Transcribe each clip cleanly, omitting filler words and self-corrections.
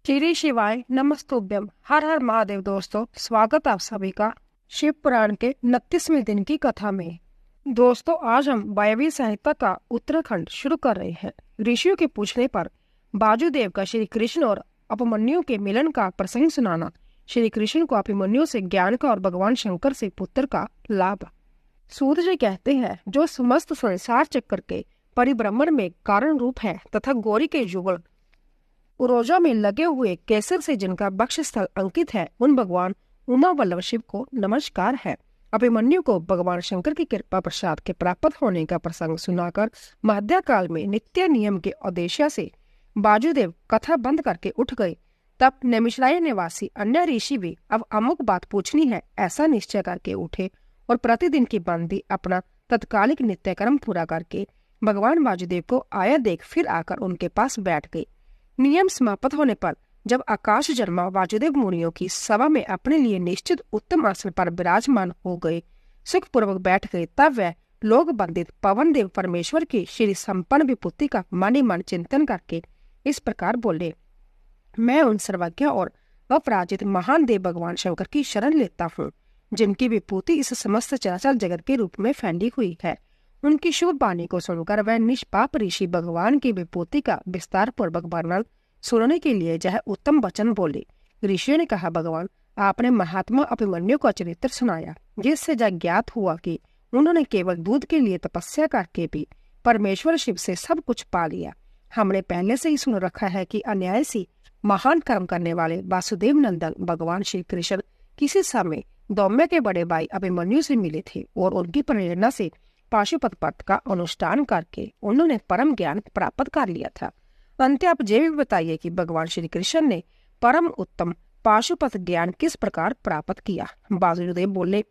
श्री शिवाय नमस्तुभ्यम। हर हर महादेव। दोस्तों, स्वागत आप सभी का शिव पुराण के 29वें दिन की कथा में। दोस्तों, आज हम वायवी संहिता का उत्तराखंड शुरू कर रहे हैं। ऋषियों के पूछने पर बाजुदेव का श्री कृष्ण और अभिमन्यु के मिलन का प्रसंग सुनाना। श्री कृष्ण को अभिमन्यु से ज्ञान का और भगवान शंकर से पुत्र का लाभ। सूत जी कहते हैं, जो समस्त संसार चक्र के परिभ्रमण में कारण रूप है तथा गौरी के युगल उरोजा में लगे हुए केसर से जिनका वक्ष स्थल अंकित है, उन भगवान उमा वल्लभ शिव को नमस्कार है। अभिमन्यु को भगवान शंकर की कृपा प्रसाद के प्राप्त होने का प्रसंग सुनाकर मध्य काल में नित्य नियम के उद्देश्य से बाजुदेव कथा बंद करके उठ गए। तब नैमिषारण्य निवासी अन्य ऋषि भी अब अमुक बात पूछनी है ऐसा निश्चय करके उठे और प्रतिदिन की बंदी अपना तत्कालिक नित्य कर्म पूरा करके भगवान बाजुदेव को आया देख फिर आकर उनके पास बैठ गए। नियम समाप्त होने पर जब आकाश जन्मा वासुदेव मुनियों की सभा में अपने लिए निश्चित उत्तम आसन पर विराजमान हो गए, सुखपूर्वक बैठ गए, तब वह लोक बंदित पवन देव परमेश्वर की श्री संपन्न विभूति का मन मन चिंतन करके इस प्रकार बोले। मैं उन सर्वज्ञ और अपराजित महान देव भगवान शंकर की शरण लेता हूँ, जिनकी विभूति इस समस्त चराचर जगत के रूप में फैली हुई है। उनकी शुभ वाणी को सुनकर वह निष्पाप ऋषि भगवान की विभूति का विस्तार पूर्वक वर्णन सुनने के लिए यह उत्तम वचन बोले। ऋषियों ने कहा, भगवान, आपने महात्मा अभिमन्यु का चरित्र सुनाया, जिससे यह ज्ञात हुआ कि उन्होंने केवल दूध के लिए तपस्या करके भी परमेश्वर शिव से सब कुछ पा लिया। हमने पहले से ही सुन रखा है कि अन्यायसी महान कर्म करने वाले वासुदेव नंदन भगवान श्री कृष्ण किसी समय दौम्य के बड़े भाई अभिमन्यु से मिले थे और उनकी प्रेरणा से पाशुपत पथ का अनुष्ठान करके उन्होंने परम ज्ञान प्राप्त कर लिया था। अंत आप ये भी बताइए कि भगवान श्री कृष्ण ने परम उत्तम पाशुपत ज्ञान किस प्रकार प्राप्त किया। वासुदेव बोले,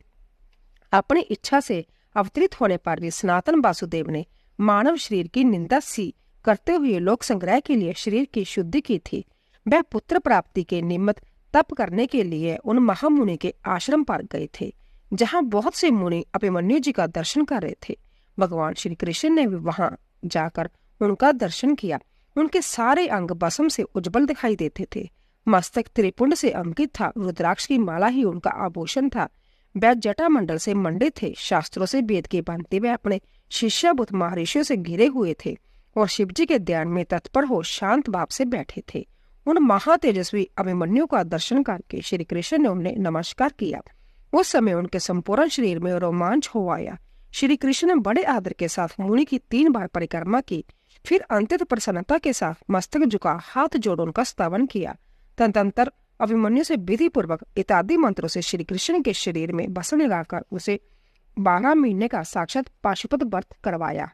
अपनी इच्छा से अवतरित होने पर भी सनातन वासुदेव ने मानव शरीर की निंदा सी करते हुए लोक संग्रह के लिए शरीर की शुद्धि की थी। वह पुत्र प्राप्ति के निमित्त तप करने के लिए उन महामुनि के आश्रम पर गए थे, जहाँ बहुत से मुनि अभिमन्यु जी का दर्शन कर रहे थे। भगवान श्री कृष्ण ने भी वहां जाकर उनका दर्शन किया। उनके सारे अंग भस्म से उज्जवल दिखाई देते थे। मस्तक त्रिपुंड से अंकित था, रुद्राक्ष की माला ही उनका आभूषण था। वह जटा मंडल से मंडित थे, शास्त्रों से वेद के बांधते हुए अपने शिष्यभूत महर्षियों से घिरे हुए थे और शिव जी के ध्यान में तत्पर हो शांत भाव से बैठे थे। उन महातेजस्वी अभिमन्यु का दर्शन करके श्री कृष्ण ने उन्हें नमस्कार किया। उस समय उनके संपूर्ण शरीर में रोमांच हो आया। श्री कृष्ण ने बड़े आदर के साथ मुनि की 3 बार परिक्रमा की, फिर अंत्यत प्रसन्नता के साथ मस्तक झुका हाथ जोड़ उनका स्तवन किया। तदनंतर अभिमन्यु से विधि पूर्वक इत्यादि मंत्रों से श्री कृष्ण के शरीर में भस्म लगाकर उसे 12 महीने का साक्षात पाशुपत व्रत करवाया।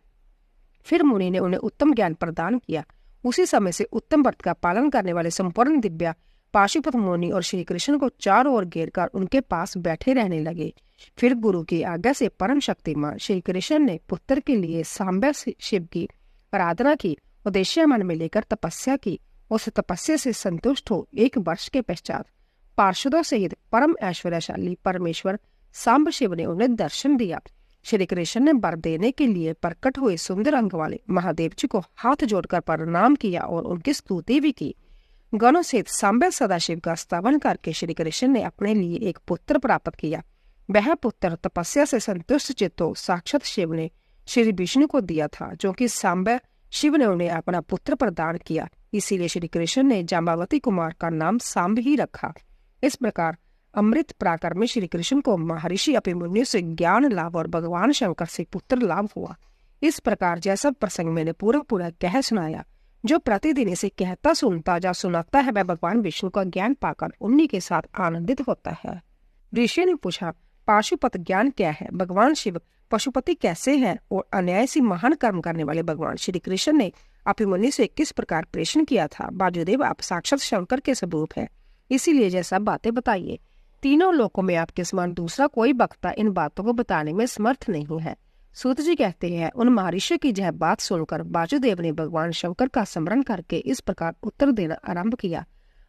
फिर मुनि ने उन्हें उत्तम ज्ञान प्रदान किया। उसी समय से उत्तम व्रत का पालन करने वाले संपूर्ण दिव्या पाशुपत मुनि और श्री कृष्ण को चारों ओर घेर कर उनके पास बैठे रहने लगे। फिर गुरु की आज्ञा से परम शक्तिमान श्री कृष्ण ने पुत्र के लिए सांबा शिव की आराधना की, उद्देश्य मन में लेकर तपस्या की। उस तपस्या से संतुष्ट हो 1 वर्ष के पश्चात पार्षदों सहित परम ऐश्वर्यशाली परमेश्वर सांब शिव ने उन्हें दर्शन दिया। श्री कृष्ण ने वर देने के लिए प्रकट हुए सुंदर अंग वाले महादेव जी को हाथ जोड़कर प्रणाम किया और उनकी स्तुति भी की। गणों सहित सांबे सदाशिव का स्तवन करके श्री कृष्ण ने अपने लिए एक पुत्र प्राप्त किया। वह पुत्र तपस्या से संतुष्ट चित्त हो साक्षात शिव ने श्री विष्णु को दिया था, जो कि सांबे शिव ने उन्हें अपना पुत्र प्रदान किया। इसीलिए श्री कृष्ण ने जाम्बावती कुमार का नाम सांब ही रखा। इस प्रकार अमृत प्राकर में श्री कृष्ण को महर्षि अभिमन्यु से ज्ञान लाभ और भगवान शंकर से पुत्र लाभ हुआ। इस प्रकार जैसा प्रसंग मैंने पूरा कह सुनाया। जो प्रतिदिन इसे कहता सुनता या सुनाता है, वह भगवान विष्णु का ज्ञान पाकर उन्हीं के साथ आनंदित होता है। ऋषि ने पूछा, पाशुपत ज्ञान क्या है? भगवान शिव पशुपति कैसे हैं और अन्यायसी महान कर्म करने वाले भगवान श्री कृष्ण ने अभिमन्यु से किस प्रकार प्रेषण किया था? वासुदेव, आप साक्षात शंकर के स्वरूप है, इसीलिए जैसा बातें बताइए। तीनों लोकों में आपके समान दूसरा कोई वक्ता इन बातों को बताने में समर्थ नहीं है। सूत जी कहते हैं, उन महर्षियों की यह बात सुनकर वासुदेव ने भगवान शंकर का स्मरण करके इस प्रकार उत्तर देना आरंभ किया।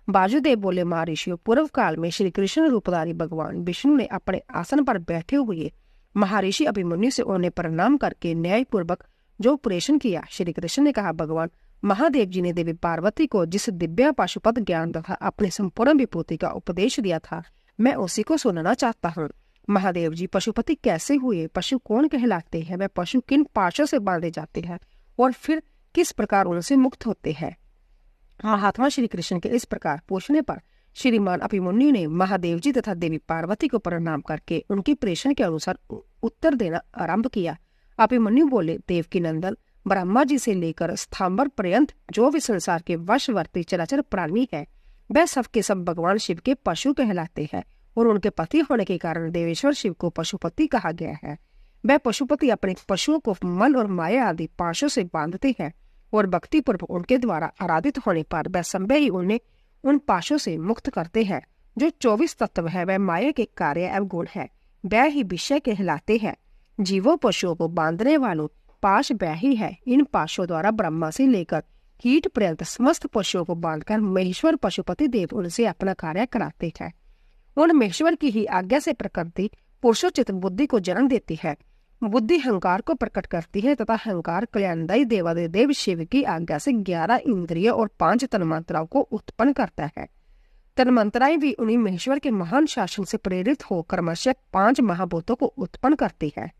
वासुदेव बोले, महर्षियों, पूर्व काल में श्री कृष्ण रूपधारी भगवान विष्णु ने अपने आसन पर बैठे हुए महर्षि अभिमन्यु से उन्हें प्रणाम करके न्याय पूर्वक जो प्रेषण किया। श्री कृष्ण ने कहा, भगवान, महादेव जी ने देवी पार्वती को जिस दिव्य पशुपत ज्ञान तथा अपनी संपूर्ण विभूति का उपदेश दिया था, मैं उसी को सुनना चाहता हूँ। महादेव जी पशुपति कैसे हुए, पशु कौन कहलाते हैं, वह पशु किन पाशों से बांधे जाते हैं और फिर किस प्रकार उनसे मुक्त होते हैं। महात्मा श्री कृष्ण के इस प्रकार पूछने पर श्रीमान अभिमन्यु ने महादेव जी तथा देवी पार्वती को प्रणाम करके उनके प्रेषण के अनुसार उत्तर देना आरंभ किया। अभिमन्यु बोले, देवकी नंदन, ब्रह्मा जी से लेकर स्थावर पर्यंत जो भी संसार के वशवर्ती चराचर प्राणी है, वह सब के सब भगवान शिव के पशु कहलाते हैं और उनके पति होने के कारण देवेश्वर शिव को पशुपति कहा गया है। वह पशुपति अपने पशुओं को मन और माया आदि पाशों से बांधते हैं और भक्ति पूर्वक उनके द्वारा आराधित होने पर वह संभव ही उन्हें उन पाशों से मुक्त करते हैं। जो 24 तत्व है वह माया के कार्य एवं गुण है, वह ही विषय कहलाते हैं। जीवों पशुओं को बांधने वालों पाश वह ही है। इन पाशों द्वारा ब्रह्मा से लेकर कीट पर्यंत समस्त पशुओं को बांधकर महेश्वर पशुपति देव उनसे अपना कार्य कराते हैं। उन महेश्वर की ही आज्ञा से प्रकृति पुरुषोचित बुद्धि को जन्म देती है। बुद्धि अहंकार को प्रकट करती है तथा अहंकार कल्याणदायी देवादिदेव शिव की आज्ञा से 11 इंद्रिय और 5 तन्मात्राओं को उत्पन्न करता है। तन्मात्राएं भी उन्हीं महेश्वर के महान शासन से प्रेरित हो क्रमशः 5 महाभूतों को उत्पन्न करती है।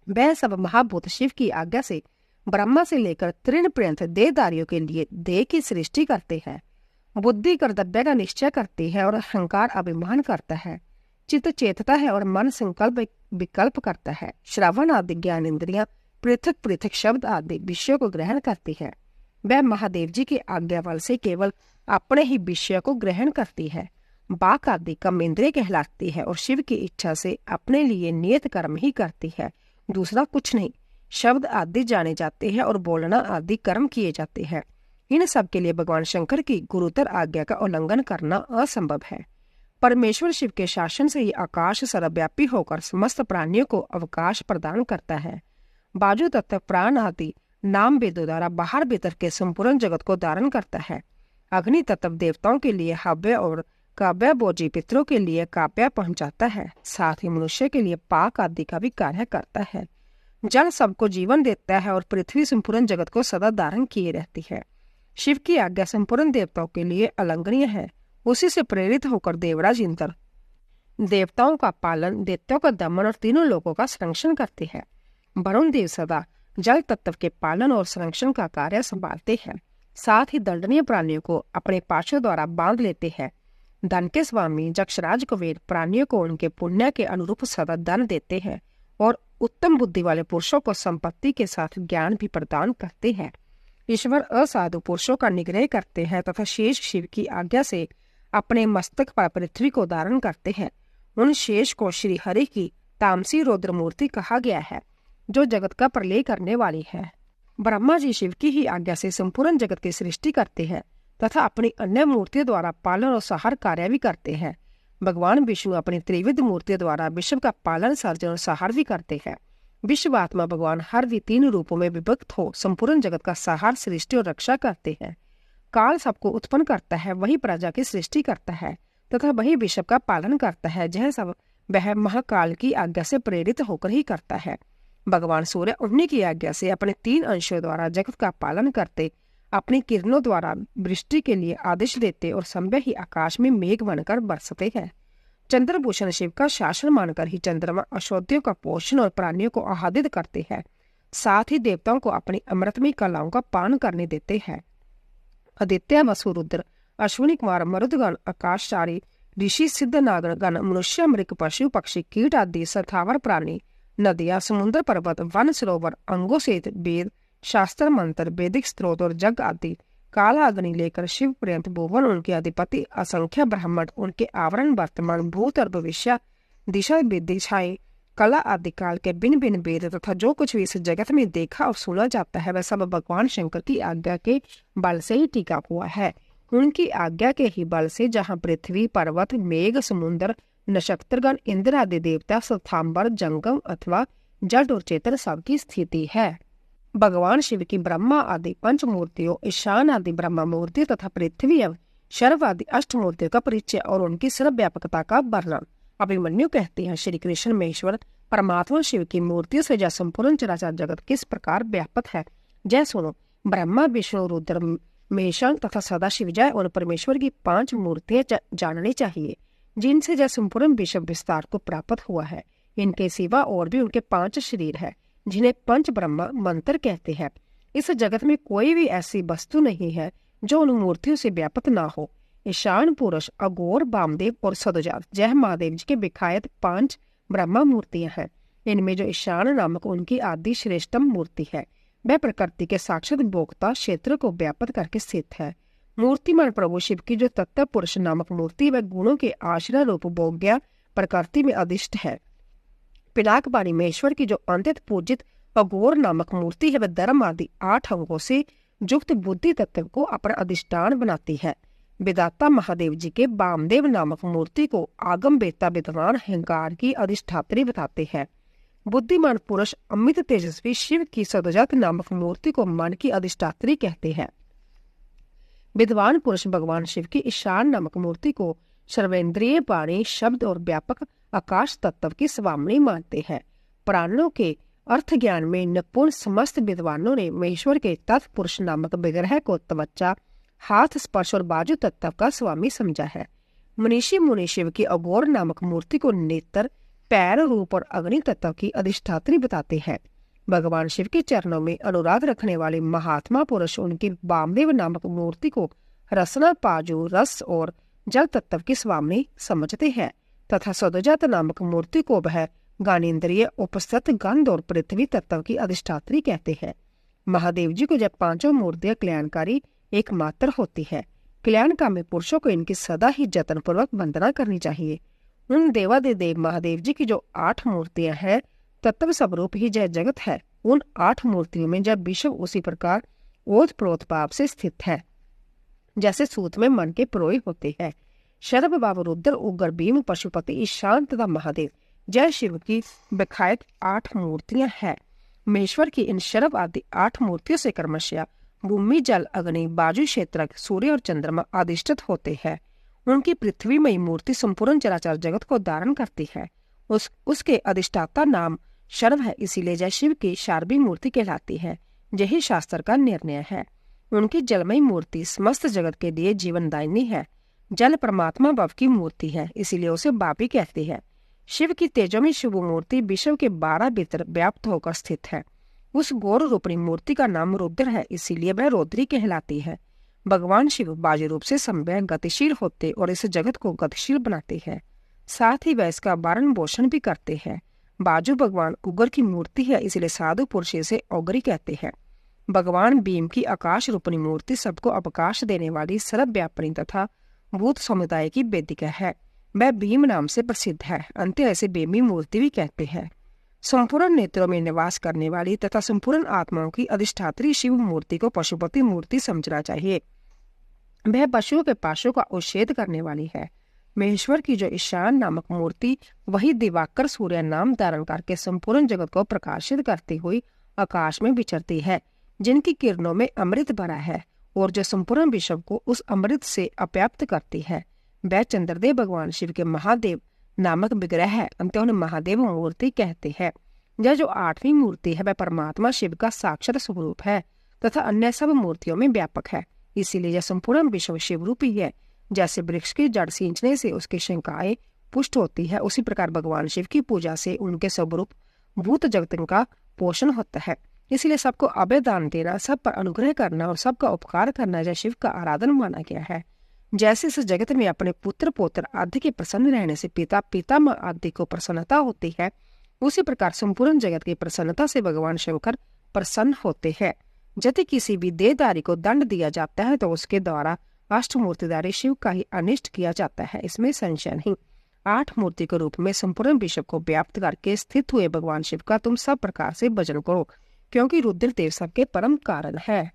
वह सब महाभूत शिव की आज्ञा से ब्रह्मा से लेकर तृण पर्यंत देहधारियों के लिए देह की सृष्टि करते हैं। बुद्धि कर्तव्य का निश्चय करती है और अहंकार अभिमान करता है। चित्त चेतता है और मन संकल्प विकल्प करता है। श्रवण आदि ज्ञान इंद्रियां पृथक पृथक शब्द आदि विषयों को ग्रहण करती है। वह महादेव जी के आज्ञा बल से केवल अपने ही विषय को ग्रहण करती है। बाक आदि कम इंद्रिय कहलाती है और शिव की इच्छा से अपने लिए नियत कर्म ही करती है, दूसरा कुछ नहीं। शब्द आदि जाने जाते हैं और बोलना आदि कर्म किए जाते हैं। इन सब के लिए भगवान शंकर की गुरुतर आज्ञा का उल्लंघन करना असंभव है। परमेश्वर शिव के शासन से ही आकाश सर्वव्यापी होकर समस्त प्राणियों को अवकाश प्रदान करता है। बाजू तत्व प्राण आदि नाम वेदों द्वारा बाहर भीतर के संपूर्ण जगत को धारण करता है। अग्नि तत्व देवताओं के लिए हव्य और काव्य बोझी पितरों के लिए काव्य पहुंचाता है। साथ ही मनुष्य के लिए पाक आदि का भी कार्य करता है। जल सबको जीवन देता है और पृथ्वी संपूर्ण जगत को सदा धारण किए रहती है। शिव की आज्ञा संपूर्ण देवताओं के लिए अलंघनीय है। उसी से प्रेरित होकर देवराज इंद्र देवताओं का पालन, दैत्यों का दमन और तीनों लोगों का संरक्षण करते हैं। वरुण देव सदा जल तत्व के पालन और संरक्षण का कार्य संभालते हैं। साथ ही दंडनीय प्राणियों को अपने पाशों द्वारा बांध लेते हैं। धन के स्वामी यक्षराज कुबेर प्राणियों को उनके पुण्य के अनुरूप सदा धन देते हैं और उत्तम बुद्धि वाले पुरुषों को संपत्ति के साथ ज्ञान भी प्रदान करते हैं। ईश्वर असाधु पुरुषों का निग्रह करते हैं तथा शेष शिव की आज्ञा से अपने मस्तक पर पृथ्वी को धारण करते हैं। उन शेष को श्री हरि की तामसी रौद्र मूर्ति कहा गया है, जो जगत का प्रलय करने वाली है। ब्रह्मा जी शिव की ही आज्ञा से संपूर्ण जगत की सृष्टि करते हैं तथा अपनी अन्य मूर्तियों द्वारा पालन और संहार कार्य भी करते हैं। भगवान विष्णु अपनी त्रिविध मूर्तियों द्वारा विश्व का पालन, सर्जन और संहार भी करते हैं। विश्वात्मा भगवान हर भी 3 रूपों में विभक्त हो संपूर्ण जगत का संहार, सृष्टि और रक्षा करते हैं। काल सबको उत्पन्न करता है, वही प्रजा की सृष्टि करता है तथा वही विश्व का पालन करता है। यह सब वह महाकाल की आज्ञा से प्रेरित होकर ही करता है। भगवान सूर्य उन्हीं की आज्ञा से अपने 3 अंशों द्वारा जगत का पालन करते, अपनी किरणों द्वारा वृष्टि के लिए आदेश देते और संभव ही आकाश में मेघ बनकर बरसते हैं। चंद्रभूषण शिव का शासन मानकर ही चंद्रमा अशोध्यों का पोषण और प्राणियों को आह्लादित करते हैं। साथ ही देवताओं को अपनी अमृतमयी कलाओं का पान करने देते हैं। आदित्य, वसु, रुद्र, अश्विनी कुमार, मरुदगण, आकाशचारी, ऋषि, सिद्ध, नागर गण, मनुष्य, मृग, पशु, पक्षी, कीट आदि स्थावर प्राणी, नदियां, समुद्र, पर्वत, वन, सरोवर, अंगों सहित वेद, शास्त्र, मंत्र, वैदिक स्त्रोत और जग आदि, काला अग्नि लेकर शिव पर्यंत भुवन, उनके अधिपति, असंख्य ब्राह्मण, उनके आवरण, वर्तमान, भूत और भविष्य, दिशा, दिशाएं, कला आदि काल के भिन्न भिन्न वेद तथा जो कुछ भी इस जगत में देखा और सुना जाता है वह सब भगवान शंकर की आज्ञा के बल से ही टिका हुआ है। उनकी आज्ञा के ही बल से जहाँ पृथ्वी, पर्वत, मेघ, समुद्र, नक्षत्रगण, इंद्र आदि देवता, स्थावर, जंगम अथवा जड़ और चेतन सबकी स्थिति है। भगवान शिव की ब्रह्मा आदि पंचमूर्तियों, ईशान आदि ब्रह्मा मूर्ति तथा पृथ्वी एवं शर्व आदि अष्टमूर्तियों का परिचय और उनकी सर्वव्यापकता का वर्णन। अभिमन्यु कहते हैं, श्री कृष्ण महेश्वर परमात्मा शिव की मूर्तियों से जय संपूर्ण चराचर जगत किस प्रकार व्यापक है, जय सुनो। ब्रह्मा, विष्णु, रुद्र, महेशांग तथा सदाशिव जय और परमेश्वर की 5 मूर्तियां जाननी चाहिए, जिनसे जय संपूर्ण विश्व विस्तार को प्राप्त हुआ है। इनके सिवा और भी उनके 5 शरीर है, जिन्हें पंच ब्रह्म मंत्र कहते हैं। इस जगत में कोई भी ऐसी वस्तु नहीं है जो उन मूर्तियों से व्याप्त ना हो। ईशान पुरुष, अघोर, वामदेव और सदजात जय महादेव जी के विखायत 5 ब्रह्मा मूर्तियां हैं। इनमें जो ईशान नामक उनकी आदि श्रेष्ठतम मूर्ति है, वह प्रकृति के साक्षात भोक्ता क्षेत्र को व्याप्त करके स्थित है। मूर्तिमान प्रभु शिव की जो तत्व पुरुष नामक मूर्ति वह गुणों के आश्रय रूप भोग्या प्रकृति में अधिष्ठ है। पिनाकपाणी महेश्वर की जो अंत्यत पूजित अघोर नामक मूर्ति है, वह धर्म आदि 8 अंगों से युक्त बुद्धि तत्व को अपना अधिष्ठान बनाती है। विदाता महादेव जी के वामदेव नामक मूर्ति को आगम वेता विद्वान अहंकार की अधिष्ठात्री बताते हैं। बुद्धिमान पुरुष अमित तेजस्वी शिव की सदजात नामक मूर्ति को मन की अधिष्ठात्री कहते हैं। विद्वान पुरुष भगवान शिव की ईशान नामक मूर्ति को सर्वेंद्रिय, वाणी, शब्द और व्यापक आकाश तत्व की स्वामिनी मानते हैं। प्राणों के अर्थ ज्ञान में निपुण समस्त विद्वानों ने महेश्वर के तत्पुरुष नामक विग्रह को त्वचा, हाथ, स्पर्श और बाजू तत्व का स्वामी समझा है। मनीषी मुनि शिव की अघोर नामक मूर्ति को नेत्र, पैर, रूप और अग्नि तत्व की अधिष्ठात्री बताते हैं। भगवान शिव के चरणों में अनुराग रखने वाले महात्मा पुरुष उनकी वामदेव नामक मूर्ति को रसना, पाजू, रस और जल तत्व की स्वामी समझते हैं तथा सदजात नामक मूर्ति को वह ज्ञानेन्द्रिय, उपस्थित, गंध और पृथ्वी तत्व की अधिष्ठात्री कहते हैं। महादेव जी को जब 5 मूर्तियां कल्याणकारी एकमात्र होती है। कल्याणकामी पुरुषों को इनकी सदा ही जतन पूर्वक वंदना करनी चाहिए। उन देवादिदेव महादेव जी की जो 8 मूर्तियां हैं, तत्व स्वरूप ही जय जगत है। उन 8 मूर्तियों में जब विश्व उसी प्रकार ओत प्रोत भाव से स्थित है, जैसे सूत में मन के प्रोय होते हैं। शरभ, बाबू, रुद्र, उग्र, भीम, पशुपति, ईशान तथा महादेव जय शिव की विखायत 8 मूर्तियां हैं। महेश्वर की इन शरभ आदि 8 मूर्तियों से क्रमशः भूमि, जल, अग्नि, बाजू क्षेत्रक, सूर्य और चंद्रमा अधिष्ठित होते हैं। उनकी पृथ्वीमयी मूर्ति संपूर्ण चराचर जगत को धारण करती है। उसके अधिष्ठाता नाम शर्व है, इसीलिए जय शिव की शारभी मूर्ति कहलाती है। यही शास्त्र का निर्णय है। उनकी जलमयी मूर्ति समस्त जगत के लिए जीवनदायिनी है। जल परमात्मा भव की मूर्ति है, इसीलिए उसे बापी कहते हैं। शिव की तेजोमयी शुभ मूर्ति विश्व के 12 भीतर व्याप्त होकर स्थित है। उस गौर रूपणी मूर्ति का नाम रुद्र है, इसीलिए वह रौद्री कहलाती है। भगवान शिव बाह्य रूप से सम्यक गतिशील होते और इस जगत को गतिशील बनाते हैं, साथ ही वह इसका भरण पोषण भी करते हैं। बाजू भगवान उग्र की मूर्ति है, इसलिए साधु पुरुष इसे औगरी कहते हैं। भगवान भीम की आकाश रूपणी मूर्ति सबको अवकाश देने वाली सर्वव्यापिनी तथा भूत समुदाय की वेदिका है। वह भीम नाम से प्रसिद्ध है। अंत्य ऐसे भीमी मूर्ति भी कहते हैं। संपूर्ण नेत्रों में निवास करने वाली तथा संपूर्ण आत्माओं की अधिष्ठात्री शिव मूर्ति को पशुपति मूर्ति समझना चाहिए। वह पशुओं के पाशों का उच्छेद करने वाली है। महेश्वर की जो ईशान नामक मूर्ति वही दिवाकर सूर्य नाम धारण करके संपूर्ण जगत को प्रकाशित करती हुई आकाश में विचरती है, जिनकी किरणों में अमृत भरा है और जो संपूर्ण विश्व को उस अमृत से अप्याप्त करती है। वह चंद्रदेव भगवान शिव के महादेव नामक विग्रह है, अंत्य उन्हें महादेव मूर्ति कहते हैं। यह जो 8वीं मूर्ति है वह परमात्मा शिव का साक्षात स्वरूप है तथा अन्य सब मूर्तियों में व्यापक है, इसीलिए यह संपूर्ण विश्व शिव रूपी है। जैसे वृक्ष की जड़ सींचने से उसकी शंकाएं पुष्ट होती है, उसी प्रकार भगवान शिव की पूजा से उनके स्वरूप भूत जगत का पोषण होता है। इसलिए सबको अभय दान देना, सब पर अनुग्रह करना और सबका उपकार करना जय शिव का आराधन माना गया है। जैसे इस जगत में अपने पुत्र पौत्र आदि के प्रसन्न रहने से पिता पितामह आदि को प्रसन्नता होती है, उसी प्रकार संपूर्ण जगत की प्रसन्नता से भगवान शंकर प्रसन्न होते हैं। यदि किसी भी देहधारी को दंड दिया जाता है तो उसके द्वारा अष्टमूर्तिधारी शिव का ही अनिष्ट किया जाता है, इसमें संशय नहीं। 8 मूर्ति के रूप में संपूर्ण विश्व को व्याप्त करके स्थित हुए भगवान शिव का तुम सब प्रकार से भजन करो, क्योंकि रुद्र देव सबके परम कारण है।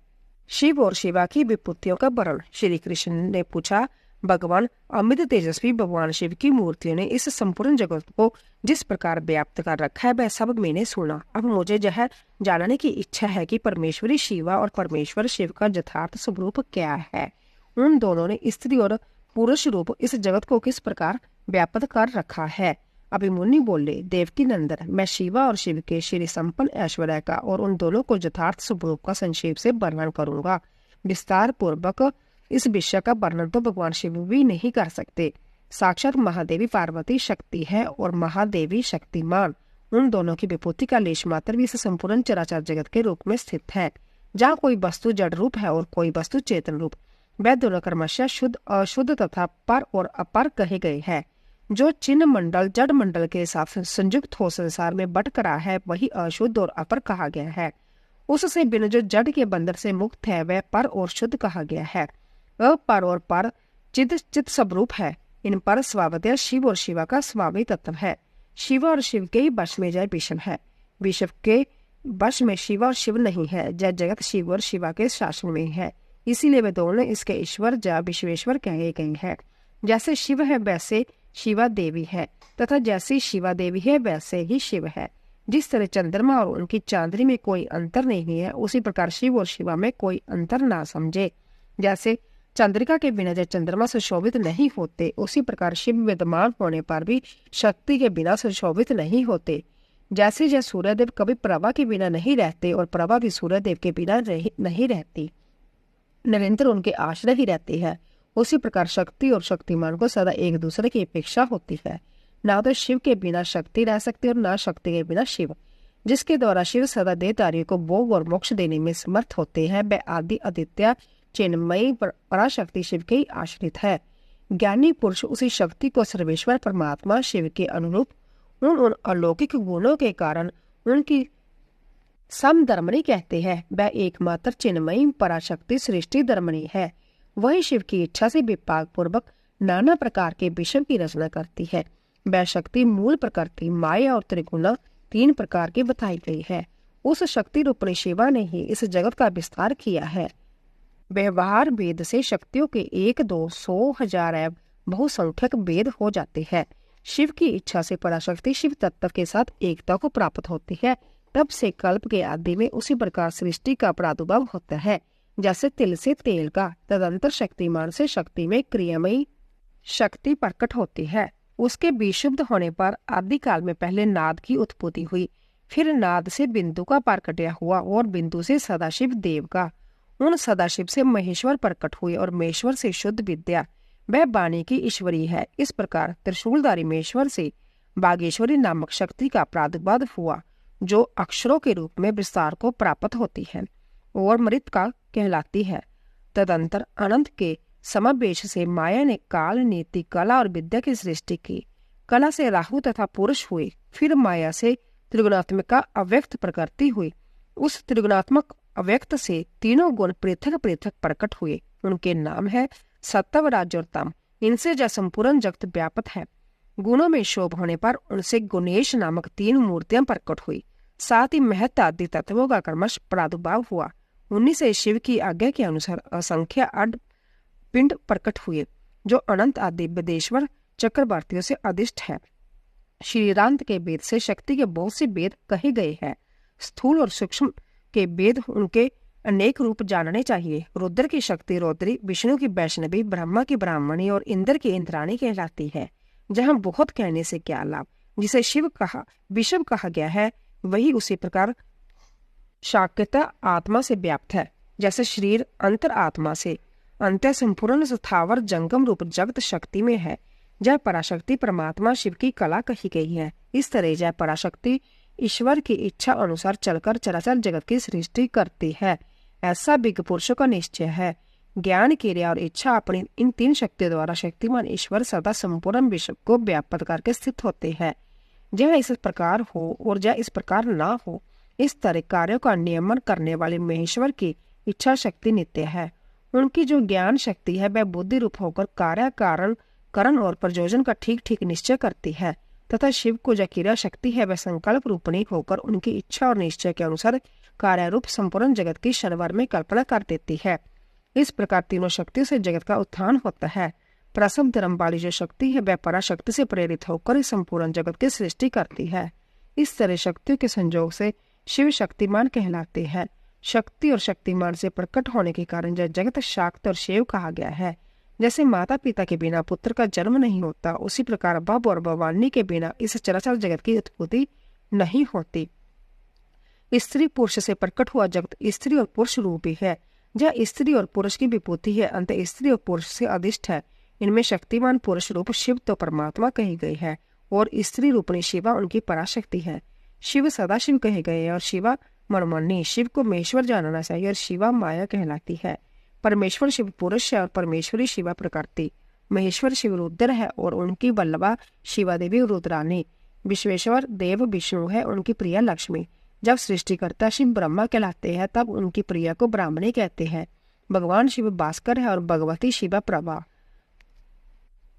शिव और शिवा की विभूतियों का वर्णन। श्री कृष्ण ने पूछा, भगवान अमित तेजस्वी भगवान शिव की मूर्तियों ने इस संपूर्ण जगत को जिस प्रकार व्याप्त कर रखा है वह सब मैंने सुना। अब मुझे यह जानने की इच्छा है कि परमेश्वरी शिवा और परमेश्वर शिव का यथार्थ स्वरूप क्या है। उन दोनों ने स्त्री और पुरुष रूप इस जगत को किस प्रकार व्याप्त कर रखा है। अभिमन्यु बोले, देवकी नंदन, मैं शिवा और शिव के श्री संपन्न ऐश्वर्य का और उन दोनों को यथार्थ स्वरूप का संक्षेप से वर्णन करूंगा। विस्तार पूर्वक इस विषय का वर्णन तो भगवान शिव भी नहीं कर सकते। साक्षात महादेवी पार्वती शक्ति है और महादेवी शक्तिमान, उन दोनों की विभूति का लेश मात्र भी इस संपूर्ण चराचर जगत के रूप में स्थित है। जहाँ कोई वस्तु जड़ रूप है और कोई वस्तु चेतन रूप, वह दोनों क्रमशः शुद्ध, अशुद्ध तथा पर और अपर कहे गए हैं। जो चिन्ह मंडल जड़ मंडल के साथ संयुक्त हो संसार में बट रहा है, वही अशुद्ध और अपर कहा गया है। उससे बिना जो जड़ के बंधन से मुक्त है, वह पर और शुद्ध कहा गया है। अपर और पर चित स्वरूप है। इन पर स्वभावतः शिव और शिवा का स्वामी तत्व है। शिव और शिव के ही वश में जय विषम है, विषम के वश में शिवा और शिव नहीं है। जय जगत शिव और शिवा के शासन में है, इसीलिए वे दोनों इसके ईश्वर या विश्वेश्वर कहे गए हैं। जैसे शिव है वैसे शिवा देवी है, तथा जैसी शिवा देवी है वैसे ही शिव है। जिस तरह चंद्रमा और उनकी चांदनी में कोई अंतर नहीं है, उसी प्रकार शिव और शिवा में कोई अंतर ना समझे। जैसे चंद्रिका के बिना जब चंद्रमा सुशोभित नहीं होते, उसी प्रकार शिव विद्यमान होने पर भी शक्ति के बिना सुशोभित नहीं होते। जैसे जय सूर्यदेव कभी प्रभा के बिना नहीं रहते और प्रभा भी सूर्यदेव के बिना नहीं रहती, निरंतर उनके आश्रय ही रहती है, उसी प्रकार शक्ति और शक्तिमान को सदा एक दूसरे की अपेक्षा होती है। ना तो शिव के बिना शक्ति रह सकती और ना शक्ति के बिना शिव। जिसके द्वारा शिव सदा देहधारियों को भोग और मोक्ष देने में समर्थ होते हैं, वह आदि आदित्य चिन्मयी पराशक्ति शिव के ही आश्रित है। ज्ञानी पुरुष उसी शक्ति को सर्वेश्वर परमात्मा शिव के अनुरूप उन अलौकिक गुणों के कारण उनकी समधर्मणी कहते हैं। वह एकमात्र चिन्मयी पराशक्ति सृष्टि धर्मणी है। वही शिव की इच्छा से विपाक पूर्वक नाना प्रकार के विषय की रचना करती है। वह शक्ति मूल प्रकृति, माया और त्रिगुण तीन प्रकार की बताई गई है। उस शक्ति रूपणी शिवा ने ही इस जगत का विस्तार किया है। व्यवहार वेद से शक्तियों के 1, 2, 100, 1000 एवं बहुसंख्यक वेद हो जाते हैं। शिव की इच्छा से पराशक्ति शिव तत्व के साथ एकता को प्राप्त होती है। तब से कल्प के आदि में उसी प्रकार सृष्टि का प्रादुर्भाव होता है। जैसे तिल से तेल का, तदंतर शक्तिमान से शक्ति में क्रियामयी शक्ति प्रकट होती है। उसके विशुद्ध होने पर आदि काल में पहले नाद की उत्पत्ति हुई, फिर नाद से बिंदु का प्रकटया हुआ और बिंदु से सदाशिव देव का। उन सदाशिव से महेश्वर प्रकट हुए और महेश्वर से शुद्ध विद्या, वह वाणी की ईश्वरी है। इस प्रकार त्रिशूलधारी महेश्वर से बागेश्वरी नामक शक्ति का प्रादुर्भाव हुआ, जो अक्षरों के रूप में विस्तार को प्राप्त होती है और मृत का कहलाती है। तदंतर अनंत के समावेश से माया ने काल, नीति, कला और विद्या की सृष्टि की। कला से राहु तथा पुरुष हुए, फिर माया से त्रिगुणात्मक का अव्यक्त प्रकृति हुई। उस त्रिगुणात्मक अव्यक्त से तीनों गुण पृथक पृथक प्रकट हुए। उनके नाम है सत्व, रज और तम। इनसे जो संपूर्ण जगत व्यापक है। गुणों में शोभ होने पर उनसे गुणेश नामक 3 मूर्तियां प्रकट हुई। साथ ही महत्व आदि तत्वों का क्रमश प्रादुर्भाव हुआ। उन्हीं से शिव की आज्ञा के अनुसार असंख्य अड पिंड प्रकट हुए, जो अनंत आदि वेदेश्वर चक्रवर्तियों से अधिष्ठ है। श्रीरांत के वेद से शक्ति के बहुत से वेद कहे गए हैं। स्थूल और सूक्ष्म के वेद उनके अनेक रूप जानने चाहिए। रुद्र की शक्ति रौद्री, विष्णु की वैष्णवी, ब्रह्मा की ब्राह्मणी और इंद्र की इंद्राणी कहलाती है। जहाँ बहुत कहने से क्या लाभ। जिसे शिव कहा विषव कहा गया है, वही उसी प्रकार शाक्यता आत्मा से व्याप्त है। जैसे शरीर अंतर आत्मा से अंत्य संपूर्ण स्थावर जंगम रूप जगत शक्ति में है। जय पराशक्ति परमात्मा शिव की कला कही गई है। इस तरह जय पराशक्ति ईश्वर की इच्छा अनुसार चलकर चराचर जगत की सृष्टि करती है। ऐसा विज्ञ पुरुषों का निश्चय है। ज्ञान, क्रिया और इच्छा अपनी इन 3 शक्तियों द्वारा शक्तिमान ईश्वर सदा संपूर्ण विश्व को व्याप्त करके स्थित होते हैं। जह इस प्रकार हो और जह इस प्रकार ना हो, इस तरह कार्यों का नियमन करने वाले महेश्वर की इच्छा शक्ति नित्य है। उनकी जो ज्ञान शक्ति है, वह बुद्धि रूप होकर कार्य, कारण, करण और प्रयोजन का ठीक ठीक निश्चय करती है। तथा शिव को जो क्रिया शक्ति है, वह संकल्प रूपणी होकर उनकी इच्छा और निश्चय के अनुसार कार्य रूप संपूर्ण जगत की क्षणभर में कल्पना कर देती है। इस प्रकार तीनों शक्तियों से जगत का उत्थान होता है। प्रसव धर्म वाली जो शक्ति है, वह पराशक्ति से प्रेरित होकर इस संपूर्ण जगत की सृष्टि करती है। इस तरह शक्तियों के संयोग से शिव शक्तिमान कहलाते हैं। शक्ति और शक्तिमान से प्रकट होने के कारण जगत शाक्त और शिव कहा गया है। जैसे माता पिता के बिना पुत्र का जन्म नहीं होता, उसी प्रकार भव और भवानी के बिना इस चराचर जगत की उत्पत्ति नहीं होती। स्त्री पुरुष से प्रकट हुआ जगत स्त्री और पुरुष रूपी है। जह स्त्री और पुरुष की विभूति है, अंत स्त्री और पुरुष से अधिष्ठ है। इनमें शक्तिमान पुरुष रूप शिव तो परमात्मा कही गई है और स्त्री रूपणी शिवा उनकी पराशक्ति है। शिव सदा शिव कहे गए हैं और शिवा मनमनी। शिव को महेश्वर जानना चाहिए और शिवा माया कहलाती है। परमेश्वर शिव पुरुष है और परमेश्वरी शिवा प्रकृति। महेश्वर शिव रुद्र है और उनकी वल्लभा शिवा देवी रुद्रानी। विश्वेश्वर देव विष्णु है, उनकी प्रिया लक्ष्मी। जब सृष्टिकर्ता शिव ब्रह्मा कहलाते हैं तब उनकी प्रिया को ब्राह्मणी कहते हैं। भगवान शिव भास्कर है और भगवती शिवा प्रभा।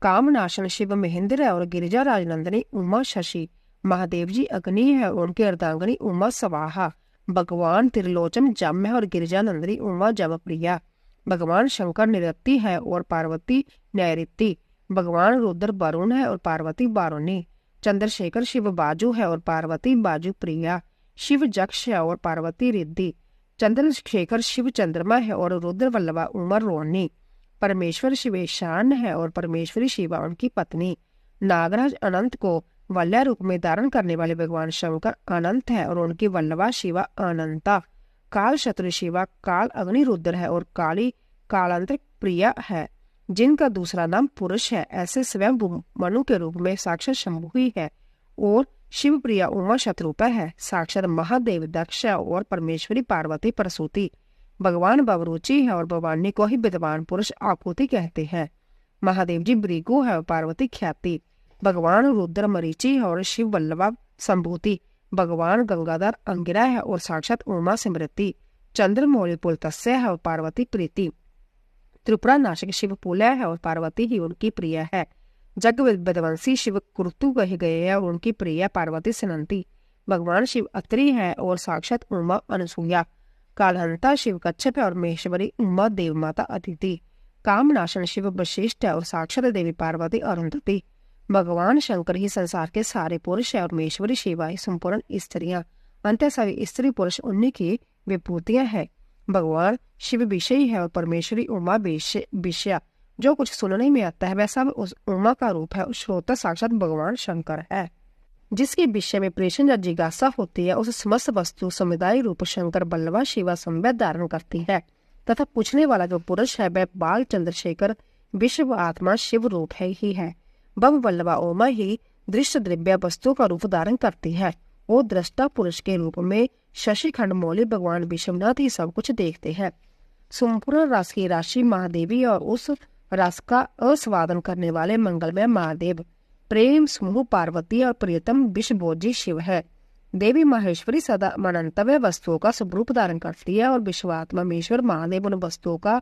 कामनाशन शिव महेंद्र है और गिरिजा राजनंदनी उमा शशि। महादेव जी अग्नि है और उनकी अर्धांगनी उमा स्वाहा। भगवान त्रिलोचन जम है और गिरिजा नंदनी उमा जम प्रिया। भगवान शंकर निरति है और पार्वती नैऋति। भगवान रुद्र वरुण है और पार्वती वारुणी। चंद्रशेखर शिव बाजू है और पार्वती बाजू प्रिया। शिव जक्ष है और पार्वती रिद्धि। चंद्रशेखर शिव चंद्रमा है और रुद्र वल्लभा उमा रोहिणी। परमेश्वर शिव ईशान है और परमेश्वरी शिवा उनकी पत्नी। नागराज अनंत को वल्लभ रूप में धारण करने वाले भगवान शंकर अनंत है और उनकी वल्लभा शिवा अनंता। काल शत्रु शिवा काल अग्नि रुद्र है और काली कालांतरिक प्रिया है, जिनका दूसरा नाम पुरुष है। ऐसे स्वयं मनु के रूप में साक्षात शंभु ही है और शिव प्रिया उमा शत्रुपा है। साक्षात महादेव दक्ष और परमेश्वरी पार्वती प्रसूति। भगवान भवरुचि है और भवानी को ही विद्वान पुरुष आकुति कहते हैं। महादेव जी भृगु है और पार्वती ख्याति। भगवान रुद्र मरीचि है और शिव वल्लभा संभूति। भगवान गंगाधर अंगिरा है और साक्षात उमा स्मृति। चंद्रमौली पुलतस्य है और पार्वती प्रीति। त्रिपुरा नाशक शिव पुलय है और पार्वती ही उनकी प्रिय है। जग विध्वंसी शिव कुरुतु कहे गए हैं और उनकी प्रिय पार्वती सनंती। भगवान शिव अत्रि है और साक्षात उमा अनसुया। कालहंता शिव कच्छप है और महेश्वरी उमा देव माता अदिति। कामनाशन शिव वशिष्ठ है और साक्षात देवी पार्वती अरुंधति। भगवान शंकर ही संसार के सारे पुरुष है और महेश्वरी शिवा ही संपूर्ण स्त्रियां। अंत सभी स्त्री पुरुष उन्हीं की विभूतियां है। भगवान शिव विषयी है और परमेश्वरी उमा विषया। जो कुछ सुनने में आता है वह सब उस उमा का रूप है। उस श्रोता साक्षात भगवान शंकर है। जिसके विषय में प्रेषण या जिज्ञासा होती है उस समस्त वस्तु समुदाय रूप शंकर बल्लभा शिवा संवेद धारण करती है तथा पूछने वाला जो पुरुष है वह बाल चंद्रशेखर विश्व आत्मा शिव रूप है ही है। भव वल्लभा उमा ही दृश्य द्रव्य वस्तु का रूप धारण करती है। वो दृष्टा पुरुष के रूप में शशिखंड मौली भगवान विश्वनाथ ही सब कुछ देखते हैं। संपूर्ण रस की राशि महादेवी और उस रस का अस्वादन करने वाले मंगलमय महादेव। प्रेम समूह पार्वती और प्रियतम विश्वभोजी शिव है। देवी माहेश्वरी सदा मनंतव्य वस्तुओं का स्वरूप धारण करती है और विश्वात्मा महेश्वर महादेव उन वस्तुओं का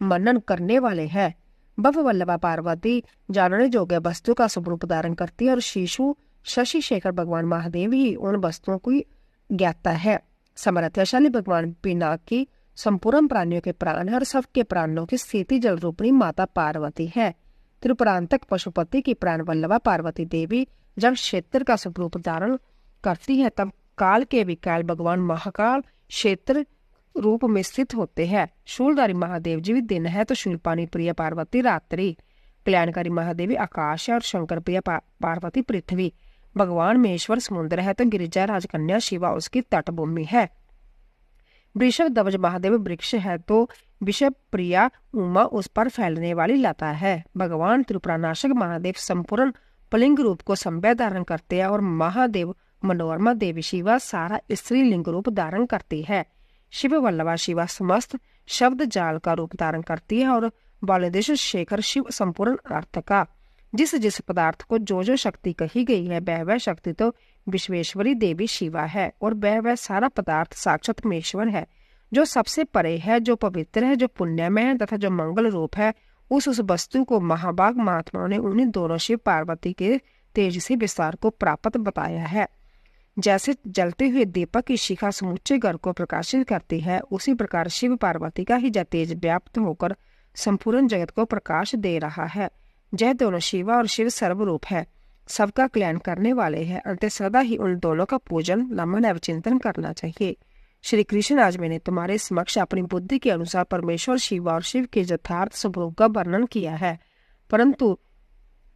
मनन करने वाले हैं। भव वल्लभा पार्वती जानने योग्य वस्तु का स्वरूप धारण करती है और शिशु शशि शेखर भगवान महादेव ही उन वस्तुओं की ज्ञाता है। समर्थशाली भगवान पिनाकी संपूर्ण प्राणियों के प्राण है और सबके प्राणों की स्थिति जल रूपणी माता पार्वती है। त्रिपुरांतक पशुपति की प्राण वल्लभा पार्वती देवी जब क्षेत्र का स्वरूप धारण करती है तब काल के विकाल भगवान महाकाल क्षेत्र रूप में स्थित होते हैं। शूलधारी महादेव जी भी दिन है तो शूलपानी प्रिय पार्वती रात्रि। कल्याणकारी महादेवी आकाश है और शंकर प्रिय पार्वती पृथ्वी। भगवान महेश्वर समुद्र है तो गिरिजा राजकन्या शिवा उसकी तटभूमि है। वृषभ ध्वज महादेव वृक्ष है तो विषभ प्रिया उमा उस पर फैलने वाली लता है। भगवान त्रिपुरानाशक महादेव संपूर्ण पुलिंग रूप को संवेद धारण करते हैं और महादेव मनोरमा देवी शिवा सारा स्त्री लिंग रूप धारण करती है। शिव वल्लभा शिवा समस्त शब्द जाल का रूप धारण करती है और बालदेश शेखर शिव संपूर्ण अर्थ का। जिस जिस पदार्थ को जो शक्ति कही गई है वह शक्ति तो विश्वेश्वरी देवी शिवा है और वह सारा पदार्थ साक्षात महेश्वर है, जो सबसे परे है, जो पवित्र है, जो पुण्यमय है तथा जो मंगल रूप है। उस वस्तु को महाभाग महात्माओं ने उन्हीं दोनों शिव पार्वती के तेज से विस्तार को प्राप्त बताया है। जैसे जलते हुए दीपक की शिखा समूचे घर को प्रकाशित करती है, उसी प्रकार शिव पार्वती का ही तेज व्याप्त होकर संपूर्ण जगत को प्रकाश दे रहा है। जय दोनों शिवा और शिव सर्वरूप है, सबका कल्याण करने वाले हैं। अंत सदा ही उन दोनों का पूजन नमन एवं चिंतन करना चाहिए। श्री कृष्ण, आज मैंने तुम्हारे समक्ष अपनी बुद्धि के अनुसार परमेश्वर शिव और शिव के यथार्थ स्वरूप का वर्णन किया है, परंतु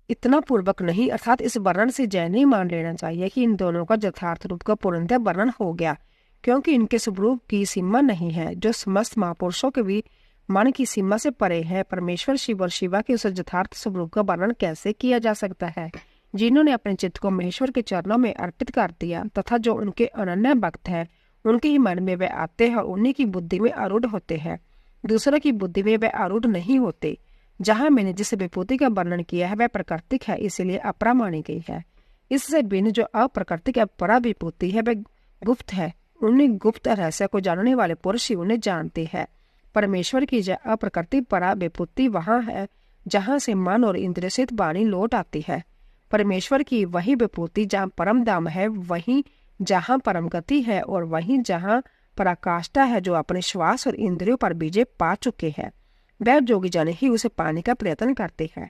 इतना पूर्वक नहीं, अर्थात इस वर्णन से जय नहीं मान लेना चाहिए कि इन दोनों का यथार्थ रूप का पूर्णतः वर्णन हो गया, क्योंकि इनके स्वरूप की सीमा नहीं है जो समस्त महापुरुषों के भी मन की सीमा से परे है। परमेश्वर शिव और शिवा के उस यथार्थ स्वरूप का वर्णन कैसे किया जा सकता है जिन्होंने अपने चित्त को महेश्वर के चरणों में अर्पित कर दिया तथा जो उनके अनन्य भक्त हैं, उनके ही मन में वे आते हैं और उन्हीं की बुद्धि में आरूढ़ होते हैं, दूसरों की बुद्धि में वे आरूढ़ नहीं होते। जहाँ मैंने जिस विभूति का वर्णन किया है वह प्राकृतिक है, इसलिए अपरा मानी गई है। इससे भिन्न जो अप्राकृतिक अपरा विभूति है वह गुप्त है। उन्हें गुप्त रहस्य को जानने वाले पुरुष ही उन्हें जानते हैं। परमेश्वर की यह अप्राकृतिक परा विभूति वहाँ है जहाँ से मन और इंद्रिय सहित वाणी लौट आती है। परमेश्वर की वही विभूति जहाँ परम धाम है, वहीं जहाँ परम गति है और वहीं जहाँ पराकाष्ठा है, जो अपने श्वास और इंद्रियों पर विजय पा चुके हैं। वह जोगी जन ही उसे पाने का प्रयत्न करते हैं।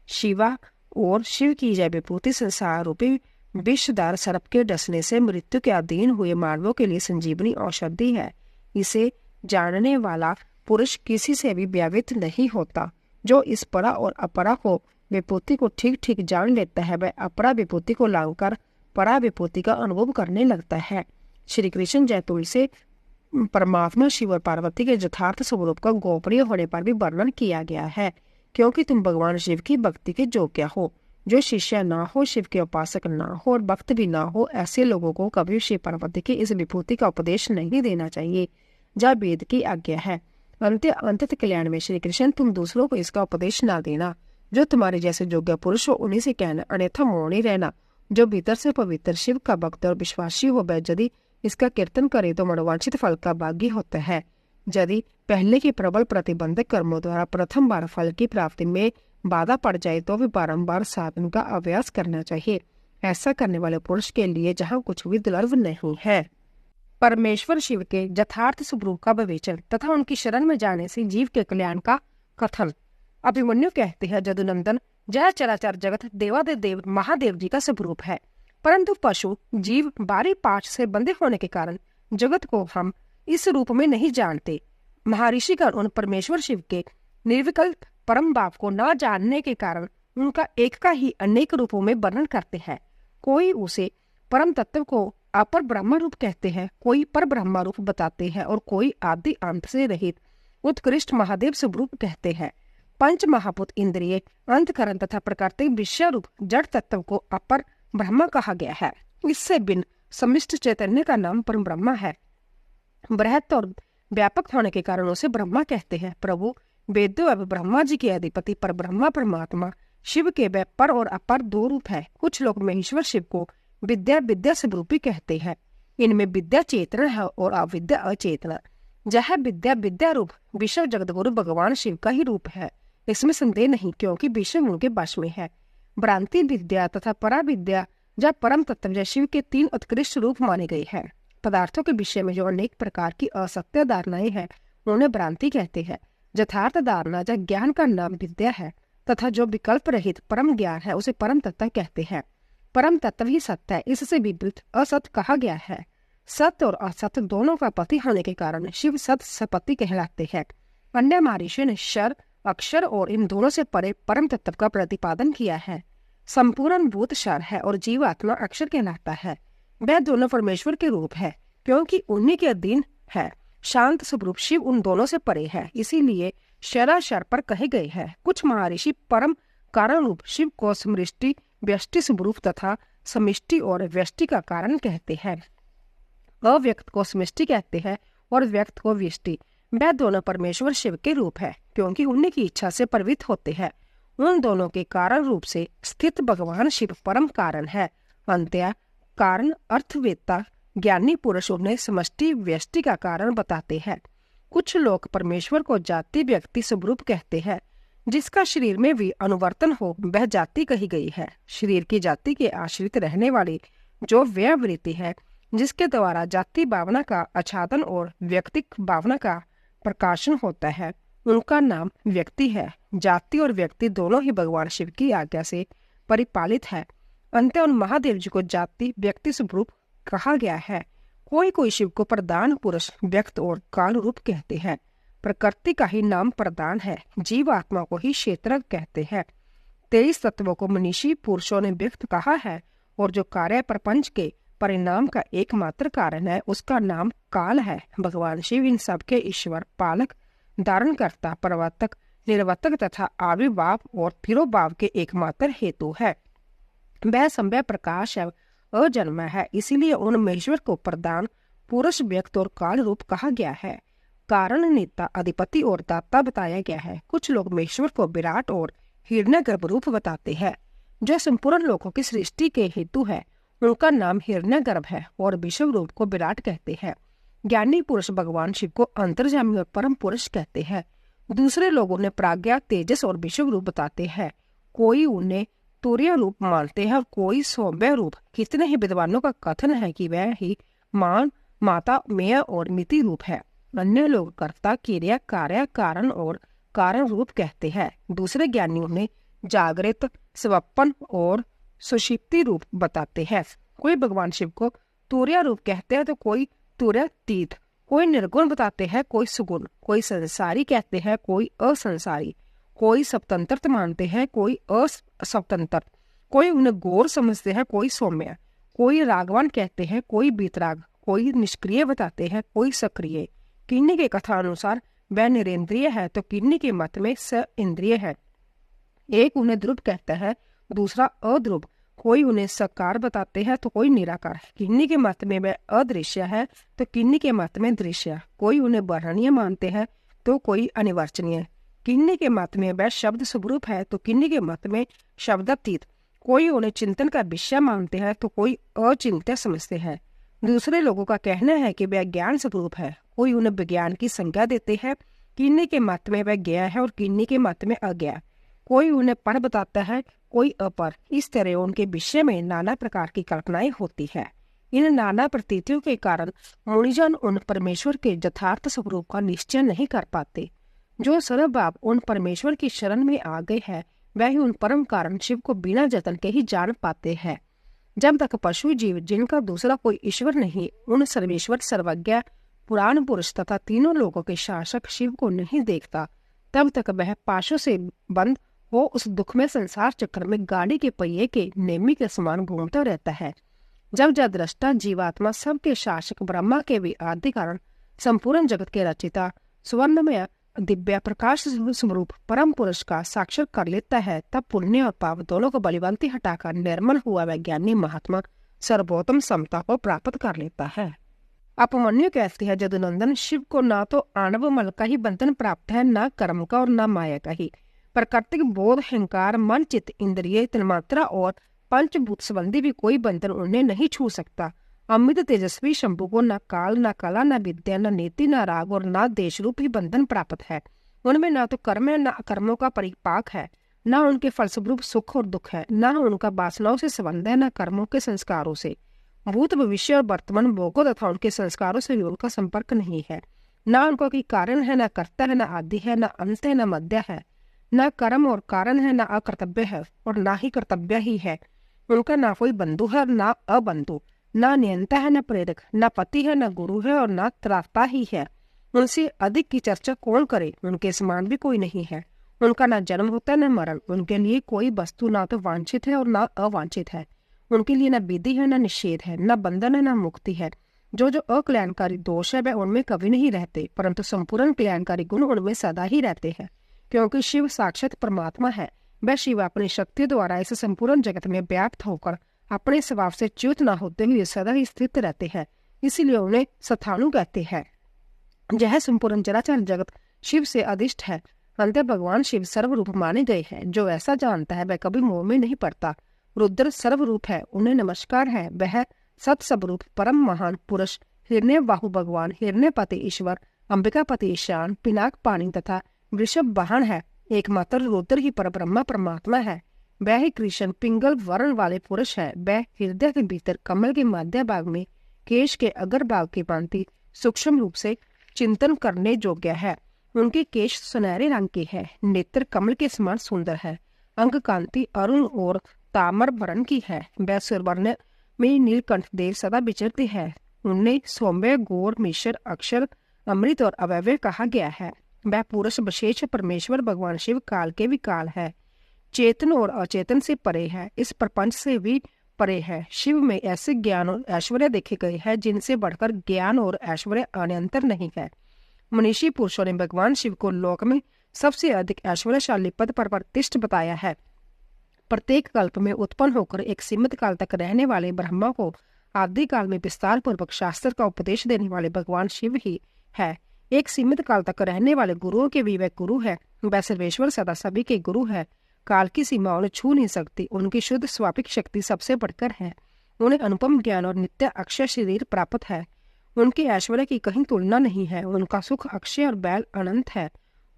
शिवा और शिव की यह विभूति संसार रूपी विषदार सर्प के डसने से मृत्यु के अधीन हुए मानवों के लिए संजीवनी औषधि है। इसे जानने वाला पुरुष किसी से भी भयभीत नहीं होता। जो इस परा और अपरा को विभूति को ठीक ठीक जान लेता है, वह अपरा विभूति को लांघकर परा विभूति का अनुभव करने लगता है। श्री कृष्ण जैतूल से परमात्मा शिव और पार्वती के यथार्थ स्वरूप का गोपनीय होने पर भी वर्णन किया गया है, क्योंकि तुम भगवान शिव की भक्ति के योग्य हो। जो शिष्य ना हो, शिव के उपासक ना हो और भक्त भी ना हो, ऐसे लोगों को कभी शिव पार्वती की इस विभूति का उपदेश नहीं देना चाहिए, जहाँ वेद की आज्ञा है। अंत कल्याण में श्री कृष्ण, तुम दूसरों को इसका उपदेश ना देना। जो तुम्हारे जैसे योग्य पुरुष हो उन्हीं से कहना, अन्यथा मौन ही रहना। जो भीतर से पवित्र शिव का भक्त और विश्वासी हो, वह यदि इसका कीर्तन करे तो मनोवांछित फल का भागी होता है। यदि पहले के प्रबल प्रतिबंधक कर्मों द्वारा प्रथम बार फल की प्राप्ति में बाधा पड़ जाए तो भी बारंबार साधन का अभ्यास करना चाहिए। ऐसा करने वाले पुरुष के लिए जहाँ कुछ भी दुर्लभ नहीं है। परमेश्वर शिव के यथार्थ स्वरूप का विवेचन तथा उनकी शरण में जाने से जीव के कल्याण का कथन। अभिमन्यु कहते हैं, जदुनंदन, जय चराचर जगत देवादिदेव महादेव जी का स्वरूप है, परंतु पशु जीव बारी पांच से बंधे होने के कारण जगत को हम इस रूप में नहीं जानते। महर्षि का उन परमेश्वर शिव के निर्विकल्प परम भाव को न जानने के कारण उनका एक का ही अनेक रूपों में वर्णन करते हैं। कोई उसे परम तत्व को अपर ब्रह्म रूप कहते हैं, कोई पर ब्रह्म रूप बताते हैं और कोई आदि अंत से रहित उत्कृष्ट महादेव स्वरूप कहते हैं। पंच महाभूत इंद्रिय, अंतकरण तथा प्राकृतिक विषय रूप जड़ तत्व को अपर ब्रह्म कहा गया है। इससे भिन्न समिष्ट चैतन्य का नाम परम ब्रह्म है। बृहत और व्यापक होने के कारण उसे ब्रह्मा कहते हैं। प्रभु वेदों एवं ब्रह्मा जी के अधिपति पर ब्रह्मा परमात्मा शिव के वे पर और अपर दो रूप है। कुछ लोग महेश्वर शिव को विद्या स्वरूपी कहते हैं। इनमें विद्या चेतना है और अविद्या अचेतना। जह विद्या रूप विश्व जगत गुरु भगवान शिव का ही रूप है, इसमें संदेह नहीं, क्योंकि विश्व उनके वश में है। भ्रांति विद्या तथा परा विद्या जब परम तत्व शिव के तीन उत्कृष्ट रूप माने गए हैं। पदार्थों के विषय में जो अनेक प्रकार की असत्य धारणाएं हैं उन्हें भ्रांति कहते हैं। यथार्थ धारणा जब ज्ञान का नाम विद्या है तथा जो विकल्प रहित परम ज्ञान है उसे परम तत्व कहते हैं। परम तत्व ही सत्य है, इससे विपरीत असत्य कहा गया है। सत्य और असत्य दोनों का पति होने के कारण शिव सत्य सपति कहलाते हैं। अन्य महर्षियों ने शर, अक्षर और इन दोनों से परे परम तत्व का प्रतिपादन किया है। संपूर्ण भूत शर है और जीवात्मा अक्षर कहलाता है। वह दोनों परमेश्वर के रूप है, क्योंकि उन्हीं के अधीन है। शांत स्वरूप शिव उन दोनों से परे है, इसीलिए शराशर पर कहे गए हैं। कुछ महर्षि परम कारण रूप शिव को समृष्टि, व्यष्टि स्वरूप तथा समिष्टि और व्यष्टि का कारण कहते हैं। अव्यक्त को समष्टि कहते हैं और व्यक्त को व्यष्टि। वह दोनों परमेश्वर शिव के रूप है, क्योंकि उन्हीं की इच्छा से प्रवृत्त होते हैं। उन दोनों के कारण रूप से स्थित भगवान शिव परम कारण है। अंत्य कारण अर्थवेत्ता ज्ञानी पुरुष उन्हें समष्टि व्यष्टि का कारण बताते हैं। कुछ लोग परमेश्वर को जाति व्यक्ति स्वरूप कहते हैं। जिसका शरीर में भी अनुवर्तन हो वह जाति कही गई है। शरीर की जाति के आश्रित रहने वाली जो व्यावृत्ति है, जिसके द्वारा जाति भावना का आच्छादन और व्यक्तिक भावना का प्रकाशन होता है, उनका नाम व्यक्ति है। जाति और व्यक्ति दोनों ही भगवान शिव की आज्ञा से परिपालित है। अंत उन महादेव जी को जाति व्यक्ति स्वरूप कहा गया है। कोई कोई शिव को प्रधान पुरुष, व्यक्त और काल रूप कहते हैं। प्रकृति का ही नाम प्रधान है, जीव आत्मा को ही क्षेत्रज्ञ कहते हैं। 23 तत्वों को मनीषी पुरुषों ने व्यक्त कहा है और जो कार्य प्रपंच के परिणाम का एकमात्र कारण है उसका नाम काल है। भगवान शिव इन सबके ईश्वर, पालक, धारणकर्ता, प्रवर्तक, निर्वर्तक तथा आविर्भाव और तिरोभाव के एकमात्र हेतु है। वह संभव प्रकाश है, अजन्मा है, इसीलिए उन महेश्वर को प्रधान पुरुष, व्यक्त और काल रूप कहा गया है। कारण, नेता, अधिपति और दाता बताया गया है। कुछ लोग महेश्वर को विराट और हिरण्यगर्भ रूप बताते हैं, जो संपूर्ण लोगों की सृष्टि के हेतु है। उनका नाम हिरण्यगर्भ है और विश्व रूप को विराट कहते हैं। ज्ञानी पुरुष भगवान शिव को अंतर्यामी और परम पुरुष कहते हैं। दूसरे लोगों ने प्राज्ञा, तेजस और विश्व रूप बताते हैं। कोई उन्हें तुर्य रूप मानते हैं और कोई सौम्य रूप। कितने ही विद्वानों का कथन है कि वह ही मान, माता, मेय और मिति रूप है। अन्य लोग कर्ता, क्रिया, कार्य, कारण और कारण रूप कहते हैं। दूसरे ज्ञानियों ने जागृत, स्वप्न और सुषुप्ति रूप बताते हैं। कोई भगवान शिव को तुर्य रूप कहते हैं तो कोई तुर्यातीत, कोई निर्गुण बताते हैं, कोई सुगुण, कोई संसारी कहते हैं, कोई असंसारी, कोई स्वतंत्र मानते हैं, कोई अस्वतंत्र, कोई उन्हें गौर समझते हैं, कोई सौम्य, कोई रागवान कहते हैं, कोई बीतराग, कोई निष्क्रिय बताते हैं, कोई सक्रिय। किन्नी के कथा अनुसार वह निरेंद्रिय है तो किन्नी के मत में स इंद्रिय है। एक उन्हें ध्रुव कहता है, दूसरा अध्रुव। कोई उन्हें सकार बताते हैं तो कोई निराकार। किन्नी के मत में वह अदृश्य है तो किन्नी के मत में दृश्य। कोई उन्हें वर्णनीय मानते हैं तो कोई अनिवर्चनीय। किन्नी के मत में वह शब्द स्वरूप है तो किन्नी के मत में शब्दातीत। कोई उन्हें चिंतन का विषय मानते हैं तो कोई अचिंत्य समझते हैं। दूसरे लोगों का कहना है कि वह ज्ञान स्वरूप है। कोई उन्हें विज्ञान की संज्ञा देते हैं। किन्नी के मत में वह ज्ञा है और किन्नी के मत में अज्ञा। कोई उन्हें पर बताता है, कोई अपर। इस तरह उनके विषय में नाना प्रकार की कल्पनाएं होती है। इन नाना प्रतीतियों के कारण मुनिजन उन परमेश्वर के यथार्थ स्वरूप का निश्चय नहीं कर पाते। जो सर्वभाव उन परमेश्वर की शरण में आ गए हैं वह ही उन परम कारण शिव को बिना जतन के ही जान पाते हैं। जब तक पशु जीव जिनका दूसरा कोई ईश्वर नहीं, उन सर्वेश्वर, सर्वज्ञ, पुराण पुरुष तथा तीनों लोगों के शासक शिव को नहीं देखता, तब तक वह पाशों से बंद हो उस दुखमय संसार चक्र में गाड़ी के पहिए के नेमी के समान घूमता रहता है। जब जब दृष्टा जीवात्मा सबके शासक, ब्रह्मा के भी आदि कारण, संपूर्ण जगत के रचिता, स्वर्णमय दिव्य प्रकाश स्वरूप परम पुरुष का साक्षर कर लेता है, तब पुण्य और पाप दोनों को बलिवंती हटाकर निर्मल हुआ वैज्ञानिक महात्मा सर्वोत्तम समता को प्राप्त कर लेता है। अपमन्यु कहते हैं, जदुनंदन शिव को ना तो आणव मल का ही बंधन प्राप्त है, ना कर्म का और ना माया का ही। प्राकृतिक बोध, अहंकार, मन, चित्त, इंद्रिय, तन्मात्रा और पंचभूत संबंधी भी कोई बंधन उन्हें नहीं छू सकता। अमित तेजस्वी शंभु को न काल, न कला, न विद्या, न नीति, न राग और न देश रूप ही बंधन प्राप्त है। उनमें न तो कर्म है, न अकर्मों का परिपाक है, न उनके फलस्वरूप सुख और दुख है, न उनका वासनाओं से संबंध है, न कर्मों के संस्कारों से। भूत, भविष्य और वर्तमान भोगों तथा उनके संस्कारों से भी उनका संपर्क नहीं है। न उनका कोई कारण है, न कर्ता है, न आदि है, न अंत है, न मध्य है। न कर्म और कारण है, न अकर्तव्य है और न ही कर्तव्य ही है। उनका ना कोई बंधु है और न अबंधु, न नियंता है, न प्रेरक, न पति है, न गुरु है और न त्राता ही है। उनसे अधिक की चर्चा कौन करे, उनके समान भी कोई नहीं है। उनका न जन्म होता है न मरण। उनके लिए कोई वस्तु ना तो वांछित है और न अवांछित है। उनके लिए न विधि है, न निषेध है, न बंधन है, न मुक्ति है। जो जो अकल्याणकारी दोष है वह उनमें कभी नहीं रहते, परंतु संपूर्ण कल्याणकारी गुण उनमें सदा ही रहते हैं। क्योंकि शिव साक्षात परमात्मा है। वह शिव अपनी शक्ति द्वारा इस संपूर्ण जगत में व्याप्त होकर अपने स्वभाव से च्युत न होते हुए सदा ही स्थित रहते हैं। इसीलिए उन्हें स्थाणु कहते हैं। यह संपूर्ण चराचर जगत शिव से अधिष्ठ है। अंत भगवान शिव सर्वरूप माने गए हैं। जो ऐसा जानता है वह कभी मोह में नहीं पड़ता। रुद्र सर्वरूप है, उन्हें नमस्कार है। वह सत्स्वरूप परम महान पुरुष हिरण्यबाहु भगवान, हिरण्यपति ईश्वर, अंबिकापति ईशान, पिनाक पाणी तथा वृषभ वाहन है। एकमात्र रुद्र ही परब्रह्म परमात्मा है। वह ही कृष्ण पिंगल वर्ण वाले पुरुष है। वह हृदय के भीतर कमल के मध्य भाग में केश के अग्र भाग की भांति सूक्ष्म रूप से चिंतन करने योग्य है। उनके केश सुनहरे रंग के है। नेत्र कमल के समान सुंदर है। अंग कांति अरुण और तामर वर्ण की है। वह सुवर्ण में नीलकंठ देव सदा विचरते हैं। उन्हें सौम्य, गौर, मिश्र, अक्षर, अमृत और अवयव कहा गया है। वह पुरुष विशेष परमेश्वर भगवान शिव काल के विकाल है, चेतन और अचेतन से परे है, इस प्रपंच से भी परे है। शिव में ऐसे ज्ञान और ऐश्वर्य देखे गए हैं जिनसे बढ़कर ज्ञान और ऐश्वर्य अन्यंतर नहीं है। मनीषी पुरुषों ने भगवान शिव को लोक में सबसे अधिक ऐश्वर्यशाली पद पर प्रतिष्ठित बताया है। प्रत्येक कल्प में उत्पन्न होकर एक सीमित काल तक रहने वाले ब्रह्मा को आदि काल में विस्तार पूर्वक शास्त्र का उपदेश देने वाले भगवान शिव ही है। एक सीमित काल तक रहने वाले गुरुओं के भी वह गुरु है। वह सर्वेश्वर सदा सभी के गुरु है। काल की सीमा उन्हें छू नहीं सकती। उनकी शुद्ध स्वाभाविक शक्ति सबसे बढ़कर है। उन्हें अनुपम ज्ञान और नित्य अक्षय शरीर प्राप्त है। उनके ऐश्वर्य की कहीं तुलना नहीं है। उनका सुख अक्षय और बैल अनंत है।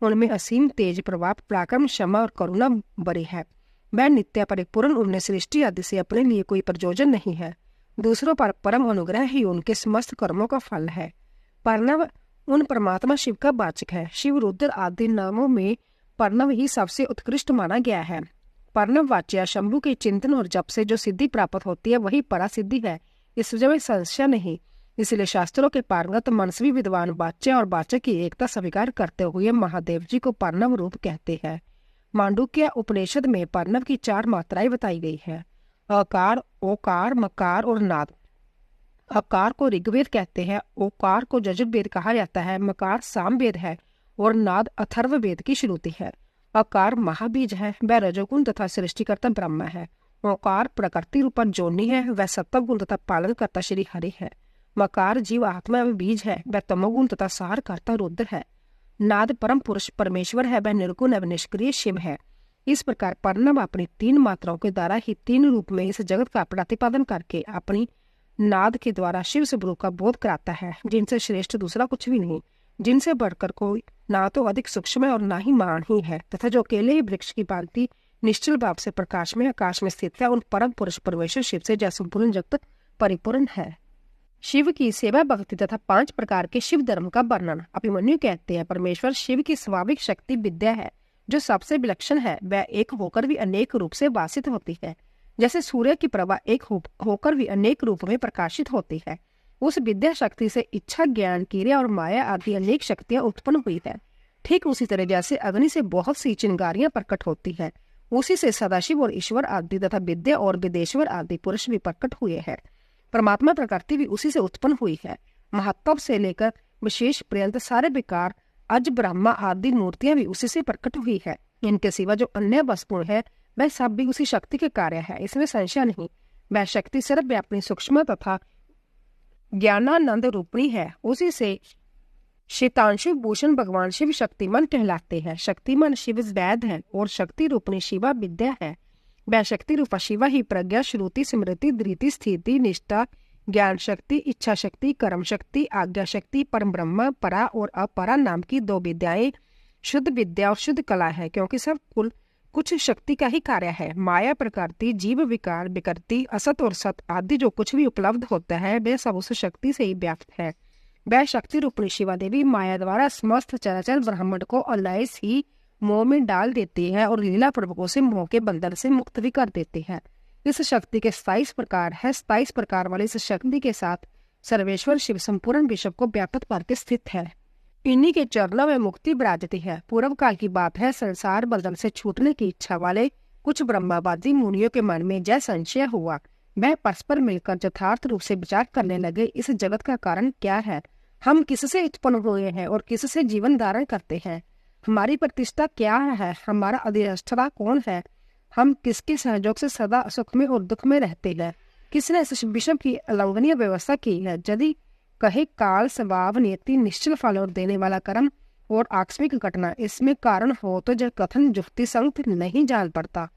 उनमें असीम तेज, प्रभाव, पराक्रम, क्षमा और करुणा बड़ी है। वह नित्य परिपूर्ण, उनमें सृष्टि आदि से अपने लिए कोई प्रयोजन नहीं है। दूसरों पर परम अनुग्रह ही उनके समस्त कर्मों का फल है। प्रणव उन परमात्मा शिव का वाचक है। शिव, रुद्र आदि नामों में प्रणव ही सबसे उत्कृष्ट माना गया है। प्रणव वाच्य शंभु के चिंतन और जप से जो सिद्धि प्राप्त होती है वही परा सिद्धि है, इसमें संशय नहीं। इसलिए शास्त्रों के पारंगत मनस्वी विद्वान वाच्य और वाचक की एकता स्वीकार करते हुए महादेव जी को प्रणव रूप कहते हैं। मांडुक्य उपनिषद में प्रणव की 4 मात्राएं बताई गई है: अकार, ओकार, मकार और नाद। अकार को ऋग्वेद कहते हैं, ओकार को यजुर्वेद कहा जाता है, मकार सामवेद है और नाद अथर्ववेद की श्रुति है। अकार महाबीज है, वह रजोगुण तथा सृष्टिकर्ता ब्रह्मा है। ओकार प्रकृति रूपा जोनी है, वह सत्वगुण तथा पालनकर्ता श्री हरि है। मकार जीव आत्मा व बीज है, वह तमोगुण तथा सारकर्ता रुद्र है। नाद परम पुरुष परमेश्वर है, वह निर्गुण एवं निष्क्रिय शिव है। इस प्रकार प्रणव अपनी 3 मात्राओं के द्वारा ही 3 रूप में इस जगत का प्रतिपादन करके अपनी नाद के द्वारा शिव स्वरूप का बोध कराता है, जिनसे श्रेष्ठ दूसरा कुछ भी नहीं, जिनसे बढ़कर कोई ना तो अधिक सूक्ष्म और ना ही महान ही है, तथा जो अकेले ही वृक्ष की भांति निश्चल भाव से प्रकाश में आकाश में स्थित है, उन परम पुरुष परमेश्वर शिव से जैसे संपूर्ण जगत परिपूर्ण है। शिव की सेवा भक्ति तथा 5 प्रकार के शिव धर्म का वर्णन। अभिमन्यु कहते हैं, परमेश्वर शिव की स्वाभाविक शक्ति विद्या है, जो सबसे विलक्षण है। वह एक होकर भी अनेक रूप से वासित होती है, जैसे सूर्य की प्रभा एक होकर भी अनेक रूप में प्रकाशित होती है। उस विद्या शक्ति से इच्छा, ज्ञान, क्रिया और माया आदि अनेक शक्तियां उत्पन्न हुई है। ठीक उसी तरह जैसे अग्नि से बहुत सी चिंगारियां प्रकट होती है, उसी से सदाशिव और ईश्वर आदि तथा विद्या और विदेश्वर आदि पुरुष भी प्रकट हुए हैं। परमात्मा प्रकृति भी उसी से उत्पन्न हुई है। महत्व से लेकर विशेष पर्यंत सारे विकार, अज ब्रह्मा आदि मूर्तियां भी उसी से प्रकट हुई है। इनके सिवा जो अन्य वस्तुएं हैं वह सब भी उसी शक्ति के कार्य है, इसमें संशय नहीं। वह शक्ति सर्वव्यापी, सूक्ष्म तथा ज्ञानानंद रूपणी है। उसी से शीतांशु भूषण भगवान शिव शक्तिमान कहलाते हैं। शक्तिमान शिव वैद है और शक्ति रूपणी शिवा विद्या है। वह शक्ति रूपा शिवा ही प्रज्ञा, श्रुति, स्मृति, धृति, स्थिति, निष्ठा, ज्ञान शक्ति, इच्छा शक्ति, कर्म शक्ति, आज्ञा शक्ति, परम ब्रह्म, परा और अपरा नाम की 2 विद्याएं शुद्ध विद्या और शुद्ध कला है, क्योंकि सब कुल कुछ शक्ति का ही कार्य है। माया, प्रकृति, जीव, विकार, विकृति, असत और सत आदि जो कुछ भी उपलब्ध होता है वह सब उस शक्ति से ही व्याप्त है। वह शक्ति रूपणी शिवा देवी माया द्वारा समस्त चराचर ब्राह्मण को अलाइस ही मोह में डाल देती है और लीला पूर्वकों से मोह के बंधन से मुक्त भी कर देती है। इस शक्ति के 27 प्रकार है। 27 प्रकार वाली इस शक्ति के साथ सर्वेश्वर शिव संपूर्ण विश्व को व्याप्त करके स्थित है। इन्हीं के चरणों में मुक्ति विराजती है। पूर्व काल की बात है, संसार बंधन से छूटने की इच्छा वाले कुछ ब्रह्मवादी मुनियों के मन में जय संशय हुआ। वह परस्पर मिलकर यथार्थ रूप से विचार करने लगे, इस जगत का कारण क्या है, हम किससे उत्पन्न हुए हैं और किससे जीवन धारण करते हैं, हमारी प्रतिष्ठा क्या है, हमारा अधिष्ठाता कौन है, हम किसके सहयोग से सदा सुख में और दुख में रहते हैं, किसने इस विश्व की अलंघनीय व्यवस्था की है। यदि कहे काल, स्वभाव, नियति, निश्चल फल और देने वाला कर्म और आकस्मिक घटना इसमें कारण हो तो यह कथन युक्ति संगत नहीं जान पड़ता।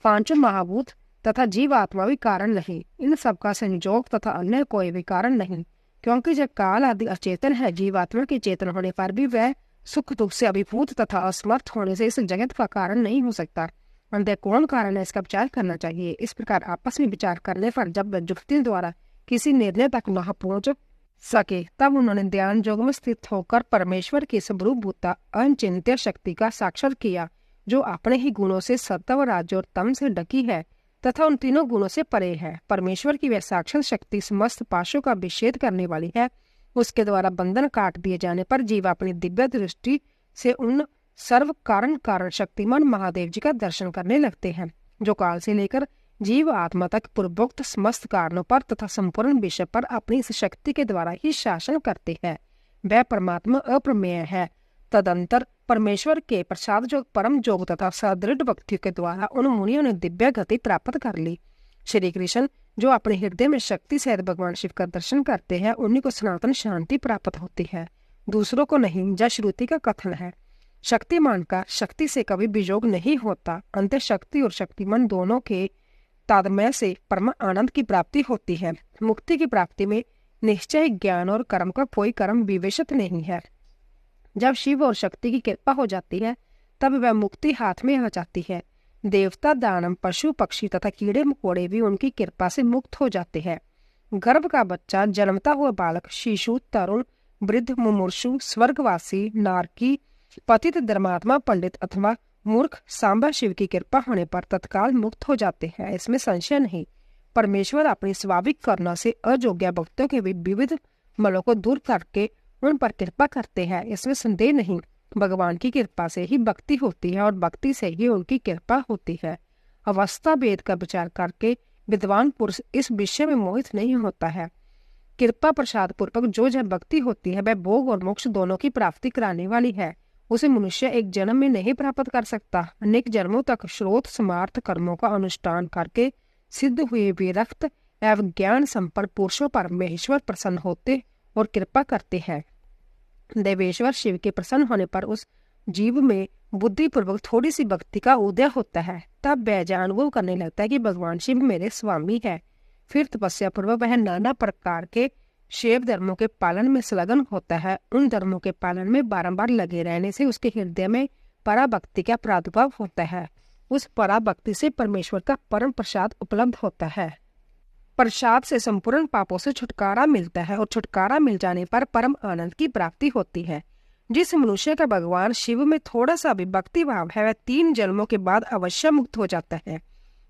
5 महाभूत तथा जीव आत्मा भी कारण नहीं, इन सबका संयोग तथा अन्य कोई भी कारण नहीं, क्योंकि जब काल आदि अचेतन है, जीवात्मा के चेतन होने पर भी वह सुख दुख से अभिभूत तथा असमर्थ होने से इस जगत का कारण नहीं हो सकता। अंदर कौन कारण है, इसका विचार करना चाहिए। इस प्रकार आपस में विचार करने पर जब युक्ति द्वारा किसी निर्णय तक न पहुंच सके तब उन्होंने ध्यान योग में स्थित होकर परमेश्वर की स्वरूपभूता अचिंत्य शक्ति का साक्षात किया, जो अपने ही गुणों से सत्व, राज और तम से ढकी है तथा उन तीनों गुणों से परे है। परमेश्वर की वह साक्षात शक्ति समस्त पाशों का विच्छेद करने वाली है। उसके द्वारा बंधन काट दिए जाने पर जीव अपनी दिव्य दृष्टि से उन सर्व कारण शक्तिमान महादेव जी का दर्शन करने लगते हैं, जो काल से लेकर जीव आत्मा तक पूर्वोक्त समस्त कारणों पर तथा संपूर्ण विषय पर अपनी इस शक्ति के द्वारा ही शासन करते हैं। वह परमात्मा अप्रमेय है। तदंतर परमेश्वर के प्रसाद जो परम जोग तथा सदृढ़ भक्ति के द्वारा उन मुनियों ने दिव्य गति प्राप्त कर ली। श्री कृष्ण जो अपने हृदय में शक्ति सहित भगवान शिव का दर्शन करते हैं, उन्हीं को सनातन शांति प्राप्त होती है, दूसरों को नहीं। जय श्रुति का कथन है, शक्तिमान का शक्ति से कभी वियोग नहीं होता। अंत शक्ति और शक्तिमान दोनों के तादमय से परम आनंद की प्राप्ति होती है। मुक्ति की प्राप्ति में निश्चय ज्ञान और कर्म का कोई कर्म विवेचित नहीं है। जब शिव और शक्ति की कृपा हो जाती है, तब वह मुक्ति हाथ में आ जाती है। देवता, दानव, पशु, पक्षी तथा कीड़े मकोड़े भी उनकी कृपा से मुक्त हो जाते हैं। गर्भ का बच्चा, जन्मता हुआ बालक, शिशु, तरुण, वृद्ध, मुमूर्षु, स्वर्गवासी, नारकी, पतित, धर्मात्मा, पंडित अथवा मूर्ख सांबा शिव की कृपा होने पर तत्काल मुक्त हो जाते हैं, इसमें संशय नहीं। परमेश्वर अपनी स्वाभाविक करुणा से अयोग्य भक्तों के भी विविध मलों को दूर करके उन पर कृपा करते हैं, इसमें संदेह नहीं। भगवान की कृपा से ही भक्ति होती है और भक्ति से ही उनकी कृपा होती है। अवस्था भेद का विचार करके विद्वान पुरुष इस विषय में मोहित नहीं होता है। कृपा प्रसाद पूर्वक जो जब भक्ति होती है, वह भोग और मोक्ष दोनों की प्राप्ति कराने वाली है। उसे मनुष्य एक जन्म में नहीं प्राप्त कर सकता। अनेक जन्मों तक श्रोत समार्थ कर्मों का अनुष्ठान करके सिद्ध हुए विरक्त एवं ज्ञान संपन्न पुरुषों पर महेश्वर प्रसन्न होते और कृपा करते हैं। देवेश्वर शिव के प्रसन्न होने पर उस जीव में बुद्धि पूर्वक थोड़ी सी भक्ति का उदय होता है। तब वह अनुभव करने लगता है कि भगवान शिव मेरे स्वामी है। फिर तपस्या पूर्वक वह नाना प्रकार के शिव धर्मों के पालन में संलग्न होता है। उन धर्मों के पालन में बारंबार लगे रहने से उसके हृदय में पराभक्ति का प्रादुर्भाव होता है। उस पराभक्ति से परमेश्वर का परम प्रसाद उपलब्ध होता है। प्रसाद से संपूर्ण पापों से छुटकारा मिलता है और छुटकारा मिल जाने पर परम आनंद की प्राप्ति होती है। जिस मनुष्य का भगवान शिव में थोड़ा सा भी भक्ति भाव है, वह 3 जन्मों के बाद अवश्य मुक्त हो जाता है।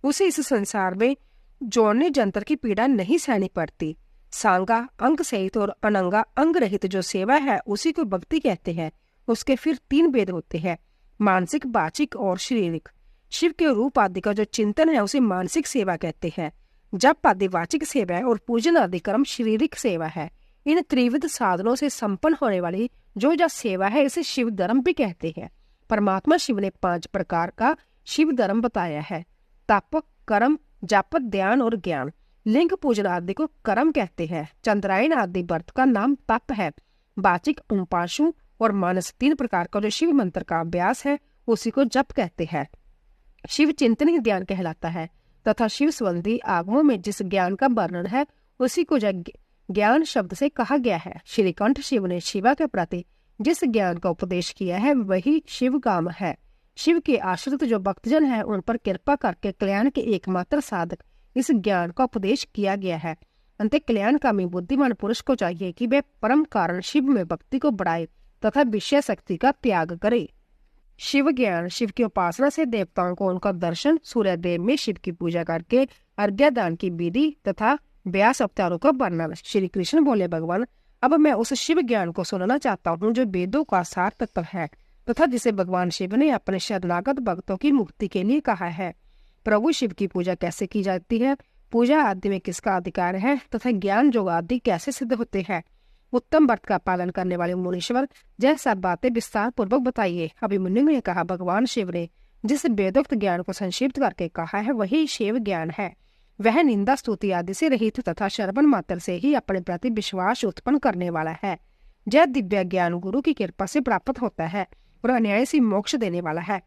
उसे इस संसार में जोड़ने जंतर की पीड़ा नहीं सहनी पड़ती। सांगा अंग सहित और अनंगा अंग रहित जो सेवा है, उसी को भक्ति कहते हैं। उसके फिर 3 भेद होते हैं, मानसिक, वाचिक और शारीरिक। शिव के रूप आदि का जो चिंतन है, उसे मानसिक सेवा कहते हैं। जप आदि वाचिक सेवा है और पूजन आदि कर्म शारीरिक सेवा है। इन त्रिविध साधनों से संपन्न होने वाली जो सेवा है, इसे शिव धर्म भी कहते हैं। परमात्मा शिव ने 5 प्रकार का शिव धर्म बताया है, तप, कर्म, जप, ध्यान और ज्ञान। लिंग पूजन आदि को कर्म कहते हैं। चंद्रायन आदि व्रत का नाम तप है। वाचिक, उपासु और मानस 3 प्रकार का जो शिव मंत्र का अभ्यास है, उसी को जप कहते हैं। शिव चिंतन ही ध्यान कहलाता है तथा शिव संबंधी आगमों में जिस ज्ञान का वर्णन है, उसी को ज्ञान शब्द से कहा गया है। श्रीकंठ शिव ने शिवा के प्रति जिस ज्ञान का उपदेश किया है, वही शिव काम है। शिव के आश्रित जो भक्तजन है, उन पर कृपा करके कल्याण के एकमात्र साधक इस ज्ञान का उपदेश किया गया है। अंत कल्याणकामी बुद्धिमान पुरुष को चाहिए कि वह परम कारण शिव में भक्ति को बढ़ाए तथा विषय शक्ति का त्याग करे। शिव ज्ञान, शिव की उपासना से देवताओं को उनका दर्शन, सूर्य देव में शिव की पूजा करके अर्घ्यदान की विधि तथा व्यास अवतारों का वर्णन। श्री कृष्ण बोले, भगवान अब मैं उस शिव ज्ञान को सुनना चाहता हूँ जो वेदों का सार तत्व है तथा जिसे भगवान शिव ने अपने शरणागत भक्तों की मुक्ति के लिए कहा है। प्रभु शिव की पूजा कैसे की जाती है, पूजा आदि में किसका अधिकार है तथा ज्ञान योग आदि कैसे सिद्ध होते हैं। उत्तम व्रत का पालन करने वाले मुनीश्वर यह सब बातें विस्तार पूर्वक बताइए। अभिमन्यु ने कहा, भगवान शिव ने जिस वेदोक्त ज्ञान को संक्षिप्त करके कहा है, वही शिव ज्ञान है। वह निंदा स्तुति आदि से रहित तथा श्रवण मात्र से ही अपने प्रति विश्वास उत्पन्न करने वाला है। यह दिव्य ज्ञान गुरु की कृपा से प्राप्त होता है और अन्याय से मोक्ष देने वाला है।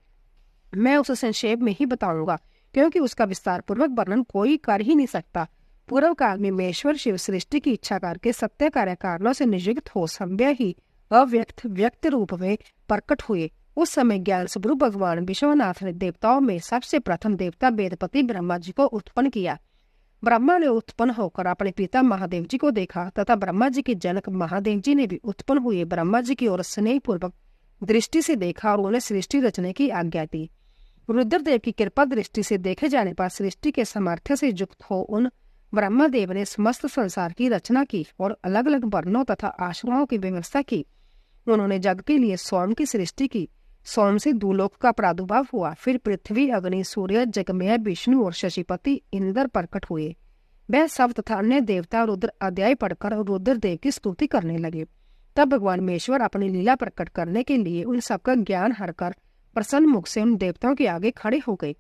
मैं उसे संक्षेप में ही बताऊंगा, क्योंकि उसका विस्तार पूर्वक वर्णन कोई कर ही नहीं सकता। पूर्व काल में महेश्वर शिव सृष्टि की इच्छा करके सत्य कार्य कारणों से नियुक्त हो संभव ही अव्यक्त व्यक्त रूप में प्रकट हुए। उस समय ज्ञान स्वरूप भगवान विश्वनाथ ने देवताओं में सबसे प्रथम देवता वेदपति ब्रह्मा जी को उत्पन्न किया। ब्रह्मा ने उत्पन्न होकर अपने पिता महादेव जी को देखा तथा ब्रह्मा जी के जनक महादेव जी ने भी उत्पन्न हुए ब्रह्मा जी की ओर स्नेह पूर्वक दृष्टि से देखा और उन्हें सृष्टि रचने की आज्ञा दी। रुद्रदेव की कृपा दृष्टि से देखे जाने पर सृष्टि के सामर्थ्य से युक्त हो उन ब्रह्मदेव ने समस्त संसार की रचना की और अलग अलग वर्णों तथा आश्रमों की व्यवस्था की। उन्होंने जग के लिए सोम की सृष्टि की। सोम से दूलोक का प्रादुर्भाव हुआ। फिर पृथ्वी, अग्नि, सूर्य, जगमेय, विष्णु और शशिपति इंद्र प्रकट हुए। वह सब तथा अन्य देवता रुद्र अध्याय पढ़कर रुद्रदेव की स्तुति करने लगे। तब भगवान महेश्वर अपनी लीला प्रकट करने के लिए उन सबका ज्ञान हरकर प्रसन्न मुख से उन देवताओं के आगे खड़े हो गए।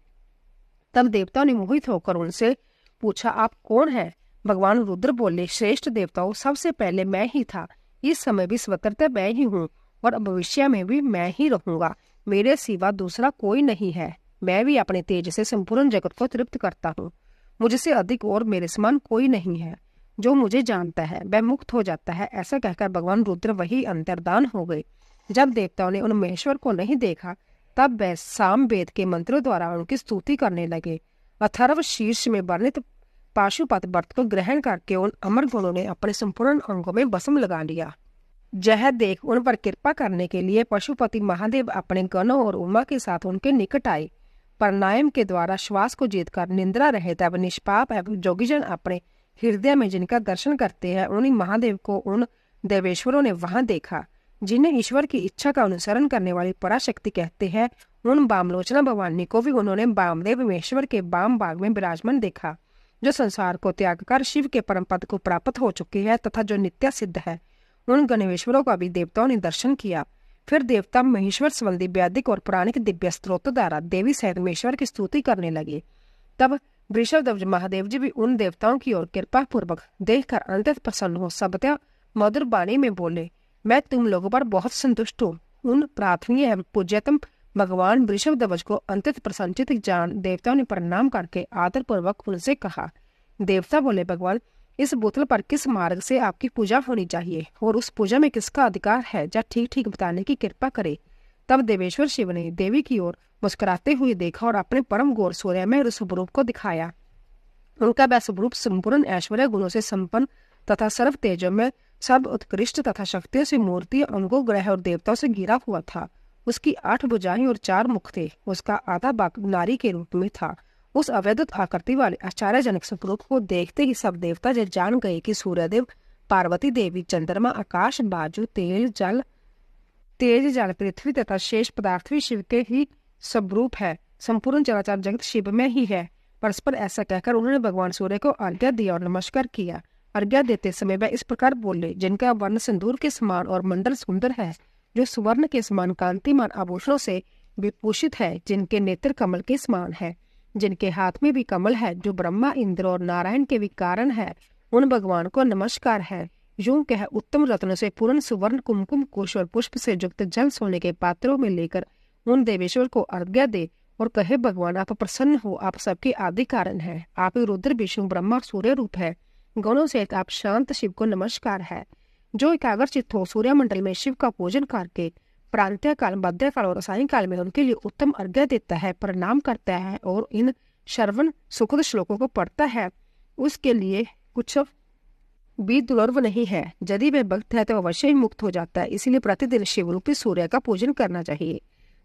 तब देवताओं ने मोहित होकर उनसे पूछा, आप कौन हैं? भगवान रुद्र बोले, श्रेष्ठ देवताओं, सबसे पहले मैं ही था, इस समय भी स्वतंत्र मैं ही हूँ और भविष्य में भी मैं ही रहूंगा। मेरे सिवा दूसरा कोई नहीं है। मैं भी अपने तेज से संपूर्ण जगत को तृप्त करता हूँ। मुझसे अधिक और मेरे समान कोई नहीं है। जो मुझे जानता है वह मुक्त हो जाता है। ऐसा कहकर भगवान रुद्र वही अंतर्धान हो गए। जब देवताओं ने उन महेश्वर को नहीं देखा तब वह साम वेद के मंत्रों द्वारा उनकी स्तुति करने लगे। अथर्व शीर्ष में वर्णित पाशुपत व्रत को ग्रहण करके उन अमर गुणों ने अपने संपूर्ण अंगों में भस्म लगा लिया। यह देख उन पर कृपा करने के लिए पशुपति महादेव अपने गणों और उमा के साथ उनके निकट आए। प्राणायाम के द्वारा श्वास को जीतकर निंद्रा रहित एवं निष्पाप एवं जोगीजन अपने हृदय में जिनका दर्शन करते हैं, उन्हीं महादेव को उन देवेश्वरों ने वहां देखा जिन्हें ईश्वर की इच्छा का अनुसरण करने वाली पराशक्ति कहते हैं। उन बामलोचना भवानी को भी उन्होंने वामदेव महेश्वर के वाम भाग में विराजमान देखा, जो संसार को त्याग कर शिव के परम पद को प्राप्त हो चुके हैं तथा जो नित्य सिद्ध है। उन गणेश्वरों का भी देवताओं ने दर्शन किया। फिर देवता महेश्वर संबंधी वैदिक और पुराणिक दिव्य स्त्रोतों द्वारा देवी सहित महेश्वर की स्तुति करने लगे। तब वृषभध्वज महादेव जी भी उन देवताओं की ओर कृपा पूर्वक देखकर अंततः प्रसन्न हो सबत्या मधुर वाणी में बोले, मैं तुम लोगों पर बहुत संतुष्ट हूँ। उन प्रार्थनीय एवं पूज्यतम भगवान वृषभध्वज को अंततः प्रसन्नचित जान देवताओं ने प्रणाम करके आदर पूर्वक उनसे कहा। देवता बोले, भगवान, इस बोतल पर किस मार्ग से आपकी पूजा होनी चाहिए और उस पूजा में किसका अधिकार है, जब ठीक ठीक बताने की कृपा करे। तब देवेश्वर शिव ने देवी की ओर मुस्कुराते हुए देखा और अपने परम गौर सूर्यमय स्वरूप को दिखाया। उनका वह स्वरूप संपूर्ण ऐश्वर्य गुणों से संपन्न तथा सर्व तेजोमय, सब उत्कृष्ट तथा शक्तियों से मूर्ति, अंगों, ग्रह और देवताओं से घिरा हुआ था। उसकी 8 भुजाएं और 4 मुख थे। उसका आधा भाग नारी के रूप में था। उस अवैधुत आकृति वाले आश्चर्यजनक स्वरूप को देखते ही सब देवता जब जान गए कि सूर्यदेव, पार्वती देवी, चंद्रमा, आकाश, बाजू, तेज जल, पृथ्वी तथा शेष पदार्थ भी शिव के ही स्वरूप है। संपूर्ण चराचर जगत शिव में ही है। परस्पर ऐसा कहकर उन्होंने भगवान सूर्य को आज्ञा दी और नमस्कार किया। आज्ञा देते समय वह इस प्रकार बोले, जिनका वर्ण सिंदूर के समान और मंडल सुंदर है, जो सुवर्ण के समान कांतिमान आभूषणों से विभूषित है, जिनके नेत्र कमल के समान है, जिनके हाथ में भी कमल है, जो ब्रह्मा, इंद्र और नारायण के भी कारण है, उन भगवान को नमस्कार है। यूं कह उत्तम रत्न से पूर्ण सुवर्ण कुमकुम कुश और पुष्प से युक्त जल सोने के पात्रों में लेकर उन देवेश्वर को आज्ञा दे और कहे, भगवान, आप प्रसन्न हो, आप सबके आदि कारण है, आप ही रुद्र, विष्णु, ब्रह्मा और सूर्य रूप है। गणों से आप शांत शिव को नमस्कार है, जो एकाग्रचित्त हो सूर्यमंडल में शिव का पूजन करके प्रांतीय काल, मध्य काल और सायं काल में उनके लिए उत्तम आज्ञा देता है, प्रणाम करता है और इन श्रवण सुखद श्लोकों को पढ़ता है, उसके लिए कुछ भी दुर्लभ नहीं है। यदि वह भक्त है तो अवश्य ही मुक्त हो जाता है। इसीलिए प्रतिदिन शिव रूपी सूर्य का पूजन करना चाहिए।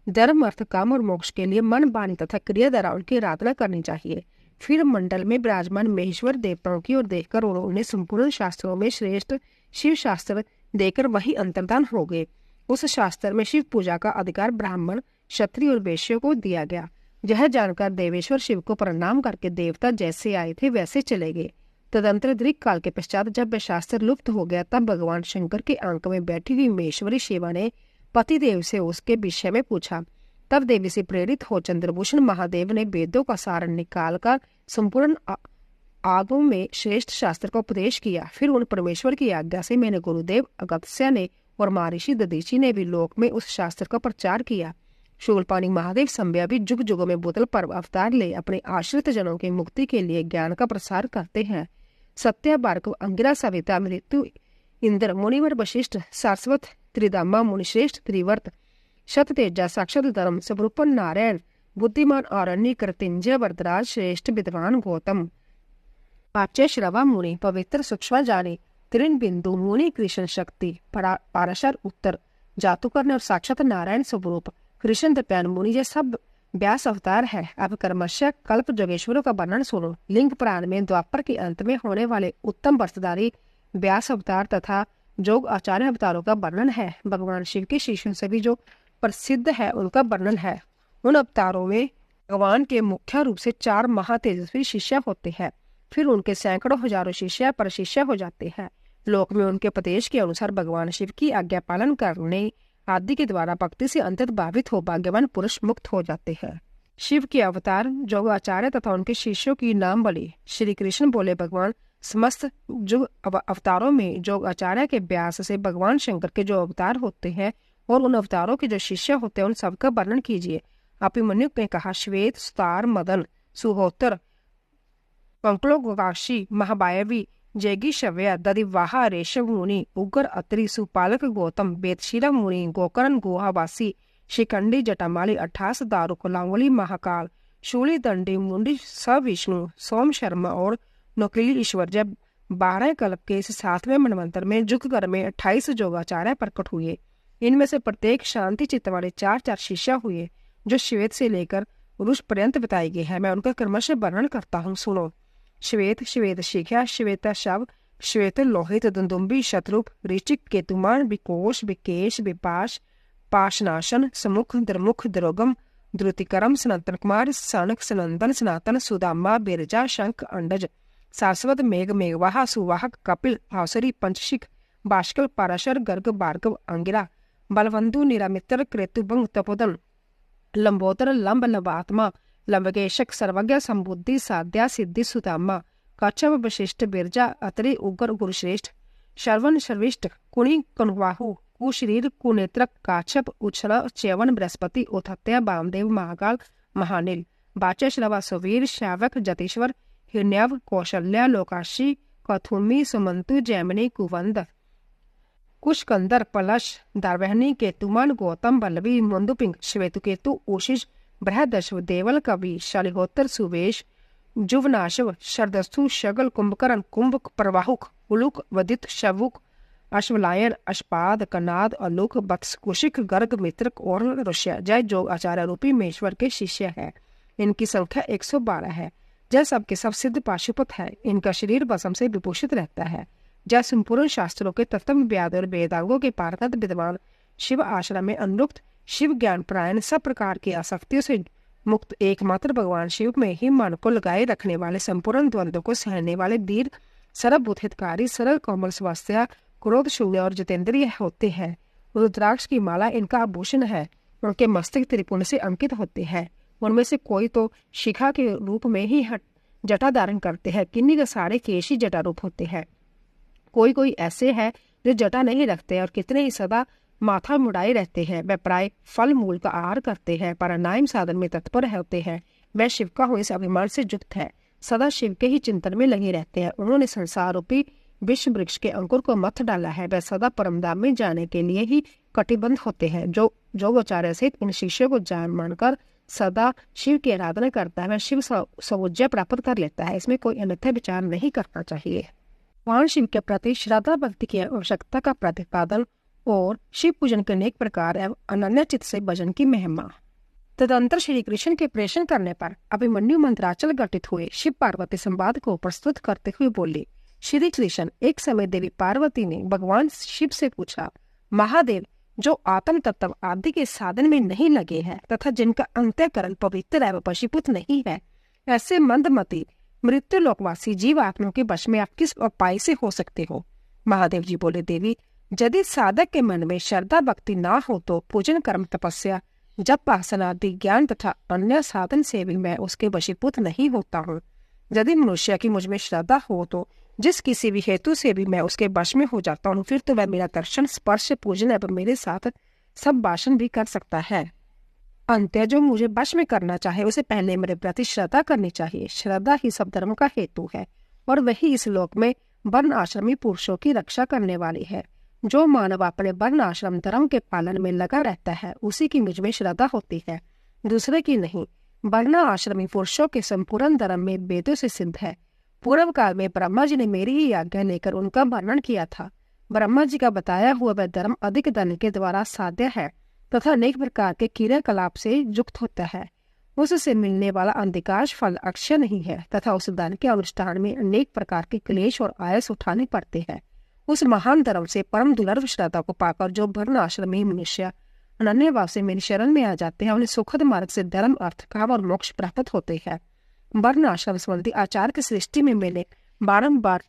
धर्म, अर्थ, काम और मोक्ष के लिए मन, वाणी तथा क्रिया द्वारा उनकी आराधना करनी चाहिए। फिर मंडल में विराजमान महेश्वर देवताओं की ओर देखकर उन्हें संपूर्ण शास्त्रों में श्रेष्ठ शिव शास्त्र देकर वही अंतर्धान हो गए। उस शास्त्र में शिव पूजा का अधिकार ब्राह्मण, क्षत्रिय और वैश्यों को दिया गया। यह जानकर देवेश्वर शिव को प्रणाम करके देवता जैसे आए थे वैसे चले गए। तदंतर दीर्घ काल के पश्चात जब वह शास्त्र लुप्त हो गया, तब भगवान शंकर के आंक में बैठी हुई महेश्वरी शिवा ने पतिदेव से उसके विषय में पूछा। तब देवी से प्रेरित हो चंद्रभूषण महादेव ने वेदों का सार निकालकर संपूर्ण आगमों में श्रेष्ठ शास्त्र का उपदेश किया। फिर उन परमेश्वर की आज्ञा से मैंने गुरुदेव अगस्त्य ने और महर्षि दधीचि ने भी लोक में उस शास्त्र का प्रचार किया। शूलपाणी महादेव संभ्या भी जुग जुगों में बोतल पर अवतार ले अपने आश्रित जनों की मुक्ति के लिए ज्ञान का प्रसार करते हैं। सत्य, बार्क, अंगिरा, सविता, मृत्यु, इंद्र, मुनिवर, वशिष्ठ, सारस्वत, त्रिदामा, मुनिश्रेष्ठ, त्रिवर्त, शततेजा, साक्षात धर्म, स्वरूपन, नारायण, बुद्धिमान, आरण्य, कृतिंजय, वरदराज, श्रेष्ठ विद्वान, गौतम, पाच्य, श्रवा मुनि, पवित्र, सूक्ष्म जाने, त्रिन बिंदु मुनि, कृष्ण शक्ति, पाराशर, उत्तर, जातुकर्ण और साक्षात नारायण स्वरूप, कृष्ण दप्यान मुनि, ये सब व्यास अवतार है। अब क्रमशः कल्प जोगेश्वरों का वर्णन सुनो। लिंग पुराण में द्वापर के अंत में होने वाले उत्तम व्रतधारी व्यास अवतार तथा जोग आचार्य अवतारों का वर्णन है। भगवान शिव के शिष्यों से भी जो प्रसिद्ध है उनका वर्णन है। उन अवतारों में भगवान के मुख्य रूप से 4 महातेजस्वी शिष्य होते हैं, फिर उनके सैकड़ों हजारों शिष्य पर शिष्य हो जाते हैं। लोक में उनके उपदेश के अनुसार भगवान शिव की आज्ञा पालन करने आदि के द्वारा भक्ति से अंतत भावित हो भाग्यवान पुरुष मुक्त हो जाते हैं। शिव के अवतार जोग आचार्य तथा उनके शिष्यों की नाम बली। श्री कृष्ण बोले, भगवान समस्त जुग अवतारों में जोग आचार्य के व्यास से भगवान शंकर के जो अवतार होते हैं और उन अवतारों के जो शिष्य होते हैं उन सबका वर्णन कीजिए। अभिमन्यु ने कहा, श्वेत, सुतार, मदन, सुहोत्र, पंकलोकाशी, महाबायवी, जैगी शव्य, दधिवाहा, रेशम मुनि, उग्र अत्रि, सुपालक गौतम, वेदशिला मुनि, गोकर्ण गुहावासी, शिखंडी, जटामाली, 28 दारुक, लांगोली, महाकाल, शूली, दंडी, मुंडी, सविष्णु, सोम शर्मा और नौकली ईश्वर जब 12 कल्प के इस 7वें मनवंतर में जुगकर में 28 जोगाचार्य प्रकट हुए। इनमें से प्रत्येक शांति चित्त वाले 4 शिष्य हुए जो श्वेत से लेकर पुरुष पर्यंत बताए गए हैं। मैं उनका क्रमशः वर्णन करता हूँ, सुनो। श्वेत, श्वेत शिखा, श्वेत शव, श्वेत लोहित, दुंदुम्बी, शत्रुप, ऋचिक, केतुमान, विकोश, विकेश, विपाश, पाशनाशन, समुख, द्रमुख, द्रोगम, द्रुतिकरम, सनातन कुमार, सनक, सनंदन, सनातन, सुदामा, बिरजा, शंख, अंडज, सारस्वत, मेघ, मेघवाहा, सुवाहक, कपिल, आसुरी, पंचशिख, बाष्कल, पाराशर, गर्ग, भार्गव, अंगिरा, बलवंदु, निरामित्र, क्रेतुभंग, तपोदन, लंबोदर, लंब, लंबात्मा, लंबकेशक, सर्वज्ञ, संबुद्धि, साध्या, सिद्धि, सुदामा, कच्छप, वशिष्ठ, बिरजा, अत्रि, उग्र, गुरुश्रेष्ठ, श्रवण, शर्विष्ठ, कुणी, कनुवाहु, कुशरीर, कुनेत्रक, काच्छप, उच्छल, चैवन, बृहस्पति, उथत्या, वामदेव, महाकाल, महानील, बाचा, श्रवा, सुवीर, शावक, जतीश्वर, हिरण्यव, कौशल्या, लोकाशी, कथुमी, सुमंतु, जैमिनी, कुवंद, कुशकंदर, पलश, दारवहनी, केतुमान, गौतम, बल्लवी, मंदुपिंग, श्वेतुकेतु, ओशिष, बृहदश्व, देवल, कवि, शालिहोत्र, सुवेश, जुवनाशव, शरदस्थु, शगल, कुंभकर्ण, कुंभक, प्रवाहुक, उलुक, वदित, शवुक, अश्वलायन, अश्पाद, कनाद, अलुक, बत्स, कुशिक, गर्ग, मित्रक और ऋष्य जय जोग आचार्य रूपी मेश्वर के शिष्य है। इनकी संख्या 112 है। जय सबके सब सिद्ध पाशुपत है। इनका शरीर भस्म से विभूषित रहता है। जय संपूर्ण शास्त्रों के तत्व व्याद और वेदांगों के पारंगत विद्वान, शिव आश्रम में अनुक्त, शिव ज्ञान प्रायण, सब प्रकार की आसक्तियों से मुक्त, एकमात्र भगवान शिव में ही मन को लगाए रखने वाले, संपूर्ण द्वंद्वों को सहने वाले, दीर्घ, सर्वभूत हितकारी, सरल, कोमल स्वास्थ्य, क्रोध शून्य और जितेंद्रिय होते हैं। रुद्राक्ष की माला इनका आभूषण है। उनके मस्तक त्रिपुण से अंकित होते हैं। उनमें से कोई तो शिखा के रूप में ही जटा धारण करते हैं, किन्हीं के सारे केश ही जटा रूप होते हैं। कोई कोई ऐसे है जो जटा नहीं रखते और कितने ही सदा माथा मुड़ाए रहते हैं। वे प्राय फल मूल का आहार करते हैं, प्राणायाम साधन में तत्पर होते हैं। वह शिव का होने से अभिमान से युक्त है, सदा शिव के ही चिंतन में लगे रहते हैं। उन्होंने संसार रूपी विश्व वृक्ष के अंकुर को मथ डाला है। वह सदा परमधाम में जाने के लिए ही कटिबद्ध होते हैं। जो आचार्य सहित इन शिष्यों को जान मानकर सदा शिव की आराधना करता है, वह शिव सौज्य प्राप्त कर लेता है। इसमें कोई अन्यथा विचार नहीं करना चाहिए। भगवान शिव के प्रति श्रद्धा भक्ति की आवश्यकता का प्रतिपादन और शिव पूजन के अनेक प्रकार एवं अनन्य चित्त से भजन की महिमा। तदंतर श्री कृष्ण के प्रेषण करने पर अभिमन्यु मंत्राचल गठित हुए। शिव पार्वती संवाद को प्रस्तुत करते हुए बोले, श्री कृष्ण, एक समय देवी पार्वती ने भगवान शिव से पूछा, महादेव, जो आत्म तत्व आदि के साधन में नहीं लगे हैं तथा जिनका अंतःकरण पवित्र एवं पशुपुत नहीं है, ऐसे मंदमती मृत्यु लोकवासी जीव आत्माओं के वश में आप किस उपाय से हो सकते हो? महादेव जी बोले, देवी, यदि साधक के मन में श्रद्धा भक्ति ना हो तो पूजन, कर्म, तपस्या, जप, आसन आदि ज्ञान तथा अन्य साधन से भी मैं उसके वशीभूत नहीं होता हूँ। यदि मनुष्य की मुझ में श्रद्धा हो तो जिस किसी भी हेतु से भी मैं उसके वश में हो जाता हूँ, फिर तो वह मेरा दर्शन, स्पर्श, पूजन एवं मेरे साथ सब भाषण भी कर सकता है। अंत्य जो मुझे वश में करना चाहे उसे पहले मेरे प्रति श्रद्धा करनी चाहिए। श्रद्धा ही सब धर्म का हेतु है और वही इस लोक में वर्ण आश्रमी पुरुषों की रक्षा करने वाली है। जो मानव अपने वर्ण आश्रम धर्म के पालन में लगा रहता है, उसी की मुझ में श्रद्धा होती है, दूसरे की नहीं। वर्ण आश्रमी पुरुषों के संपूर्ण धर्म में वेदों से सिद्ध है। पूर्व काल में ब्रह्मा जी ने मेरी ही आज्ञा लेकर उनका वर्णन किया था। ब्रह्मा जी का बताया हुआ वह धर्म अधिक धन के द्वारा साध्य है तथा अनेक प्रकार के क्रियाकलाप से युक्त होता है। उससे मिलने वाला अंधिकाश फल अक्षय नहीं है तथा उस दान के अनुष्ठान में अनेक प्रकार के क्लेश और आयस उठाने पड़ते हैं। उस महान धर्म से परम दुर्लभ श्रद्धा को पाकर जो वर्ण आश्रमी मनुष्य अनन्य भाव से मेरी शरण में आ जाते हैं, उन्हें सुखद मार्ग से धर्म, अर्थ, काम और मोक्ष प्राप्त होते हैं। वर्ण आश्रम संबंधी आचार की सृष्टि में मैंने बारंबार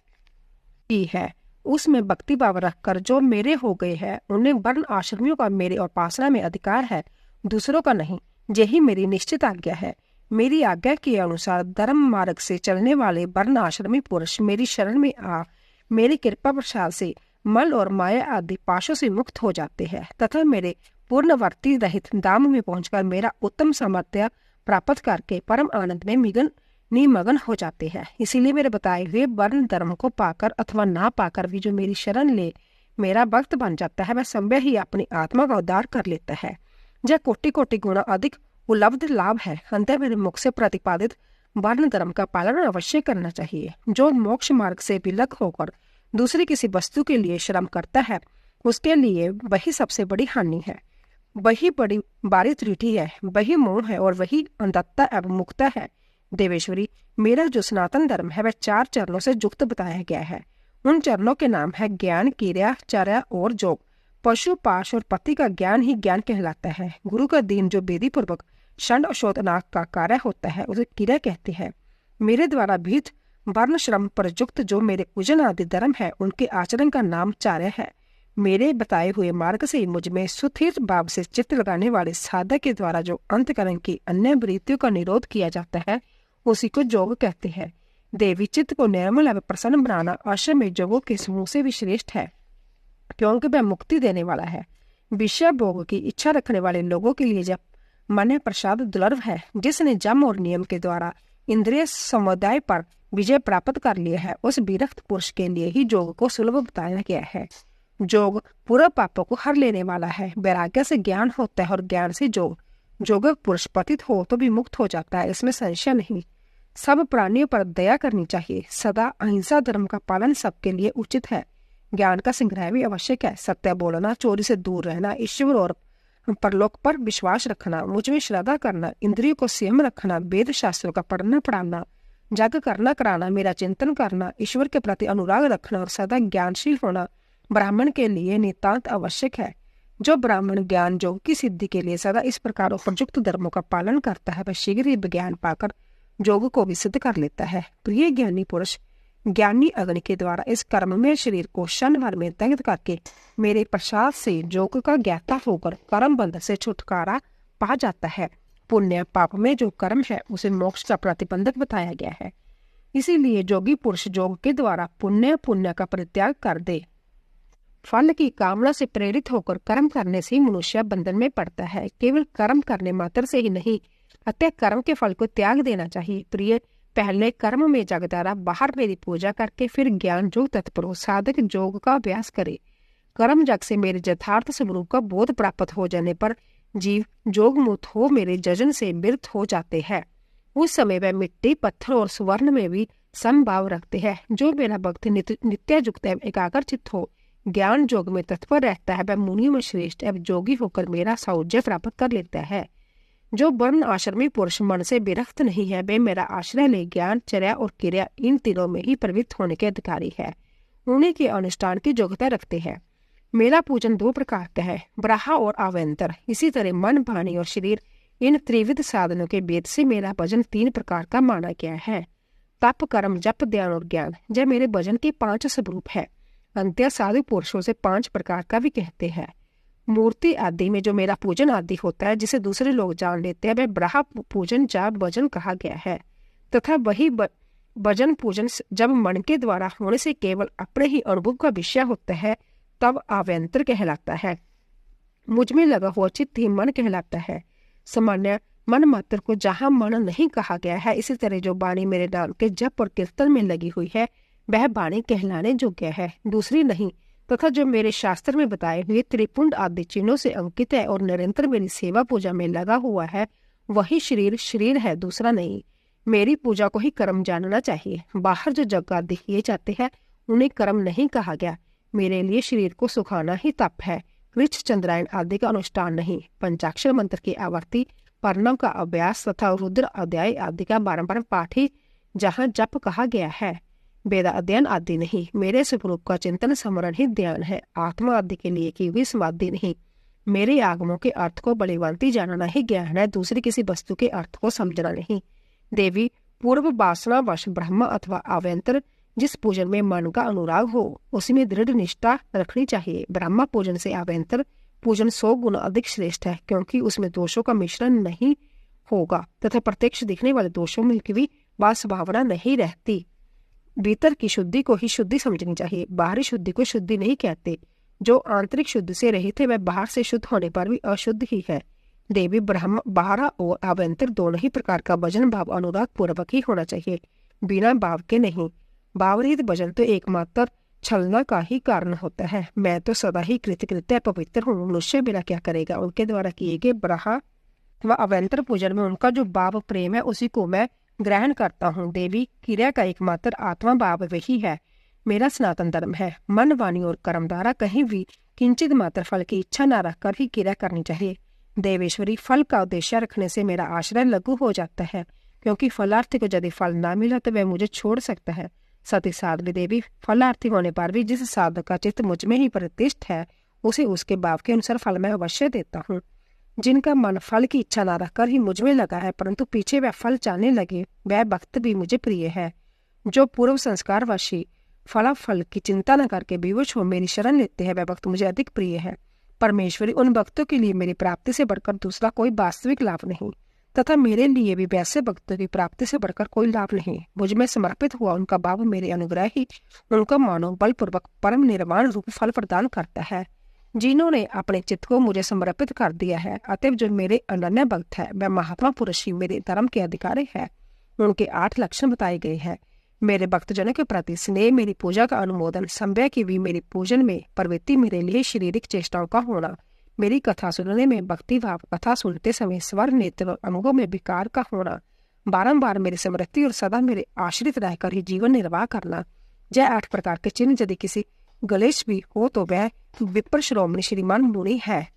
की है। उसमें भक्ति भाव रखकर जो मेरे हो गए हैं, उन्हें वर्ण आश्रमियों का मेरे और उपासना में अधिकार है, दूसरों का नहीं। यही मेरी निश्चित आज्ञा है। मेरी आज्ञा के अनुसार धर्म मार्ग से चलने वाले वर्ण आश्रमी पुरुष मेरी शरण में आ मेरी कृपा प्रसाद से मल और माया आदि पाशों से मुक्त हो जाते हैं तथा मेरे पूर्णवर्ती रहित धाम में पहुंचकर मेरा उत्तम सामर्थ्य प्राप्त करके परम आनंद में निमग्न हो जाते हैं। इसीलिए मेरे बताए हुए वर्ण धर्म को पाकर अथवा ना पाकर भी जो मेरी शरण ले मेरा भक्त बन जाता है, वह संभव ही अपनी आत्मा का उद्धार कर लेता है। यह कोटि कोटि गुना अधिक उपलब्ध लाभ है। अंतः मेरे मुख से प्रतिपादित वर्ण धर्म का पालन अवश्य करना चाहिए। जो मोक्ष मार्ग से विलग होकर दूसरी किसी वस्तु के लिए श्रम करता है, उसके लिए वही सबसे बड़ी हानि है, वही बड़ी बारी त्रुटि है, वही मोह है और वही अंधता एवं मुक्ता है। देवेश्वरी, मेरा जो सनातन धर्म है वह 4 चरणों से युक्त बताया गया है। उन चरणों के नाम है ज्ञान, क्रिया, चर्या और योग। पशु, पाश और पति का ज्ञान ही ज्ञान कहलाता है। गुरु का दीन जो विधि पूर्वक षड शोधनाक का कार्य होता है, उसे क्रिया कहते हैं। मेरे द्वारा भीत वर्ण श्रम पर युक्त जो मेरे पूजन आदि धर्म है, उनके आचरण का नाम चार्य है। मेरे बताए हुए मार्ग से मुझ में सुस्थिर भाव से चित्त लगाने वाले साधक के द्वारा जो अंतकरण की अन्य वृत्तियों का निरोध किया जाता है, उसी को योग कहते हैं। देवी, चित्त को निर्मल एवं प्रसन्न बनाना आश्रम में योगों के समूह से भी श्रेष्ठ है, क्योंकि वह मुक्ति देने वाला है। विषय भोग की इच्छा रखने वाले लोगों के लिए जब मन प्रसाद दुर्लभ है। जिसने जम और नियम के द्वारा इंद्रिय समुदाय पर विजय प्राप्त कर लिया है, उस विरक्त पुरुष के लिए ही योग को सुलभ बताया गया है। योग पूरा पापों को हर लेने वाला है। वैराग्य से ज्ञान होता है और ज्ञान से योग। योगक पुरुष पतित हो तो भी मुक्त हो जाता है, इसमें संशय नहीं। सब प्राणियों पर दया करनी चाहिए। सदा अहिंसा धर्म का पालन सबके लिए उचित है। ज्ञान का संग्रह भी आवश्यक है। सत्य बोलना, चोरी से दूर रहना, ईश्वर और परलोक पर विश्वास रखना, मुझ में श्रद्धा करना, इंद्रियों को संयम रखना, वेद शास्त्रों का पढ़ना पढ़ाना, जग करना कराना, मेरा चिंतन करना, ईश्वर के प्रति अनुराग रखना और सदा ज्ञानशील होना ब्राह्मण के लिए नितांत आवश्यक है। जो ब्राह्मण ज्ञान योग की सिद्धि के लिए सदा इस प्रकार उपयुक्त धर्मों का पालन करता है, वह शीघ्र ही ज्ञान पाकर योग को भी सिद्ध कर लेता है। प्रिय ज्ञानी पुरुष, ज्ञानी अग्नि के द्वारा इस कर्ममय शरीर को क्षण भर में दग्ध करके मेरे प्रसाद से योग का ज्ञाता होकर कर्म बंध से छुटकारा पा जाता है। पुण्य पाप में जो कर्म है, उसे मोक्ष का प्रतिबंधक बताया गया है। इसीलिए योगी पुरुष योग के द्वारा पुण्य का परित्याग कर दे। फल की कामना से प्रेरित होकर कर्म करने से मनुष्य बंधन में पड़ता है। केवल कर्म करने मात्र से ही नहीं, अतः कर्म के फल को त्याग देना चाहिए। प्रिय, पहले कर्म में जगदारा, बाहर मेरी पूजा करके फिर ज्ञान योग तत्पर हो साधक योग का अभ्यास करे। कर्म जग से मेरे यथार्थ स्वरूप का बोध प्राप्त हो जाने पर जीव योग मुक्त हो मेरे जजन से विरत हो जाते हैं। उस समय वह मिट्टी, पत्थर और सुवर्ण में भी समभाव रखते हैं। जो मेरा भक्त नित्य युक्त एवं एकाग्रचित्त हो ज्ञान योग में तत्पर रहता है, वह मुनियों में श्रेष्ठ एवं योगी होकर मेरा सायुज्य प्राप्त कर लेता है। जो वर्ण आश्रमी पुरुष मन से विरक्त नहीं है, वे मेरा आश्रय ले ज्ञान, चर्या और क्रिया इन तीनों में ही प्रवृत्त होने के अधिकारी है। उन्हीं के अनुष्ठान की योग्यता रखते हैं। मेरा पूजन 2 प्रकार का है, ब्राहा और आव्यंतर। इसी तरह मन, वाणी और शरीर, इन त्रिविध साधनों के भेद से मेरा भजन 3 प्रकार का माना गया है। तप, कर्म, जप, ध्यान और ज्ञान, यह मेरे भजन के 5 स्वरूप है। अंत्य साधु पुरुषों से 5 प्रकार का भी कहते हैं। मूर्ति आदि में जो मेरा पूजन आदि होता है, जिसे दूसरे लोग जान लेते हैं, वह ब्राहा पूजन जाप भजन कहा गया है। तथा वही भजन पूजन जब मन के द्वारा होने से केवल अपने ही अनुभव का विषय होता है, तब आव्यंतर कहलाता है। मुझ में लगा हुआ चित्त ही मन कहलाता है। सामान्य मन मात्र को जहाँ मन नहीं कहा गया है, इसी तरह जो वाणी मेरे नाम के जप और कीर्तन में लगी हुई है, वह वाणी कहलाने योग्य है, दूसरी नहीं। तथा जो मेरे शास्त्र में बताए हुए त्रिपुंड आदि चिन्हों से अंकित है और निरंतर मेरी सेवा पूजा में लगा हुआ है, वही शरीर है, दूसरा नहीं। मेरी पूजा को ही कर्म जानना चाहिए। बाहर जो यज्ञ आदि किए जाते हैं, उन्हें कर्म नहीं कहा गया। मेरे लिए शरीर को सुखाना ही तप है, कृच्छ, चंद्रायण आदि का अनुष्ठान नहीं। पंचाक्षर मंत्र की आवर्ती पर्णव का अभ्यास तथा रुद्र अध्याय आदि का बारंबार पाठ ही जहाँ जप कहा गया है, वेदा अध्ययन आदि नहीं। मेरे स्वरूप का चिंतन स्मरण ही ध्यान है, आत्मा आदि के लिए की हुई समाधि नहीं। मेरे आगमों के अर्थ को बलिवंती जानना ही ज्ञान है, दूसरी किसी वस्तु के अर्थ को समझना नहीं। देवी, पूर्व वासनावश ब्रह्म अथवा आव्यंतर जिस पूजन में मन का अनुराग हो उसी में दृढ़ निष्ठा रखनी चाहिए। ब्रह्म पूजन से आव्यंतर पूजन 100 गुना अधिक श्रेष्ठ है, क्योंकि उसमें दोषों का मिश्रण नहीं होगा तथा प्रत्यक्ष दिखने वाले दोषों में भी संभावना नहीं रहती। भीतर की शुद्धि को ही शुद्धि समझनी चाहिए, बाहरी शुद्धि को शुद्धि नहीं कहते। जो आंतरिक शुद्धि से रहित है वह बाहर से शुद्ध होने पर भी अशुद्ध ही है। देवी, ब्रह्म बाहर और आभ्यंतर दोनों ही प्रकार का भजन भाव अनुराग पूर्वक ही होना चाहिए, बिना भाव के नहीं। भावरहित भजन तो एकमात्र छलना का ही कारण होता है। मैं तो सदा ही कृतकृत्य पवित्र हूँ, मनुष्य मेरा क्या करेगा। उनके द्वारा किए गए ब्रह्म व अभ्यंतर पूजन में उनका जो भाव प्रेम है उसी को मैं ग्रहण करता हूँ। देवी, क्रिया का एकमात्र आत्मा भाव वही है, मेरा सनातन धर्म है। मन, वाणी और कर्म द्वारा कहीं भी किंचित मात्र फल की इच्छा न रखकर ही क्रिया करनी चाहिए। देवेश्वरी, फल का उद्देश्य रखने से मेरा आश्रय लघु हो जाता है, क्योंकि फलार्थी को यदि फल न मिला तो वह मुझे छोड़ सकता है। सती साध्वी देवी, फलार्थी होने पर भी जिस साधक का चित्त मुझ में ही प्रतिष्ठ है उसे उसके भाव के अनुसार फल मैं अवश्य देता हूँ। जिनका मन फल की इच्छा न रखकर ही मुझ में लगा है परंतु पीछे वह फल चाहने लगे, वह भक्त भी मुझे प्रिय है। जो पूर्व संस्कार वशी फल की चिंता न करके विवश हो मेरी शरण लेते हैं, वह भक्त मुझे अधिक प्रिय है। परमेश्वरी, उन भक्तों के लिए मेरी प्राप्ति से बढ़कर दूसरा कोई वास्तविक लाभ नहीं, तथा मेरे लिए भी वैसे भक्तों की प्राप्ति से बढ़कर कोई लाभ नहीं। मुझ में समर्पित हुआ उनका भाव मेरे अनुग्रह ही उनका मानव बलपूर्वक परम निर्वाण रूप फल प्रदान करता है। जिन्होंने अपने चित्त को मुझे समर्पित कर दिया है, अतएव जो मेरे अनन्य भक्त है वह महात्मा पुरुष ही मेरे धर्म के अधिकारी है। उनके 8 लक्षण बताए गए हैं। मेरे भक्तजनों के प्रति स्नेह, मेरी पूजा का अनुमोदन, संभय की भी मेरी पूजन में प्रवृत्ति, मेरे लिए शारीरिक चेष्टाओं का होना, मेरी कथा सुनने में भक्ति भाव, कथा सुनते समय स्वर नेत्र अनुभव में विकार का होना, बारंबार मेरी स्मृति और सदा मेरे आश्रित रहकर ही जीवन निर्वाह करना। यह 8 प्रकार के चिन्ह यदि किसी गलेश भी हो तो वह विप्र श्रोमणी श्रीमान मुनि है,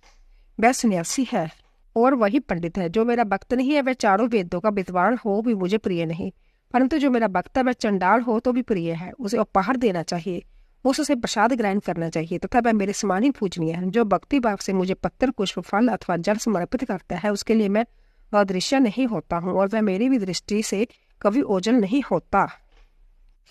वह सन्यासी है और वही पंडित है। जो मेरा भक्त नहीं है वह चारों वेदों का विद्वान हो भी मुझे प्रिय नहीं, परंतु जो मेरा भक्त है वह चंडाल हो तो भी प्रिय है। उसे उपहार देना चाहिए, उससे प्रसाद ग्रहण करना चाहिए तथा वह मेरे समान ही पूजनीय है। जो भक्ति भाव से मुझे पत्थर, पुष्प, फल अथवा जल समर्पित करता है उसके लिए मैं अदृश्य नहीं होता हूँ और वह मेरी भी दृष्टि से कभी ओझल नहीं होता।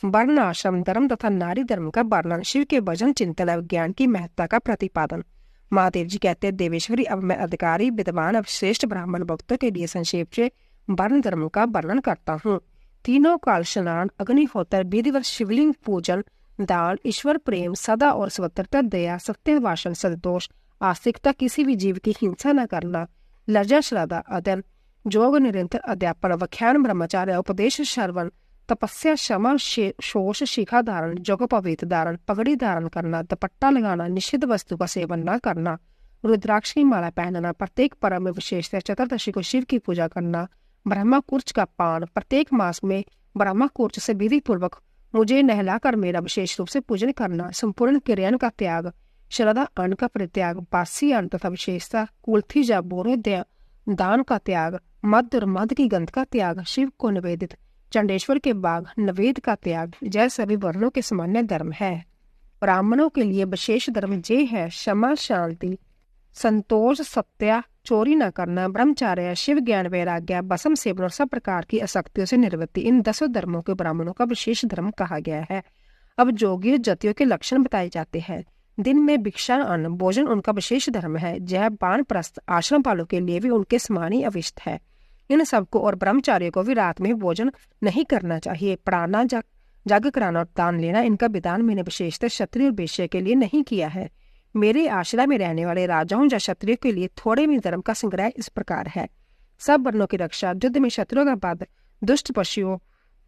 वर्ण, आश्रम धर्म तथा नारी धर्म का वर्णन, शिव के भजन, चिंतन और ज्ञान की महत्ता का प्रतिपादन। महादेव जी कहते हैं, देवेश्वरी, अब मैं अधिकारी, विद्वान और श्रेष्ठ ब्राह्मण भक्तों के लिए संक्षेप से वर्ण धर्म का वर्णन करता हूँ। तीनों काल स्नान, अग्निहोत्र, विधिवत शिवलिंग पूजन, दान, ईश्वर प्रेम, सदा और स्वतंत्रता, दया, सत्य भाषण, सदोष, आस्तिकता, किसी भी जीव की हिंसा न करना, लज्जा, श्रद्धा, अध्ययन, योग, निरंतर अध्यापन, व्याख्यान, ब्रह्मचार्य, उपदेश, श्रवण, तपस्या, क्षमा, शोष, शिखा धारण, जोगोपवीत धारण, पगड़ी धारण करना, दुपट्टा लगाना, निषिद्ध वस्तु का सेवन न करना, रुद्राक्ष की माला पहनना, प्रत्येक पर्व में विशेषतः चतुर्दशी को शिव की पूजा करना, ब्रह्मा कुर्च का पान, प्रत्येक मास में ब्रह्मा कुर्च से विधि पूर्वक मुझे नहलाकर मेरा विशेष रूप से पूजन करना, संपूर्ण क्रियान का त्याग, श्रद्धा अन्न का परित्याग, बासी अन्न तथा विशेषता कुल्थी या बोरो दान का त्याग, मद और मद की गंध का त्याग, शिव को निवेदित चंडेश्वर के बाग नवेद का त्याग, जय सभी वर्णों के सामान्य धर्म है। ब्राह्मणों के लिए विशेष धर्म ये है: क्षमा, शांति, संतोष, सत्या, चोरी न करना, ब्रह्मचार्य, शिव ज्ञान, वैराग्य, बसम सेवन और सब प्रकार की आसक्तियों से निवृत्ति। इन 10 धर्मों के ब्राह्मणों का विशेष धर्म कहा गया है। अब जोगी और जतियों के लक्षण बताए जाते हैं। दिन में भिक्षा, अन्न, भोजन उनका विशेष धर्म है। यह वानप्रस्थ आश्रम पालों के लिए भी उनके समान ही अविष्ट है। इन सबको और ब्रह्मचार्य को भी रात में भोजन नहीं करना चाहिए। प्राणा, जग कराना और दान लेना, इनका विधान मैंने विशेषतः क्षत्रिय और वैश्य के लिए नहीं किया है। मेरे आश्रय में रहने वाले राजाओं या क्षत्रियों के लिए थोड़े में धर्म का संग्रह इस प्रकार है: सब वर्णों की रक्षा, युद्ध में शत्रुओं का वध, दुष्ट पशुओं,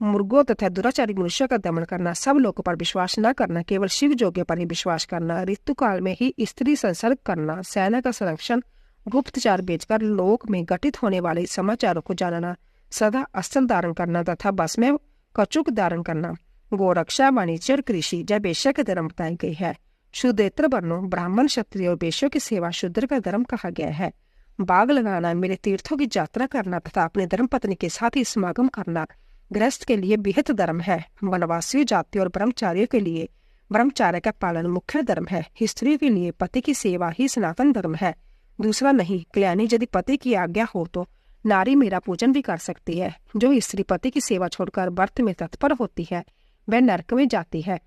मुर्गों तथा दुराचारी मनुष्यों का दमन करना, सब लोगों पर विश्वास न करना, केवल शिव जोग्य पर ही विश्वास करना, ऋतुकाल में ही स्त्री संसर्ग करना, सेना का संरक्षण, गुप्तचार बेचकर लोक में घटित होने वाले समाचारों को जानना, सदा अस्त्र धारण करना तथा बस में कचुक धारण करना, गोरक्षा, वाणिज्य और कृषि जय वैश्य के धर्म बताई गई है। शूद्रेतर वर्णों, ब्राह्मण, क्षत्रिय और वैश्यों की सेवा शूद्र का धर्म कहा गया है। बाग लगाना, मेरे तीर्थों की यात्रा करना तथा अपने धर्म पत्नी के साथ ही समागम करना गृहस्थ के लिए बेहद धर्म है। वनवासियों, जाति और ब्रह्मचारियों के लिए ब्रह्मचार्य का पालन मुख्य धर्म है। स्त्री के लिए पति की सेवा ही सनातन धर्म है, दूसरा नहीं। कल्याणी, यदि पति की आज्ञा हो तो नारी मेरा पूजन भी कर सकती है। जो स्त्री पति की सेवा छोड़कर व्रत में तत्पर होती है वह नरक में जाती है।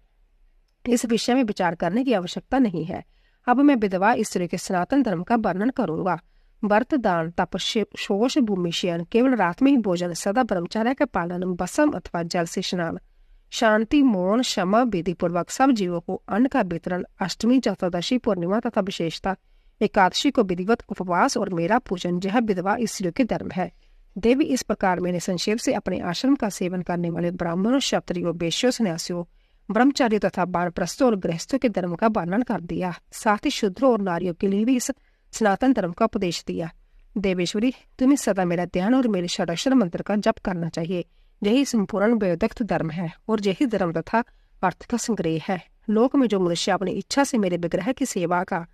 इस विषय में विचार करने की आवश्यकता नहीं है। अब मैं विधवा स्त्री के सनातन धर्म का वर्णन करूंगा। व्रत, दान, तप, शोष, भूमि शयन, केवल रात में ही भोजन, सदा ब्रह्मचार्य का पालन, बसम अथवा जल से स्नान, शांति, मौन, क्षमा, विधि पूर्वक सब जीवों को अन्न का वितरण, अष्टमी, चतुर्दशी, पूर्णिमा तथा विशेषता एकादशी को विधिवत उपवास और मेरा पूजन, यह विधवा स्त्रियों के धर्म है। देवी, इस प्रकार मैंने संक्षेप से अपने आश्रम का सेवन करने वाले ब्राह्मणों, क्षत्रियों, वैश्यों, सन्यासियों, ब्रह्मचारियों तथा वानप्रस्थों और गृहस्थों के धर्म का वर्णन कर दिया। साथ ही शूद्रों और नारियों के लिए भी इस सनातन धर्म का उपदेश दिया। देवेश्वरी, तुम्हें सदा मेरा ध्यान और मेरे षडाक्षर मंत्र का जप करना चाहिए। यही संपूर्ण वेदोक्त धर्म है और यही धर्म तथा अर्थ का संग्रह है। लोक में जो मनुष्य अपनी इच्छा से मेरे विग्रह की सेवा का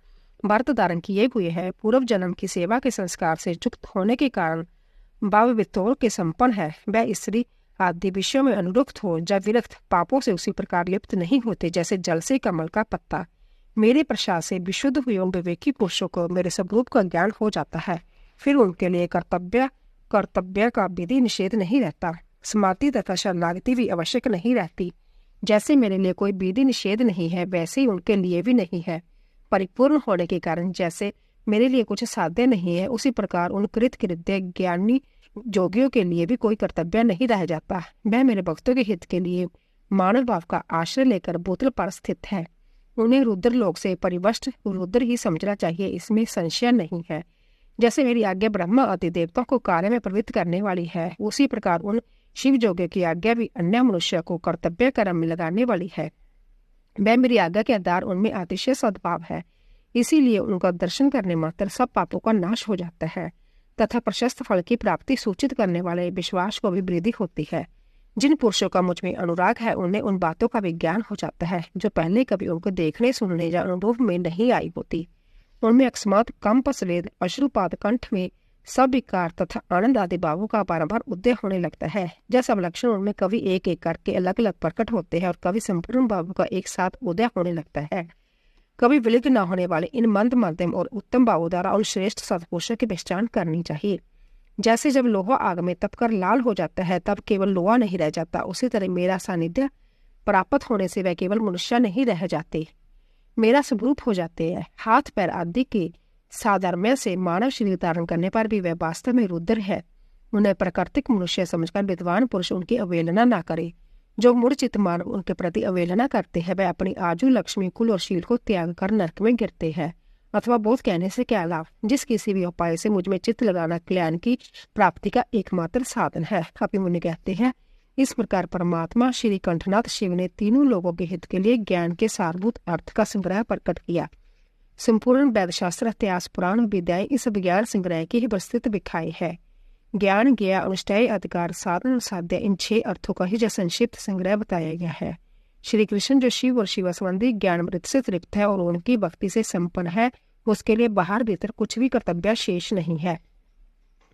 व्रत धारण किए हुए है, पूर्व जन्म की सेवा के संस्कार से युक्त होने के कारण भाव वितोड़ के संपन्न है, वह स्त्री आदि विषयों में अनुरुक्त हो या विरक्त, पापों से उसी प्रकार लिप्त नहीं होते जैसे जल से कमल का पत्ता। मेरे प्रसाद से विशुद्ध हुए विवेकी पुरुषों को मेरे स्वरूप का ज्ञान हो जाता है। फिर उनके लिए कर्तव्य का विधि निषेध नहीं रहता। समाधि तथा शरणागति भी आवश्यक नहीं रहती। जैसे मेरे लिए कोई विधि निषेध नहीं है, वैसे ही उनके लिए भी नहीं है। परिपूर्ण होने के कारण जैसे मेरे लिए कुछ साध्य नहीं है, उसी प्रकार उन कृत्य ज्ञानी जोगियों के लिए भी कोई कर्तव्य नहीं रह जाता। वह मेरे भक्तों के हित के लिए मानव भाव का आश्रय लेकर बोतल पर स्थित है। उन्हें रुद्र लोक से परिवष्ट रुद्र ही समझना चाहिए, इसमें संशय नहीं है। जैसे मेरी आज्ञा ब्रह्मा आदि देवताओं को कार्य में प्रवृत्त करने वाली है, उसी प्रकार उन शिव जोगियों की आज्ञा भी अन्य मनुष्य को कर्तव्य कर्म में लगाने वाली है। वह मेरी आज्ञा के आधार उनमें अतिशय सद्भाव है, इसीलिए उनका दर्शन करने मात्र सब पापों का नाश हो जाता है तथा प्रशस्त फल की प्राप्ति सूचित करने वाले विश्वास को भी वृद्धि होती है। जिन पुरुषों का मुझ में अनुराग है, उन्हें उन बातों का भी ज्ञान हो जाता है जो पहले कभी उनको देखने, सुनने या अनुभव में नहीं आई होती। उनमें अकस्मात कंप, स्वेद, अश्रुपात, कंठ में सब विकार तथा आनंद आदि भावों का बारंबार उदय होने लगता है। जब सब लक्षण उनमें कभी एक एक करके अलग अलग प्रकट होते हैं और कभी संपूर्ण भावों का एक साथ उदय होने लगता है। कभी विलिप्त न होने वाले इन मंद, मध्यम और उत्तम भावों द्वारा उन श्रेष्ठ सत्पुरुषों की पहचान करनी चाहिए। जैसे जब लोहा आग में तपकर लाल हो जाता है तब केवल लोहा नहीं रह जाता, उसी तरह मेरा सानिध्य प्राप्त होने से वह केवल मनुष्य नहीं रह जाते, मेरा स्वरूप हो जाते हैं। हाथ पैर आदि के साधर्म्य से मानव शरीर धारण करने पर भी वह वास्तव में रुद्र है। उन्हें प्राकृतिक मनुष्य समझकर विद्वान पुरुष उनकी अवहेलना न करे। जो मूढ़चित्त मानव उनके प्रति अवहेलना करते हैं, वह अपनी आजू, लक्ष्मी, कुल और शील को त्याग कर नरक में गिरते हैं। अथवा बोध कहने से क्या लाभ, जिस किसी भी उपाय से मुझ में चित्त लगाना कल्याण की प्राप्ति का एकमात्र साधन है। कपि मुनि कहते हैं, इस प्रकार परमात्मा श्री कंठनाथ शिव ने तीनों लोगों के हित के लिए ज्ञान के सारभूत अर्थ का संग्रह प्रकट किया। संपूर्ण वेदशास्त्र, इतिहास, पुराण, विद्याएं इस विज्ञान संग्रह की ही विस्तृत विखाई है। ज्ञान, ज्ञेय, अनुष्ठेय, अधिकार, साधन और साध्य, इन 6 अर्थों का ही जो संक्षिप्त संग्रह बताया गया है। श्री कृष्ण जो शिव और शिव संबंधी ज्ञानामृत से तृप्त है और उनकी भक्ति से संपन्न है, उसके लिए बाहर भीतर कुछ भी कर्तव्य शेष नहीं है।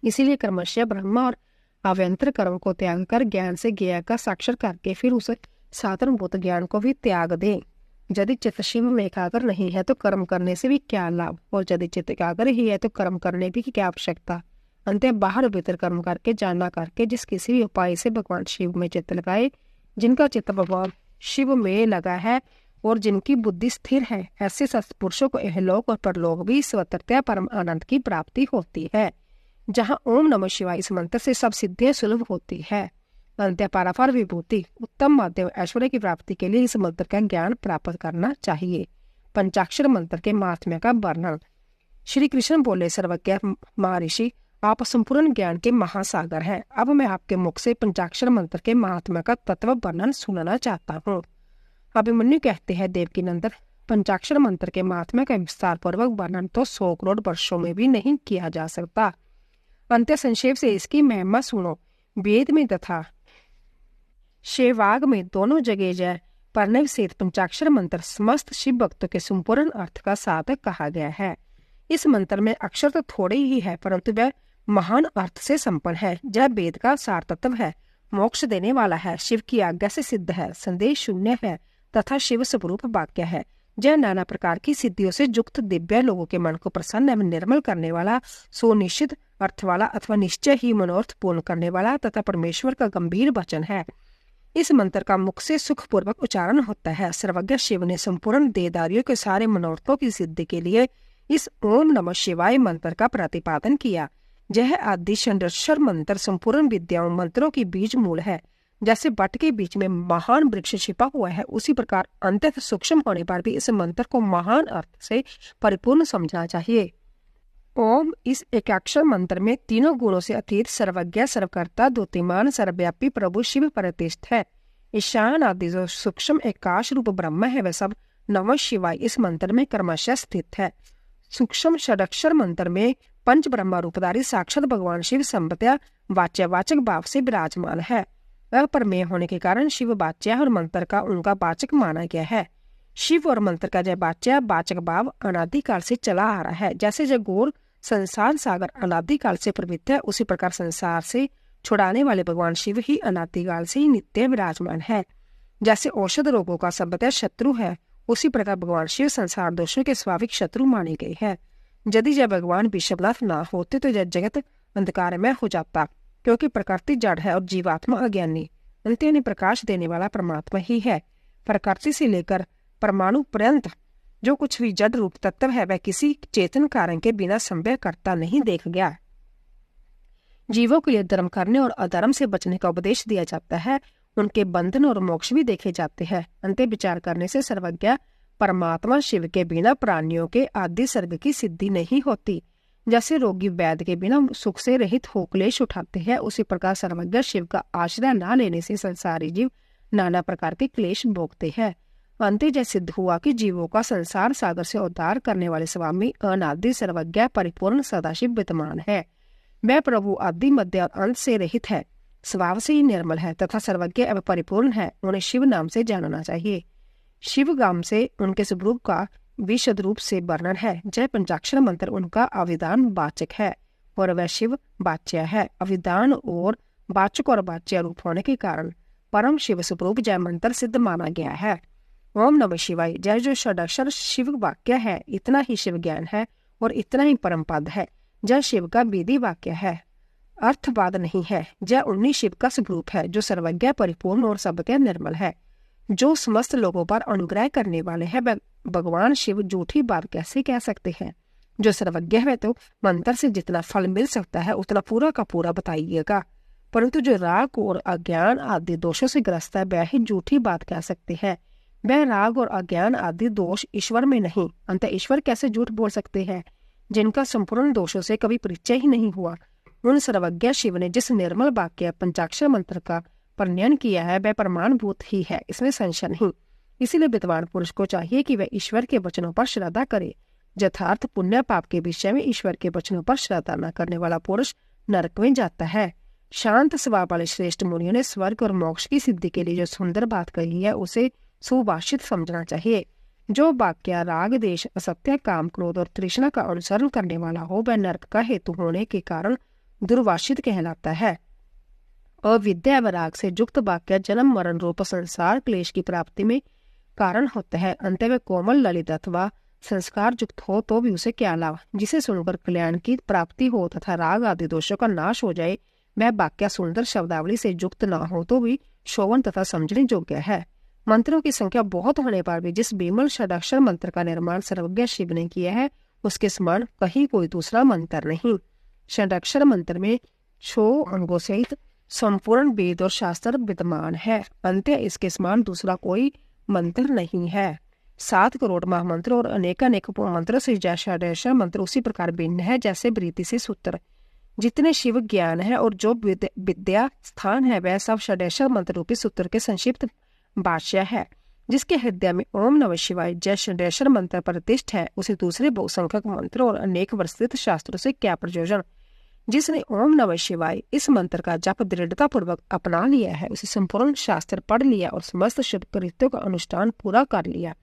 इसीलिए कर्मश्य ब्रह्म और अव्यंतर कर्म को त्याग कर ज्ञान से ज्ञेय का साक्षर करके फिर उस साधनभूत ज्ञान को भी त्याग दें। यदि चित्त शिव में एकाग्र नहीं है तो कर्म करने से भी क्या लाभ, और यदि चित्त एकाग्र ही है तो कर्म करने की क्या आवश्यकता। अंत बाहर भीतर कर्म करके जानना करके जिस किसी भी उपाय से भगवान शिव में चित्त लगाए, जिनका चित्त भगवान शिव में लगा है और जिनकी बुद्धि स्थिर है, ऐसे सत्पुरुषों को इहलोक और परलोक भी स्वतंत्रता परम आनंद की प्राप्ति होती है। जहाँ ओम नमः शिवाय इस मंत्र से सब सिद्धियां सुलभ होती है। अंत्य पारापार विभूति, उत्तम माध्यम ऐश्वर्य की प्राप्ति के लिए इस मंत्र का ज्ञान प्राप्त करना चाहिए। पंचाक्षर मंत्र के महात्म्य का वर्णन। श्री कृष्ण बोले, सर्वज्ञ महर्षि, आप संपूर्ण ज्ञान के महासागर हैं। अब मैं आपके मुख से पंचाक्षर मंत्र के महात्म्य का तत्व वर्णन सुनना चाहता हूँ। अभिमन्यु कहते हैं, देवकी नंदन, पंचाक्षर मंत्र के महात्म्य का विस्तार पूर्वक वर्णन तो 100 करोड़ वर्षों में भी नहीं किया जा सकता। अंत्य संक्षेप से इसकी महिमा सुनो। वेद में तथा शेवाग में दोनों जगह जय पढ़ने से पंचाक्षर मंत्र समस्त शिव भक्तों के संपूर्ण अर्थ का साधक कहा गया है। इस मंत्र में अक्षर तो थोड़े ही है, परंतु वह महान अर्थ से संपन्न है। यह वेद का सार तत्व है, मोक्ष देने वाला है, शिव की आज्ञा से सिद्ध है, संदेश शून्य है तथा शिव स्वरूप वाक्य है। यह नाना प्रकार की सिद्धियों से युक्त दिव्य लोगों के मन को प्रसन्न एवं निर्मल करने वाला, सुनिश्चित अर्थ वाला अथवा निश्चय ही मनोर्थ पूर्ण करने वाला तथा परमेश्वर का गंभीर वचन है। इस मंत्र का मुख से सुखपूर्वक उच्चारण होता है। सर्वज्ञ शिव ने संपूर्ण देदारियों के सारे मनोरथों की सिद्धि के लिए इस ओम नमः शिवाय मंत्र का प्रतिपादन किया। यह आदि षडक्षर मंत्र संपूर्ण विद्याओं मंत्रों की बीज मूल है। जैसे वट के बीच में महान वृक्ष छिपा हुआ है, उसी प्रकार अंततः सूक्ष्म होने पर भी इस मंत्र को महान अर्थ से परिपूर्ण समझना चाहिए। ओम इस एकाक्षर मंत्र में तीनों गुणों से अतीत सर्वज्ञ, सर्वकर्ता, द्योतिमान, सर्वव्यापी प्रभु शिव प्रतिष्ठित है। ईशान आदि जो सूक्ष्म एकाश रूप ब्रह्म है, वह सब नमः शिवाय इस मंत्र में क्रमशः स्थित है। सूक्ष्म षडक्षर मंत्र में पंच ब्रह्मा रूपधारी साक्षात भगवान शिव संबत्या वाच्यवाचक भाव से विराजमान है। अप्रमेय होने के कारण शिव वाच्य और मंत्र का उनका वाचक माना गया है। शिव और मंत्र का जय वाच्य वाचक भाव अनादिकाल से चला आ रहा है। जैसे जय घोर संसार सागर अनादिकाल से प्रवृत्त है, उसी प्रकार संसार से छुड़ाने वाले भगवान शिव ही अनादिकाल से ही नित्य विराजमान है। जैसे औषध रोगों का संबत्या शत्रु है, उसी प्रकार भगवान शिव संसार दोषों के स्वाभाविक शत्रु माने गए हैं। यदि जब भगवान विषभनाथ ना होते तो यह जगत अंधकारमय हो जाता, क्योंकि प्रकृति जड़ है और जीवात्मा अज्ञानी। अंत्य प्रकाश देने वाला परमात्मा ही है। प्रकृति से लेकर परमाणु पर्यंत जो कुछ भी जड़ रूप तत्व है, वह किसी चेतन कारण के बिना संभव करता नहीं देख गया। जीवों के लिए धर्म करने और अधर्म से बचने का उपदेश दिया जाता है। उनके बंधन और मोक्ष भी देखे जाते हैं। अंत्य विचार करने से सर्वज्ञ परमात्मा शिव के बिना प्राणियों के आदि सर्ग की सिद्धि नहीं होती। जैसे रोगी वैद्य के बिना सुख से रहित हो क्लेश उठाते हैं, उसी प्रकार सर्वज्ञ शिव का आश्रय न लेने से संसारी जीव नाना प्रकार के क्लेश भोगते हैं। अंत्य जय सिद्ध हुआ कि जीवों का संसार सागर से उद्धार करने वाले स्वामी अनादि सर्वज्ञ परिपूर्ण सदाशिव विद्यमान है। वह प्रभु आदि मध्य और अंत से रहित है, स्वभाव से ही निर्मल है तथा सर्वज्ञ एवं परिपूर्ण है। उन्हें शिव नाम से जानना चाहिए। शिव गाम से उनके स्वरूप का विशद रूप से वर्णन है। जय पंचाक्षर मंत्र उनका अविधान वाचक है और वह शिव वाच्य है। अविधान और वाचक और वाच्य रूप होने के कारण परम शिव स्वरूप जय मंत्र सिद्ध माना गया है। ओम नमः शिवाय जय जो षडक्षर शिव वाक्य है, इतना ही शिव ज्ञान है और इतना ही परम पद है। जय शिव का विधि वाक्य है, अर्थवाद नहीं है। जय उन्हीं शिव का स्वरूप है जो सर्वज्ञ परिपूर्ण और सबके निर्मल है, जो समस्त लोगों पर अनुग्रह करने वाले हैं। भगवान शिव झूठी बात कैसे कह सकते हैं? जो सर्वज्ञ है तो मंत्र से जितना फल मिल सकता है उतना पूरा का पूरा बताइएगा, परंतु जो राग और अज्ञान आदि दोषों से ग्रस्त है, वह ही झूठी बात कह सकते हैं। वह राग और अज्ञान आदि दोष ईश्वर में नहीं, अंत ईश्वर कैसे झूठ बोल सकते हैं जिनका संपूर्ण दोषों से कभी परिचय ही नहीं हुआ। उन सर्वज्ञ शिव ने जिस निर्मल वाक्य पंचाक्षर मंत्र का प्रणयन किया है, वह प्रमाणभूत ही है, इसमें संशय नहीं। इसीलिए विद्वान पुरुष को चाहिए कि वह ईश्वर के वचनों पर श्रद्धा करे। यथार्थ पुण्य पाप के विषय में ईश्वर के वचनों पर श्रद्धा न करने वाला पुरुष नरक में जाता है। शांत स्वभाव वाले श्रेष्ठ मुनियों ने स्वर्ग और मोक्ष की सिद्धि के लिए जो सुंदर बात कही है, उसे सुभाषित समझना चाहिए। जो वाक्य राग देश असत्य काम क्रोध और तृष्णा का अनुसरण करने वाला हो, वह नरक का हेतु होने के कारण दुर्वासित कहलाता है। अविद्या व राग से युक्त वाक्य जन्म मरण रूप संसार क्लेश की प्राप्ति में कारण होता है। अंत में कोमल ललित अथवा संस्कार युक्त हो तो भी उसे क्या लाभ? जिसे सुनकर कल्याण की प्राप्ति हो तथा राग आदि दोषों का नाश हो जाए, वह वाक्य सुंदर शब्दावली से युक्त न हो तो भी शोभन तथा समझने योग्य है। मंत्रों की संख्या बहुत होने पर भी जिस विमल षडाक्षर मंत्र का निर्माण सर्वज्ञ शिव ने किया है, उसके समान कहीं कोई दूसरा मंत्र नहीं। षडाक्षर मंत्र में 6 अंगों सहित संपूर्ण वेद और शास्त्र विद्यमान है। अंत्य इसके समान दूसरा कोई मंत्र नहीं है। 7 करोड़ महामंत्र और अनेक मंत्र से जय षडाक्षर मंत्र उसी प्रकार भिन्न है जैसे वृत्ति से सूत्र। जितने शिव ज्ञान है और जो विद्या स्थान है, वह सब षडाक्षर मंत्र रूपी सूत्र के संक्षिप्त भाष्य है। जिसके हृदय में ओम नमः शिवाय जय षडाक्षर मंत्र प्रतिष्ठ है, उसे दूसरे बहुसंख्यक मंत्र और अनेक वर्षित शास्त्रों से क्या प्रयोजन? जिसने ओम नमः शिवाय इस मंत्र का जप दृढ़ता पूर्वक अपना लिया है, उसे संपूर्ण शास्त्र पढ़ लिया और समस्त शुभ कृत्यों का अनुष्ठान पूरा कर लिया।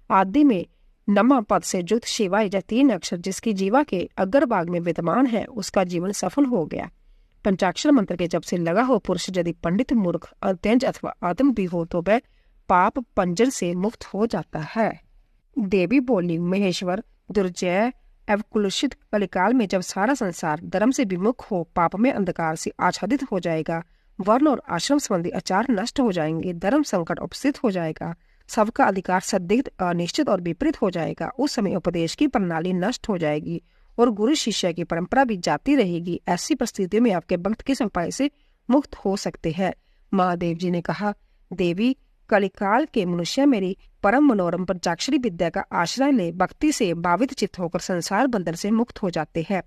आदि में नमा पद से युक्त शिवाय या 3 अक्षर जिसकी जीवा के अग्रभाग में विद्यमान है उसका जीवन सफल हो गया। पंचाक्षर मंत्र के जप से लगा हो पुरुष यदि पंडित, मूर्ख, अत्यंज अथवा आत्म भी हो तो वह पाप पंजन से मुक्त हो जाता है। देवी बोली, महेश्वर, दुर्जय एवं कुलुषित कलिकाल में जब सारा संसार धर्म से विमुख हो, पाप में अंधकार से आच्छादित हो जाएगा, वर्ण और आश्रम संबंधी आचार नष्ट हो जाएंगे, धर्म संकट उपस्थित हो जाएगा, सबका अधिकार संदिग्ध, अनिश्चित और विपरीत हो जाएगा, उस समय उपदेश की प्रणाली नष्ट हो जाएगी और गुरु शिष्य की परंपरा भी जाती रहेगी। ऐसी परिस्थितियों में आपके भक्त किस उपाय से मुक्त हो सकते हैं? महादेव जी ने कहा, देवी, कलिकाल के मनुष्य मेरी परम मनोरम पंचाक्षरी विद्या का आश्रय ले भक्ति से भावित चित्त होकर संसार बंधन से मुक्त हो जाते हैं।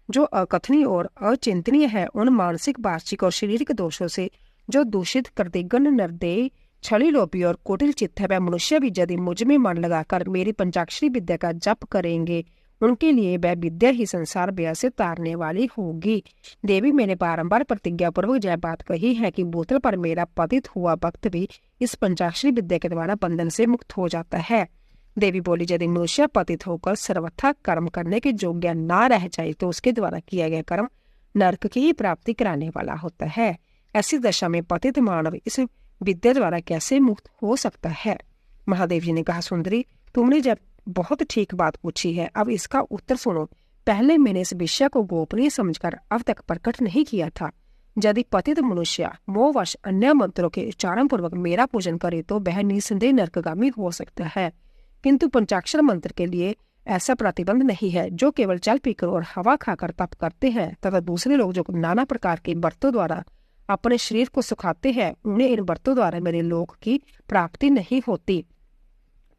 जो अकथनीय और अचिंतनीय है, उन मानसिक, वार्षिक और शारीरिक दोषों से जो दूषित, कृतघ्न, निर्दयी, छली लोभी और कुटिल चित्त है, वह मनुष्य भी यदि मुझ में मन लगाकर मेरी पंचाक्षरी विद्या का जप करेंगे, उनके लिए वह विद्या ही संसार व्यय से तारने वाली होगी। देवी, मैंने बारंबार प्रतिज्ञा पूर्वक यह बात कही है कि भूतल पर मेरा पतित हुआ भक्त भी इस पंचाक्षरी विद्या के द्वारा बंधन से मुक्त हो जाता है। देवी बोली, यदि मनुष्य पतित होकर सर्वथा कर्म करने के योग्य ना रह जाए तो उसके द्वारा किया गया कर्म नरक की ही प्राप्ति कराने वाला होता है। ऐसी दशा में पतित मानव इस विद्या द्वारा कैसे मुक्त हो सकता है? महादेव जी ने कहा, सुंदरी, तुमने जब बहुत ठीक बात पूछी है, अब इसका उत्तर सुनो। पहले मैंने इस विषय को गोपनीय समझकर अब तक प्रकट नहीं किया था। यदि पतित मनुष्य मोहवश अन्य मंत्रों के उच्चारण पूर्वक मेरा पूजन करे तो वह निसंदेह नरकगामी हो सकता है, किंतु पंचाक्षर मंत्र के लिए ऐसा प्रतिबंध नहीं है। जो केवल जल पीकर और हवा खाकर तप करते हैं तथा दूसरे लोग जो नाना प्रकार के व्रतों द्वारा अपने शरीर को सुखाते हैं, उन्हें इन व्रतों द्वारा मेरे लोक की प्राप्ति नहीं होती,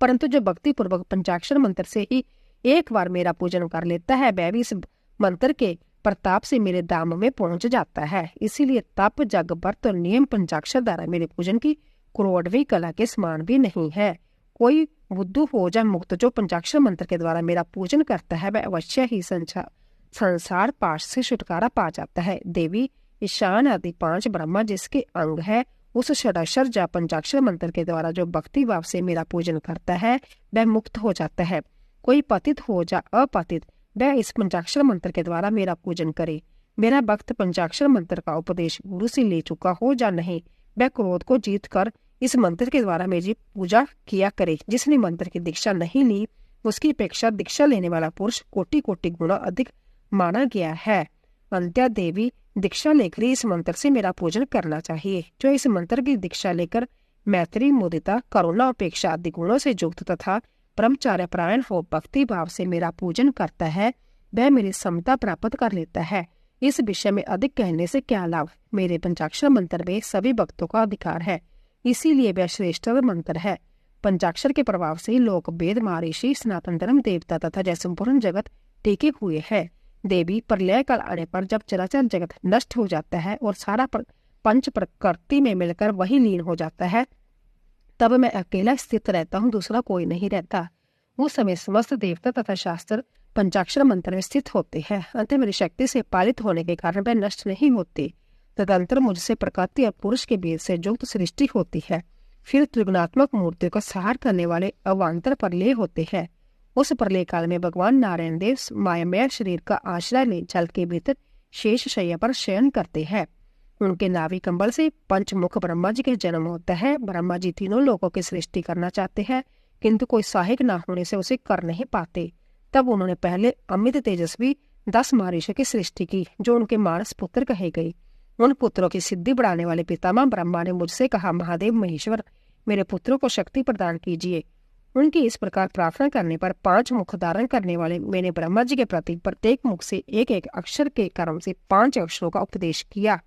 परंतु जो भक्ति पूर्वक पंचाक्षर मंत्र से ही एक बार मेरा पूजन कर लेता है, वह भी इस मंत्र के प्रताप से मेरे धाम में पहुंच जाता है। इसीलिए तप, जग, व्रत और नियम पंचाक्षर द्वारा मेरे पूजन की करोड़वीं कला के समान भी नहीं है। कोई बुद्धू हो या मुक्त जो पंचाक्षर मंत्र के द्वारा मेरा पूजन करता है, वह अवश्य ही संसार पाश से छुटकारा पा जाता है। देवी, ईशान आदि 5 ब्रह्मा जिसके अंग है, उस षडाक्षर या पंचाक्षर मंत्र के द्वारा जो भक्ति भाव से मेरा पूजन करता है, वह मुक्त हो जाता है। कोई पतित हो या अपतित, वह इस पंचाक्षर मंत्र के द्वारा मेरा पूजन करे। मेरा भक्त पंचाक्षर मंत्र का उपदेश गुरु से ले चुका हो या नहीं, वह क्रोध को जीत कर इस मंत्र के द्वारा मेरी पूजा किया करे। जिसने मंत्र की दीक्षा नहीं ली, उसकी अपेक्षा दीक्षा लेने वाला पुरुष कोटि कोटि गुना अधिक माना गया है। अंत्या देवी, दीक्षा लेकर इस मंत्र से मेरा पूजन करना चाहिए। जो इस मंत्र की दीक्षा लेकर मैत्री, मुदिता, करुणा, अपेक्षा आदि गुणों से युक्त तथा ब्रह्मचार्य परायण हो भक्ति भाव से मेरा पूजन करता है, वह मेरी समता प्राप्त कर लेता है। इस विषय में अधिक कहने से क्या लाभ? मेरे पंचाक्षर मंत्र में सभी भक्तों का अधिकार है, इसीलिए वह श्रेष्ठ मंत्र है। पंचाक्षर के प्रभाव से लोक, वेद, महर्षि, सनातन धर्म, देवता तथा जय संपूर्ण जगत टिके हुए है। देवी, प्रलय काल आने पर जब चराचर जगत नष्ट हो जाता है और सारा पंच प्रकृति में मिलकर वही लीन हो जाता है, तब मैं अकेला स्थित रहता हूँ, दूसरा कोई नहीं रहता। उस समय समस्त देवता तथा शास्त्र पंचाक्षर मंत्र में स्थित होते हैं। अंत मेरी शक्ति से पालित होने के कारण वह नष्ट नहीं होते। तदंतर मुझसे प्रकृति और पुरुष के बीच से युक्त सृष्टि होती है। फिर त्रिगुणात्मक मूर्तियों का सहार करने वाले अवान्तर प्रलय होते हैं। उस प्रलय काल में भगवान नारायण देव मायामय शरीर का आश्रय ले जल के भीतर शेष शैया पर शयन करते हैं। उनके नाभि कंबल से पंचमुख ब्रह्मा जी के जन्म होता है। ब्रह्मा जी तीनों लोगों की सृष्टि करना चाहते हैं, किंतु कोई सहायक न होने से उसे कर नहीं पाते। तब उन्होंने पहले अमित तेजस्वी 10 महर्षियों की सृष्टि की, जो उनके मानस पुत्र कहे गए। उन पुत्रों की सिद्धि बढ़ाने वाले पितामह ब्रह्मा ने मुझसे कहा, महादेव, महेश्वर, मेरे पुत्रों को शक्ति प्रदान कीजिए। उनकी इस प्रकार प्रार्थना करने पर 5 मुख धारण करने वाले मैंने ब्रह्मा जी के प्रति प्रत्येक मुख से एक एक अक्षर के क्रम से 5 अक्षरों का उपदेश किया।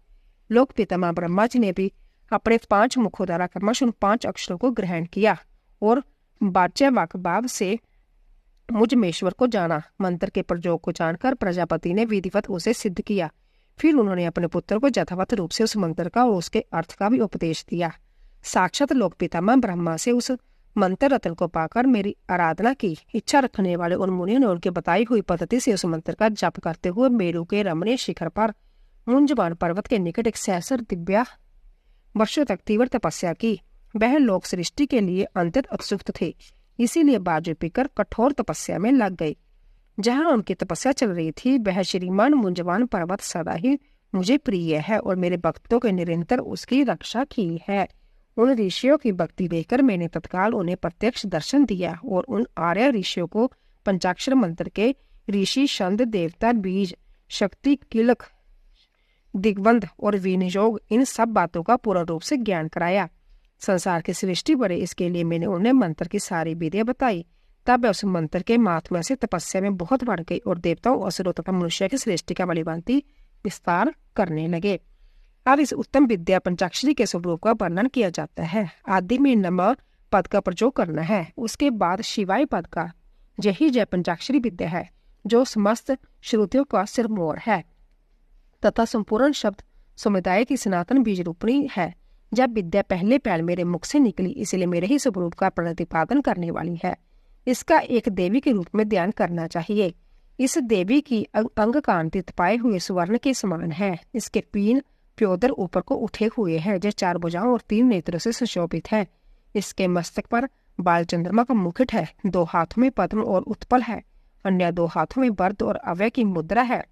लोक पितामह ब्रह्मा जी ने भी अपने 5 मुखों द्वारा क्रमशः उन 5 अक्षरों को ग्रहण किया और वाच्य वाक भाव से मुझ मेश्वर को जाना। मंत्र के प्रयोग को जानकर प्रजापति ने विधिवत उसे सिद्ध किया। फिर उन्होंने अपने पुत्र को यथावत रूप से उस मंत्र का और उसके अर्थ का भी उपदेश दिया। साक्षात लोक पितामह ब्रह्मा से उस मंत्र रत्न को पाकर मेरी आराधना की इच्छा रखने वाले उन मुनियों ने उनके बताई हुई पद्धति से उस मंत्र का जप करते हुए मेरू के रमणीय शिखर पर मुंजबान पर्वत के निकट एक सहस्र दिव्या वर्षों तक तीव्र तपस्या की। वह लोक सृष्टि के लिए अत्यंत उत्सुक थे। इसीलिए बाजू पीकर कठोर तपस्या में लग गई। जहाँ उनकी तपस्या चल रही थी वह श्रीमान मुंजवान पर्वत सदा ही मुझे प्रिय है और मेरे भक्तों के निरंतर उसकी रक्षा की है। उन ऋषियों की भक्ति देखकर मैंने तत्काल उन्हें प्रत्यक्ष दर्शन दिया और उन आर्य ऋषियों को पंचाक्षर मंत्र के ऋषि, छंद, देवता, बीज, शक्ति, किलक, दिग्बंध और विनियोग, इन सब बातों का पूर्ण रूप से ज्ञान कराया। संसार की सृष्टि बढ़े इसके लिए मैंने उन्हें मंत्र की सारी विधियां बताई। तब उस मंत्र के महात्म्य से तपस्या में बहुत बढ़ गई और देवताओं, असुरों तथा मनुष्य की सृष्टि का बलिभांति विस्तार करने लगे। अब इस उत्तम विद्या पंचाक्षरी के स्वरूप का वर्णन किया जाता है। आदि में नम पद का प्रयोग करना है, उसके बाद शिवाय पद का। यही जय पंचाक्षरी विद्या है जो समस्त श्रुतियों का सिरमौर है तथा संपूर्ण शब्द समुदाय की सनातन बीज रूपणी है। जब विद्या पहले पहल मेरे मुख से निकली, इसलिए मेरे ही स्वरूप का प्रतिपादन करने वाली है। इसका एक देवी के रूप में ध्यान करना चाहिए। इस देवी की अंग कांति तपाए हुए सुवर्ण के समान है। इसके पीन प्योदर ऊपर को उठे हुए हैं, जो 4 भुजाओं और 3 नेत्रों से सुशोभित है। इसके मस्तक पर बाल चंद्रमा का मुकुट है। 2 हाथों में पद्म और उत्पल है, अन्य 2 हाथों में वर्द और अव्यय की मुद्रा है।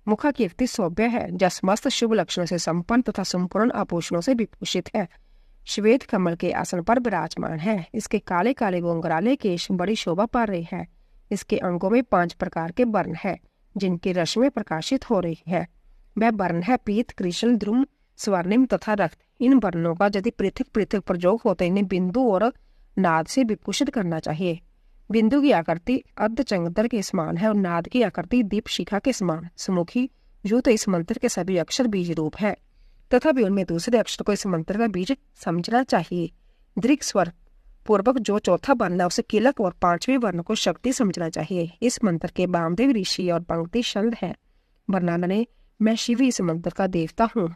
मुखा कीर्ति सौभ्य है, जो समस्त शुभ लक्षणों से संपन्न तथा संपूर्ण आभूषणों से विभूषित है। श्वेत कमल के आसन पर विराजमान है। इसके काले काले गोंगराले केश बड़ी शोभा पा रही है। इसके अंगों में 5 प्रकार के वर्ण है, जिनकी रश्मि प्रकाशित हो रही है। वह वर्ण है पीत, कृष्ण, द्रुम, स्वर्णिम तथा रक्त। इन वर्णों का यदि पृथक पृथक प्रयोग होते इन्हें बिंदु और नाद से विभूषित करना चाहिए। बिंदु की आकृति अर्धचंद्र के समान है और नाद की आकृति दीप शिखा के समान सुमुखी। यूं तो इस मंत्र के सभी अक्षर बीज रूप है, तथा भी उनमें दूसरे अक्षर को इस मंत्र का बीज समझना चाहिए। दीर्घ स्वर पूर्वक जो चौथा वर्ण है उसे किलक और 5वें वर्ण को शक्ति समझना चाहिए। इस मंत्र के वामदेव ऋषि और पंक्ति छंद है। वर्णना ने मैं शिव इस मंत्र का देवता हूँ।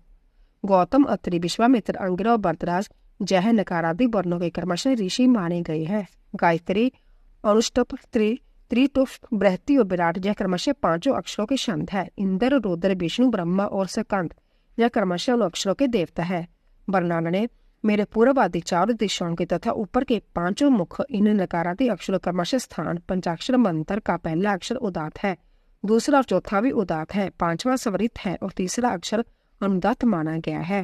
गौतम, अत्रि, विश्वामित्र, अंगिरा और भरद्वाज जय नकारादि वर्णों के क्रमशः ऋषि माने गए हैं। गायत्री, अनुष्टुप, त्रिटुप, बृहति और विराट यह क्रमशः 5 अक्षरों के छंद है। इंद्र, रुद्र, विष्णु, ब्रह्मा और स्कंद यह क्रमशः उन अक्षरों के देवता है। वर्णना ने मेरे पूर्ववादी 4 दिशाओं के तथा ऊपर के 5 मुख इन नकारादि अक्षरों क्रमशः स्थान। पंचाक्षर मंत्र का पहला अक्षर उदात्त है, दूसरा और चौथा भी उदात्त है, 5वां स्वरित है और तीसरा अक्षर अनुदात्त माना गया है।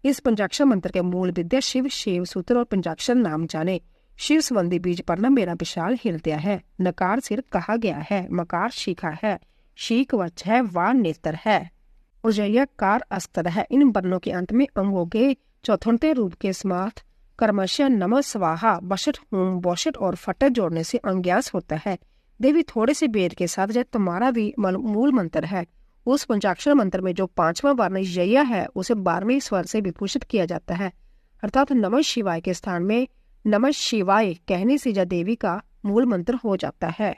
इस पंचाक्षर मंत्र के मूल विद्या शिव, शिव सूत्र और पंचाक्षर नाम जाने। शिव संबंधी बीज पढ़ना मेरा विशाल हृदय है। नकार सिर कहा गया है, मकार शिखा है, शीख वच है, वा नेत्र है और कार अस्त्र है। इन वर्णों के अंत में अंगों के चौथुंते रूप के समार्थ कर्मशः नमः स्वाहा, बशट, होम, बोशट और फटट जोड़ने से अंग्यास होता है। देवी थोड़े से वेद के साथ जब तुम्हारा भी मूल मंत्र है। उस पंचाक्षर मंत्र में जो 5वां वर्ण यया है उसे 12वें स्वर से विभूषित किया जाता है, अर्थात नमः शिवाय के स्थान में नमः शिवाय कहने से यह देवी का मूल मंत्र हो जाता है।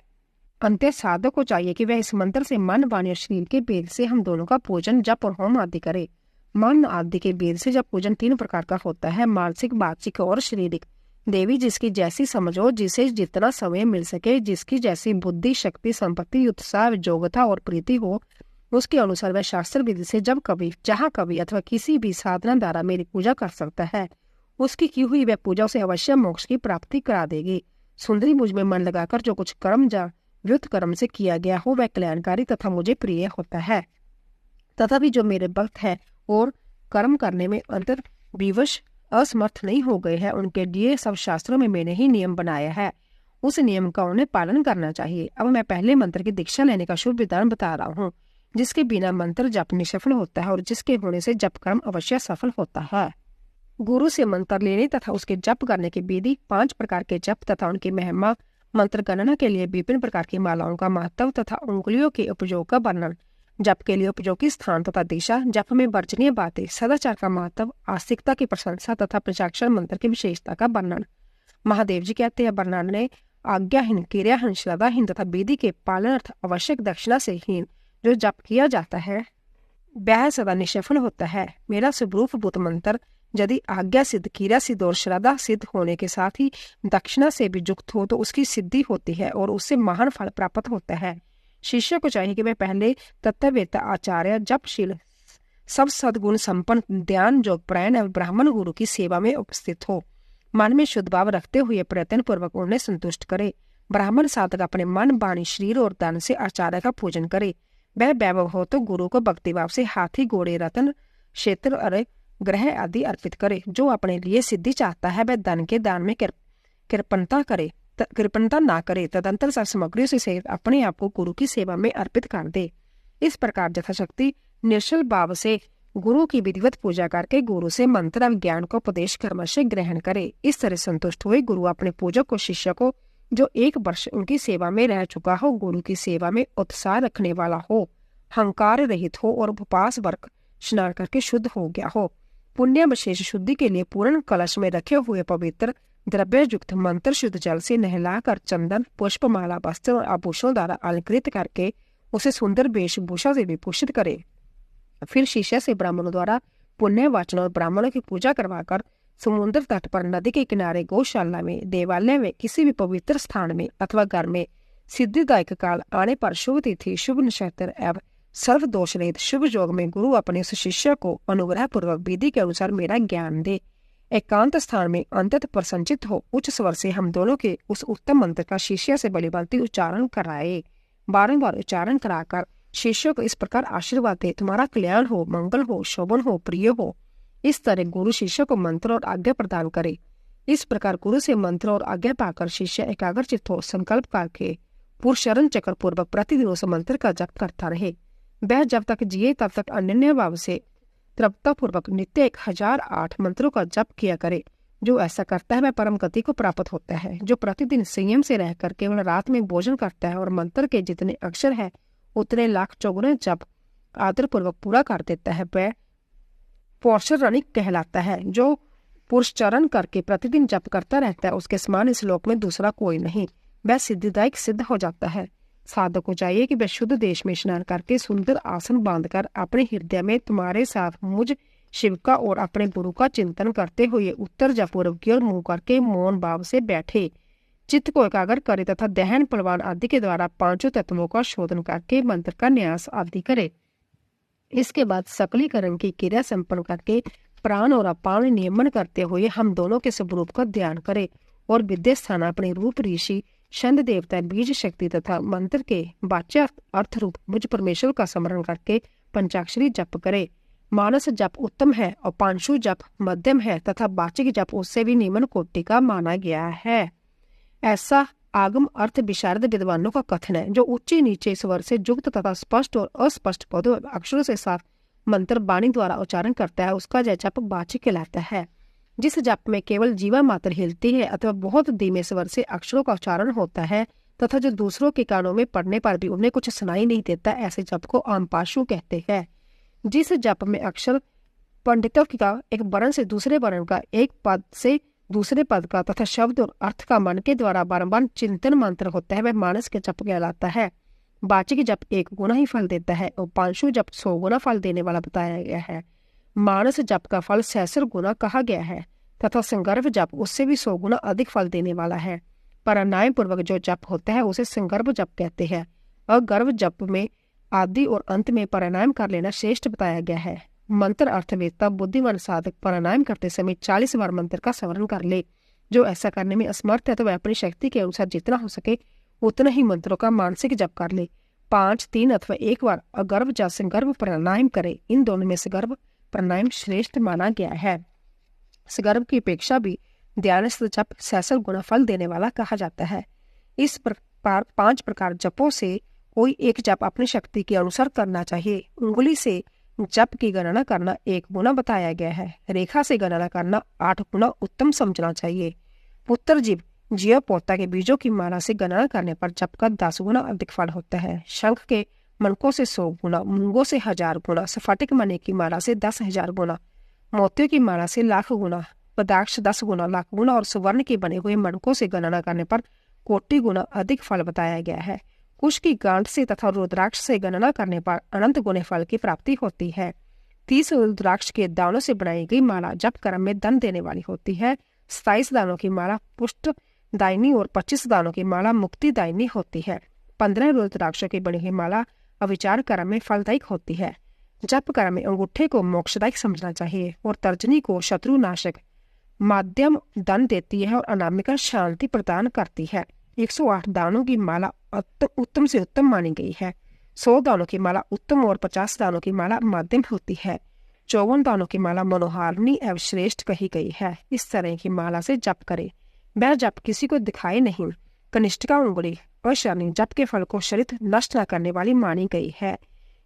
अंत्य साधक को चाहिए कि वह इस मंत्र से मन, वाणी और शरीर के भेद से हम दोनों का पूजन, जप और होम आदि करे। मन आदि के भेद से जब पूजन 3 प्रकार का होता है, मानसिक, वाचिक और शारीरिक। देवी जिसकी जैसी समझ हो, जिसे जितना समय मिल सके, जिसकी जैसी बुद्धि, शक्ति, संपत्ति, उत्साह, योग्यता और प्रीति हो, उसके अनुसार वह शास्त्र विधि से जब कभी, जहाँ कभी अथवा किसी भी साधना द्वारा मेरी पूजा कर सकता है। उसकी की हुई वह पूजा उसे अवश्य मोक्ष की प्राप्ति करा देगी। सुंदरी मुझ में मन लगाकर जो कुछ कर्म या व्युत कर्म से किया गया हो वह कल्याणकारी तथा मुझे प्रिय होता है। तथा भी जो मेरे भक्त है और कर्म करने में अंतर विवश असमर्थ नहीं हो गए हैं, उनके लिए सब शास्त्रों में मैंने ही नियम बनाया है। उस नियम का उन्हें पालन करना चाहिए। अब मैं पहले मंत्र की दीक्षा लेने का शुभ विधान बता रहा हूँ, जिसके बिना मंत्र जप निष्फल होता है और जिसके होने से जप कर्म अवश्य सफल होता है। गुरु से मंत्र लेने तथा उसके जप करने की विधि। 5 प्रकार के जप तथा उनकी महिमा। मंत्र गणना के लिए विभिन्न प्रकार की मालाओं का महत्व तथा उंगलियों के उपयोग का वर्णन। जप के लिए उपयोगी स्थान तथा दिशा। जप में वर्जनीय बातें। सदाचार का महत्व, आस्तिकता की प्रशंसा तथा पंचाक्षर मंत्र की विशेषता का वर्णन। महादेव जी कहते हैं, वर्णन ने आज्ञाहीन, क्रियाहीन, श्रद्धाहीन तथा विधि के पालन अर्थ आवश्यक दक्षिणा से हीन जो जप किया जाता है वह सदा निष्फल होता है। मेरा स्वरूप भूत मंत्र यदि आज्ञा सिद्ध, क्रिया सिद्ध और श्रद्धा सिद्ध होने के साथ ही दक्षिणा से भी युक्त हो तो उसकी सिद्धि होती है और उससे महान फल प्राप्त होता है। शिष्य को चाहिए कि वह पहले तत्ववेत्ता, आचार्य, जपशील, सब सद्गुण संपन्न, ध्यान, जोगपरायण एवं ब्राह्मण गुरु की सेवा में उपस्थित हो। मन में शुद्ध भाव रखते हुए प्रयत्न पूर्वक उन्हें संतुष्ट करे। ब्राह्मण साधक अपने मन, वाणी, शरीर और धन से आचार्य का पूजन करे। वह वैभव हो तो गुरु को भक्ति भाव से हाथी, घोड़े, रत्न, क्षेत्र और ग्रह आदि अर्पित करे। जो अपने लिए सिद्धि चाहता है वह धन के दान में कृपणता ना करे, तदंतर सब सामग्रियों से सहित अपने आप को गुरु की सेवा में अर्पित कर दे। इस प्रकार यथाशक्ति निश्चल भाव से गुरु की विधिवत पूजा करके गुरु से मंत्र और ज्ञान को उपदेश क्रमश से ग्रहण करे। इस तरह संतुष्ट हुए गुरु अपने पूजक को, शिष्य को जो 1 वर्ष उनकी सेवा में रह चुका हो, गुरु की सेवा में उत्साह रखने वाला हो, हंकार रहित हो और उपवास वर्ग स्नान करके शुद्ध हो गया हो, पुण्य विशेष शुद्धि के लिए पूर्ण कलश में रखे हुए पवित्र द्रव्य युक्त मंत्र शुद्ध जल से नहलाकर चंदन, पुष्पमाला, वस्त्र और आभूषण द्वारा अलंकृत करके उसे सुंदर वेशभूषा से विभूषित करे। फिर शिष्य से ब्राह्मणों द्वारा पुण्य वाचन और ब्राह्मणों की पूजा करवाकर समुद्र तट पर, नदी के किनारे, गौशाला में, देवालय में, किसी भी पवित्र स्थान में अथवा घर में सिद्धिदायक काल आने पर शुभ तिथि, शुभ नक्षत्र एवं सर्व दोष रहित शुभ योग में गुरु अपने उस शिष्य को अनुग्रह पूर्वक विधि के अनुसार मेरा ज्ञान दे। एकांत स्थान में अंतत प्रसन्नचित हो उच्च स्वर से हम दोनों के उस उत्तम मंत्र का शिष्य से बलिभांति उच्चारण कराए। बारंबार उच्चारण कराकर शिष्य को इस प्रकार आशीर्वाद दे, तुम्हारा कल्याण हो, मंगल हो, शोभन हो, प्रिय हो। इस तरह गुरु शिष्य को मंत्र और आज्ञा प्रदान करे। इस प्रकार गुरु से मंत्र और आज्ञा पाकर शिष्य एकाग्रचित्त हो संकल्प करके पुरुषरण चक्र पूर्वक प्रतिदिन उस मंत्र का जप करता रहे। वह जब तक जिए तब तक अनन्य भाव से तृप्ता पूर्वक नित्य 1008 मंत्रों का जप किया करे। जो ऐसा करता है वह परम गति को प्राप्त होता है। जो प्रतिदिन संयम से रहकर केवल रात में भोजन करता है और मंत्र के जितने अक्षर है उतने लाख चौगुने जप आदर पूर्वक पूरा कर देता है, वह पौरुषरणिक कहलाता है। जो पुरुषचरण करके प्रतिदिन जप करता रहता है उसके समान इस लोक में दूसरा कोई नहीं, वह सिद्धिदायक सिद्ध हो जाता है। साधक को चाहिए कि वह शुद्ध देश में स्नान करके सुंदर आसन बांधकर अपने हृदय में तुम्हारे साथ मुझ शिव का और अपने गुरु का चिंतन करते हुए उत्तर या पूर्व की ओर मुंह करके मौन भाव से बैठे, चित्त को एकाग्र करे तथा दहन, पलवान आदि के द्वारा 5 तत्वों का शोधन करके मंत्र का न्यास आदि करे। इसके बाद सकलीकरण की क्रिया संपन्न करके प्राण और अपान नियमन करते हुए हम दोनों के स्वरूप का ध्यान करे और विद्या स्थान अपने रूप, ऋषि, छंद देवता, बीज शक्ति तथा मंत्र के वाच्य अर्थ रूप मुझ परमेश्वर का स्मरण करके पंचाक्षरी जप करे। मानस जप उत्तम है और पांशु जप मध्यम है तथा वाचिक जप उससे भी निम्न कोटि का माना गया है। ऐसा आगम अर्थ विशारद विद्वानों का कथन है। जो ऊंचे नीचे स्वर से युक्त तथा स्पष्ट और अस्पष्ट पदों अक्षरों से साफ मंत्र वाणी द्वारा उच्चारण करता है उसका यह जप वाचिक कहलाता है। जिस जप में केवल जीवा मात्र हिलती है अथवा बहुत धीमे स्वर से अक्षरों का उच्चारण होता है तथा जो दूसरों के कानों में पड़ने पर भी उन्हें कुछ सुनाई नहीं देता, ऐसे जप को आमपाशु कहते हैं। जिस जप में अक्षर पंडितों का एक वर्ण से दूसरे वर्ण का, एक पद से दूसरे पद का तथा शब्द और अर्थ का मन के द्वारा बारंबार चिंतन मंत्र होता है वह मानस के जप कहलाता है। वाचिक जप 1 गुना ही फल देता है और पांशु जप 100 गुना फल देने वाला बताया गया है। मानस जप का फल 66 गुना कहा गया है तथा संगर्भ जप उससे भी 100 गुना अधिक फल देने वाला है। प्राणायाम पूर्वक जो जप होता है उसे संगर्भ जप कहते हैं। अगर्भ जप में आदि और अंत में प्राणायाम कर लेना श्रेष्ठ बताया गया है। मंत्र अर्थवेत्ता बुद्धिमान साधक प्राणायाम करते समय 40 बार मंत्र का स्मरण कर ले। जो ऐसा करने में असमर्थ है तो वह अपनी शक्ति के अनुसार जितना हो सके उतना ही मंत्रों का मानसिक जप कर ले। 5, 3 अथवा 1 बार अगर्भ या संगर्भ प्राणायाम करे। इन दोनों में संगर्भ प्राणायाम श्रेष्ठ माना गया है। संगर्भ की अपेक्षा भी ध्यानस्थ जप 66 गुना फल देने वाला कहा जाता है। इस प्रकार 5 प्रकार जपों से कोई एक जप अपनी शक्ति के अनुसार करना चाहिए। उंगली से जप की गणना करना 1 गुना बताया गया है। रेखा से गणना करना 8 गुना उत्तम समझना चाहिए। पुत्र जीव जिया पोता के बीजों की माला से गणना करने पर जप का 10 गुना अधिक फल होता है। शंख के मनकों से 100 गुना, मूंगों से 1000 गुना, स्फटिक मणि की माला से 10,000 गुना, मोतियों की माला से लाख गुना, पदाक्ष 10 गुना, लाख गुना और सुवर्ण के बने हुए मनकों से गणना करने पर कोटि गुना अधिक फल बताया गया है। कुश की गांठ से तथा रुद्राक्ष से गणना करने पर अनंत गुने फल की प्राप्ति होती है। 30 रुद्राक्ष के दानों से बनाई गई माला जप कर्म में धन देने वाली होती है। 27 दानों की माला पुष्ट दायनी और 25 दानों की माला मुक्ति दायनी होती है। 15 रुद्राक्षों की बनी हुई माला अविचार कर्म में फलदायक होती है। जप कर्म में अंगूठे को मोक्षदायक समझना चाहिए और तर्जनी को शत्रुनाशक, माध्यम धन देती है और अनामिका शांति प्रदान करती है। 108 दानों की माला उत्तम से उत्तम मानी गई है। 100 दानों की माला उत्तम और 50 दानों की माला मध्यम होती है। 54 दानों की माला मनोहारिणी एवं श्रेष्ठ कही गई है। इस तरह की माला से जप करे। वह जप किसी को दिखाई नहीं। कनिष्ठिका उंगली और शनि जप के फल को शरीर नष्ट न करने वाली मानी गई है,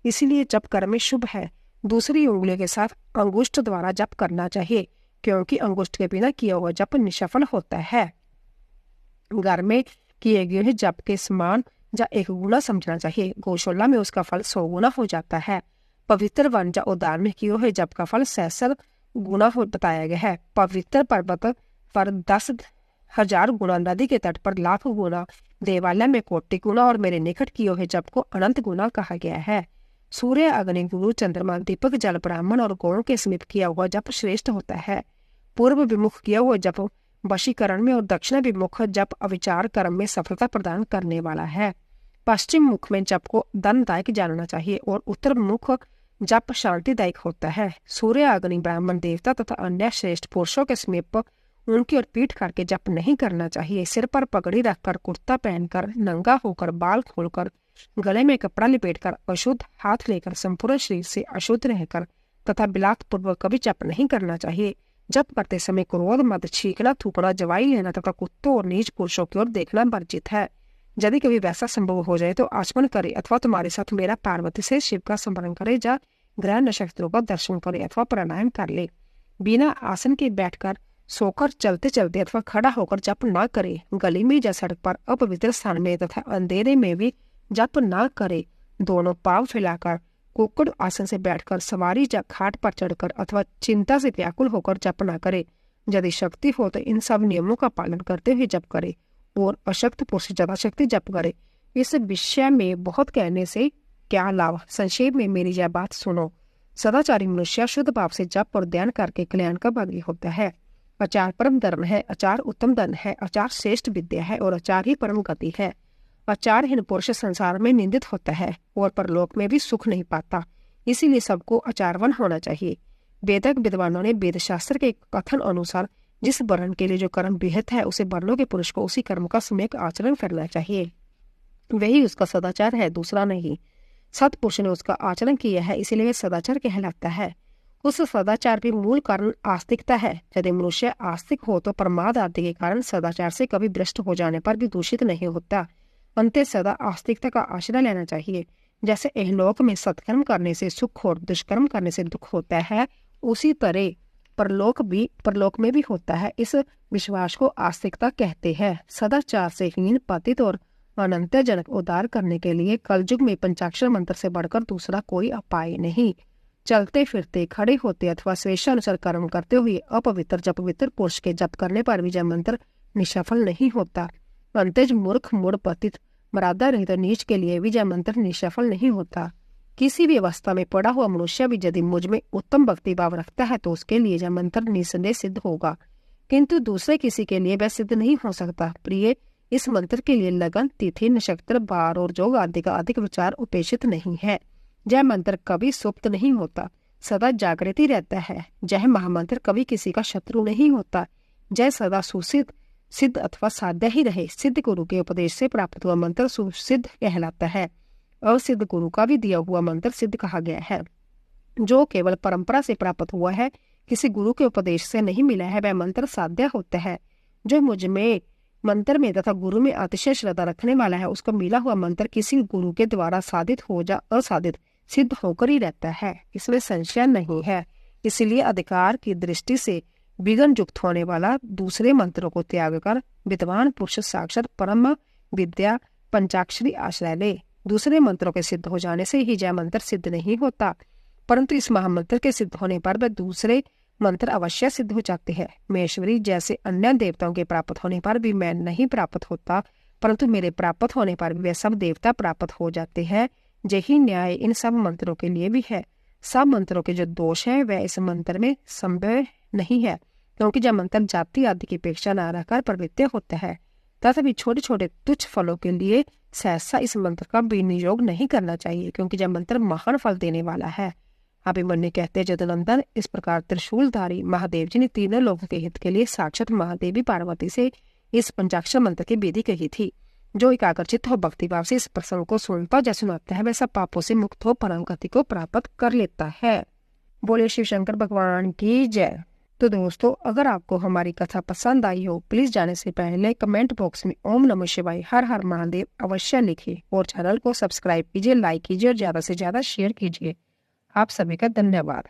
इसीलिए जप कर्म में शुभ है। दूसरी उंगलियों के साथ अंगुष्ठ द्वारा जप करना चाहिए, क्योंकि अंगुष्ठ के बिना किया हुआ जप निष्फल होता है। घर में किए गए जप के समान या एक गुना समझना चाहिए। गौशाला में उसका फल 100 गुना हो जाता है। पवित्र वन या उद्यान में किए हुए जप का फल 66 गुना हो बताया गया है। पवित्र पर्वत पर 10,000 गुना, नदी के तट पर लाख गुना, देवालय में कोटि गुना और मेरे निकट किए हुए जप को अनंत गुना कहा गया है। सूर्य, अग्नि, गुरु, चंद्रमा, दीपक, जल, ब्राह्मण और गौण के समीप किया हुआ जप श्रेष्ठ होता है। पूर्व विमुख किया हुआ जप वशीकरण में और दक्षिण विमुख जप अविचार कर्म में सफलता प्रदान करने वाला है। पश्चिम मुख में जप को धनदायक जानना चाहिए और उत्तर मुख जप शांतिदायक होता है। सूर्य, अग्नि, ब्राह्मण, देवता तथा अन्य श्रेष्ठ पुरुषों के समीप उनकी ओर पीठ करके जप नहीं करना चाहिए। सिर पर पगड़ी रखकर, कुर्ता पहनकर, नंगा होकर, बाल खोलकर, गले में कपड़ा लिपेटकर, अशुद्ध हाथ लेकर, संपूर्ण शरीर से अशुद्ध रहकर तथा बिलात पूर्वक कभी जप नहीं करना चाहिए। जप करते समय क्रोध, मद, छींकना, थूकना, जवाई लेना तथा कुत्तों और नीच पुरुषों की ओर देखना वर्जित है। यदि कभी वैसा संभव हो जाए तो आचमन करे अथवा तुम्हारे साथ मेरा पार्वती से शिव का स्मरण करे, या ग्रह नक्षत्रों का दर्शन करे अथवा प्राणायाम कर ले। बिना आसन के बैठकर, सोकर, चलते चलते अथवा खड़ा होकर जप न करे। गली में या सड़क पर, अपवित्र स्थान में तथा अंधेरे में भी जप न करे। दोनों पांव फैलाकर, कुक्कुड़ आसन से बैठकर, सवारी या खाट पर चढ़कर अथवा चिंता से व्याकुल होकर जप न करे। यदि शक्ति हो तो इन सब नियमों का पालन करते हुए जप करे और अशक्त पुरुष ज्यादा शक्ति जप करे। इस विषय में बहुत कहने से क्या लाभ, संक्षेप में मेरी यह बात सुनो। सदाचारी मनुष्य शुद्ध भाव से जप और ध्यान करके कल्याण का भागी होता है। आचार परम धर्म है, आचार उत्तम धन है, आचार श्रेष्ठ विद्या है और आचार ही परम गति है। आचारहीन पुरुष संसार में निंदित होता है और परलोक में भी सुख नहीं पाता, इसीलिए सबको आचारवान होना चाहिए। वेदक विद्वानों ने वेद शास्त्र के कथन अनुसार जिस वर्ण के लिए जो कर्म विहित है, उसे वर्णों के पुरुष को उसी कर्म का सम्यक आचरण करना चाहिए। वही उसका सदाचार है, दूसरा नहीं। सत्पुरुष ने उसका आचरण किया है, इसीलिए वह सदाचार कहलाता है। उस सदाचार भी मूल कारण आस्तिकता है। यदि मनुष्य आस्तिक हो तो प्रमाद आदि के कारण सदाचार से कभी भ्रष्ट हो जाने पर भी दूषित नहीं होता। अंते सदा आस्तिकता का आश्रय लेना चाहिए। जैसे इहलोक में सत्कर्म करने से सुख और दुष्कर्म करने से दुख होता है, उसी तरह परलोक में भी होता है। इस विश्वास को आस्तिकता कहते हैं। सदाचार से हीन, पतित और अनंतजनक उद्धार करने के लिए कलयुग में पंचाक्षर मंत्र से बढ़कर दूसरा कोई उपाय नहीं। चलते फिरते, खड़े होते अथवा स्वेच्छानुसार कर्म करते हुए अपवित्र जब पवित्र पुरुष के जप करने पर भी यह मंत्र निष्फल नहीं होता। अंतज, मूर्ख, मूढ़, पतित, मर्यादा रहित और नीच के लिए भी यह मंत्र निष्फल नहीं होता। किसी भी अवस्था में पड़ा हुआ मनुष्य भी यदि मुझ में उत्तम भक्ति भाव रखता है तो उसके लिए यह मंत्र निसंदेह सिद्ध होगा, किंतु दूसरे किसी के लिए वह सिद्ध नहीं हो सकता। प्रिय, इस मंत्र के लिए लगन, तिथि, नक्षत्र, बार और जोग आदि का अधिक विचार उपेक्षित नहीं है। यह मंत्र कभी सुप्त नहीं होता, सदा जागृति रहता है। यह महामंत्र कभी किसी का शत्रु नहीं होता। यह सदा सुसिद्ध, सिद्ध अथवा साध्य ही रहे। सिद्ध गुरु के उपदेश से प्राप्त हुआ मंत्र सुसिद्ध कहलाता है। असिद्ध गुरु का भी दिया हुआ मंत्र सिद्ध कहा गया है। जो केवल परंपरा से प्राप्त हुआ है, किसी गुरु के उपदेश से नहीं मिला है, वह मंत्र साध्य होता है। जो मुझ में मंत्र में तथा गुरु में अतिशय श्रद्धा रखने वाला है, उसको मिला हुआ मंत्र किसी गुरु के द्वारा साधित हो या असाधित सिद्ध होकर ही रहता है, इसमें संशय नहीं है। इसलिए अधिकार की दृष्टि से विघ्न युक्त होने वाला दूसरे मंत्रों को त्याग कर विद्वान पुरुष साक्षात परम विद्या पंचाक्षरी आश्रय ले। दूसरे मंत्रों के सिद्ध हो जाने से ही यह मंत्र सिद्ध नहीं होता, परंतु इस महामंत्र के सिद्ध होने पर वह दूसरे मंत्र अवश्य सिद्ध हो जाते हैं। महेश्वरी जैसे अन्य देवताओं के प्राप्त होने पर भी मैं नहीं प्राप्त होता, परंतु मेरे प्राप्त होने पर भी वे सब देवता प्राप्त हो जाते हैं। यही न्याय इन सब मंत्रों के लिए भी है। सब मंत्रों के जो दोष है वह इस मंत्र में संभव नहीं है, क्योंकि जब मंत्र जाति आदि की अपेक्षा न रहकर प्रवृत्ति होता है, तथापि छोटे छोटे तुच्छ फलों के लिए सहसा इस मंत्र का विनियोग नहीं करना चाहिए, क्योंकि जब मंत्र महान फल देने वाला है। अभिमन्यु कहते जदनंदन, इस प्रकार त्रिशूलधारी महादेव जी ने तीनों लोगों के हित के लिए साक्षात महादेवी पार्वती से इस पंचाक्षर मंत्र की विधि कही थी। जो एकाग्रचित्त हो भक्तिभाव से इस प्रसंग को सुनता या सुनाता है, वैसा पापों से मुक्त हो परम गति को प्राप्त कर लेता है। बोले शिव शंकर भगवान की जय। तो दोस्तों, अगर आपको हमारी कथा पसंद आई हो, प्लीज जाने से पहले कमेंट बॉक्स में ओम नमः शिवाय हर हर महादेव अवश्य लिखिए और चैनल को सब्सक्राइब कीजिए, लाइक कीजिए और ज्यादा से ज्यादा शेयर कीजिए। आप सभी का धन्यवाद।